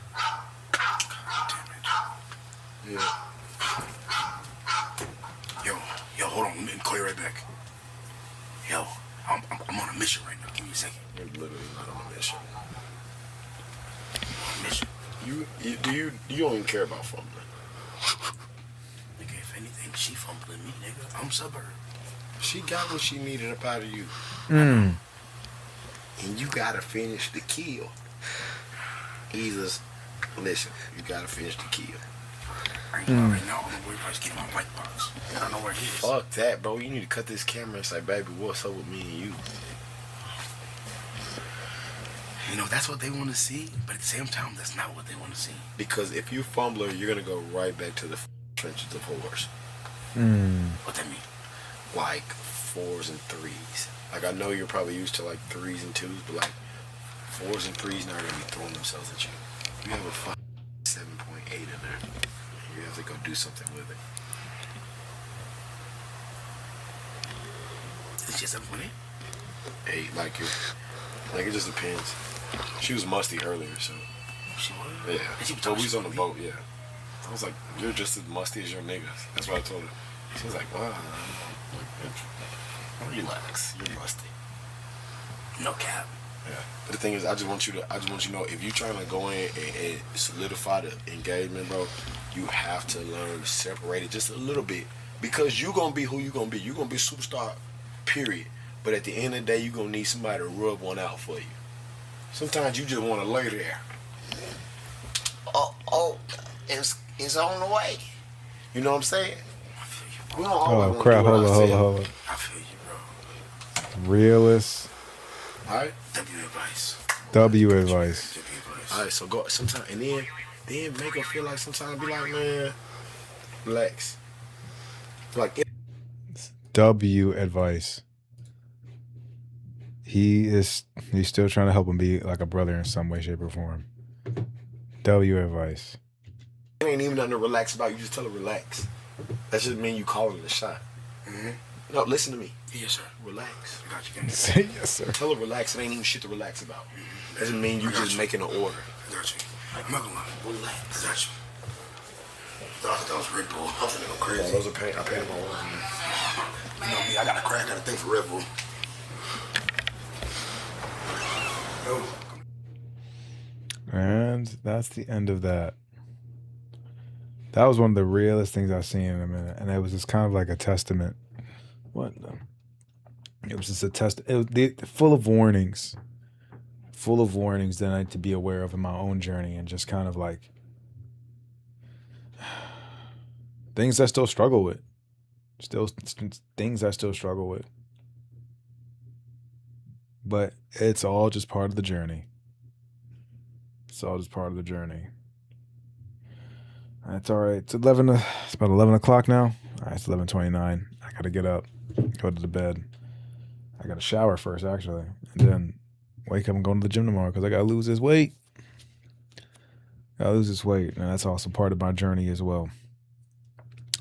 Yeah. yo, hold on, let me call you right back. Yo, I'm on a mission right now. Give me a second. You're literally not on a mission. Mission. You don't even care about fumbling. Nigga, if anything, she fumbling me, nigga. I'm suburb. She got what she needed up out of you. Mm. And you gotta finish the kill. Jesus, listen, you gotta finish the kill. Right now, I'm gonna worry about getting my white box. I don't know where he is. Fuck that, bro. You need to cut this camera and say, baby, what's up with me and you? You know, that's what they want to see, but at the same time, that's not what they want to see. Because if you fumbler, you're gonna go right back to the trenches of horse. What that mean? Like 4s and 3s. Like, I know you're probably used to like 3s and 2s, but like 4s and 3s not gonna be throwing themselves at you. You have a 7.8 in there. You have to go do something with it. It's just 7.8? 8, like it just depends. She was musty earlier, so. She was? Yeah. So we was on the boat, yeah. I was like, you're just as musty as your niggas. That's what I told her. She was like, wow. Relax, you're musty. No cap. Yeah. But the thing is, I just want you to know, if you're trying to go in and solidify the engagement, bro, you have to learn to separate it just a little bit. Because you're gonna be who you're gonna be. You're gonna be a superstar, period. But at the end of the day, you're gonna need somebody to rub one out for you. Sometimes you just wanna lay there. It's on the way. You know what I'm saying? We don't always Oh crap! wanna do what I Hold on. I feel you, bro. Realist. Alright? W advice. Alright, so go sometimes and then make her feel like sometimes be like, man, relax. Like W advice. He's still trying to help him be like a brother in some way, shape, or form. W advice. it ain't even nothing to relax about. You just tell her relax. That just mean you calling it a shot. No, listen to me. Yes, sir. Relax. I got you, gang. Say yes, sir. Tell her relax. It ain't even shit to relax about. Doesn't mean you just making an order. I got you. I'm not gonna relax. I got you. That was Red Bull. I'm finna go crazy. Yeah, those are I paid them all. You know me, I gotta crash that thing for Red Bull. And that's the end of that. That was one of the realest things I've seen in a minute, and it was just kind of like a testament. What? It was just a test. It was full of warnings that I need to be aware of in my own journey, and just kind of like things I still struggle with. Still things I still struggle with. But it's all just part of the journey. It's all just part of the journey. That's all right. It's about 11 o'clock now. All right, it's 11:29. I gotta get up, go to the bed. I gotta shower first, actually, and then wake up and go to the gym tomorrow because I gotta lose this weight. And that's also part of my journey as well.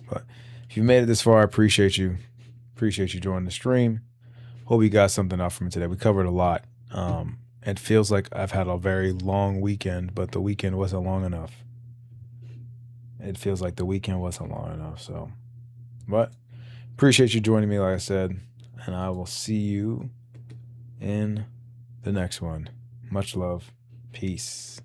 But if you made it this far, I appreciate you. Appreciate you joining the stream. Hope you got something out from it today. We covered a lot. It feels like I've had a very long weekend, but the weekend wasn't long enough. It feels like the weekend wasn't long enough. So, but appreciate you joining me, like I said, and I will see you in the next one. Much love. Peace.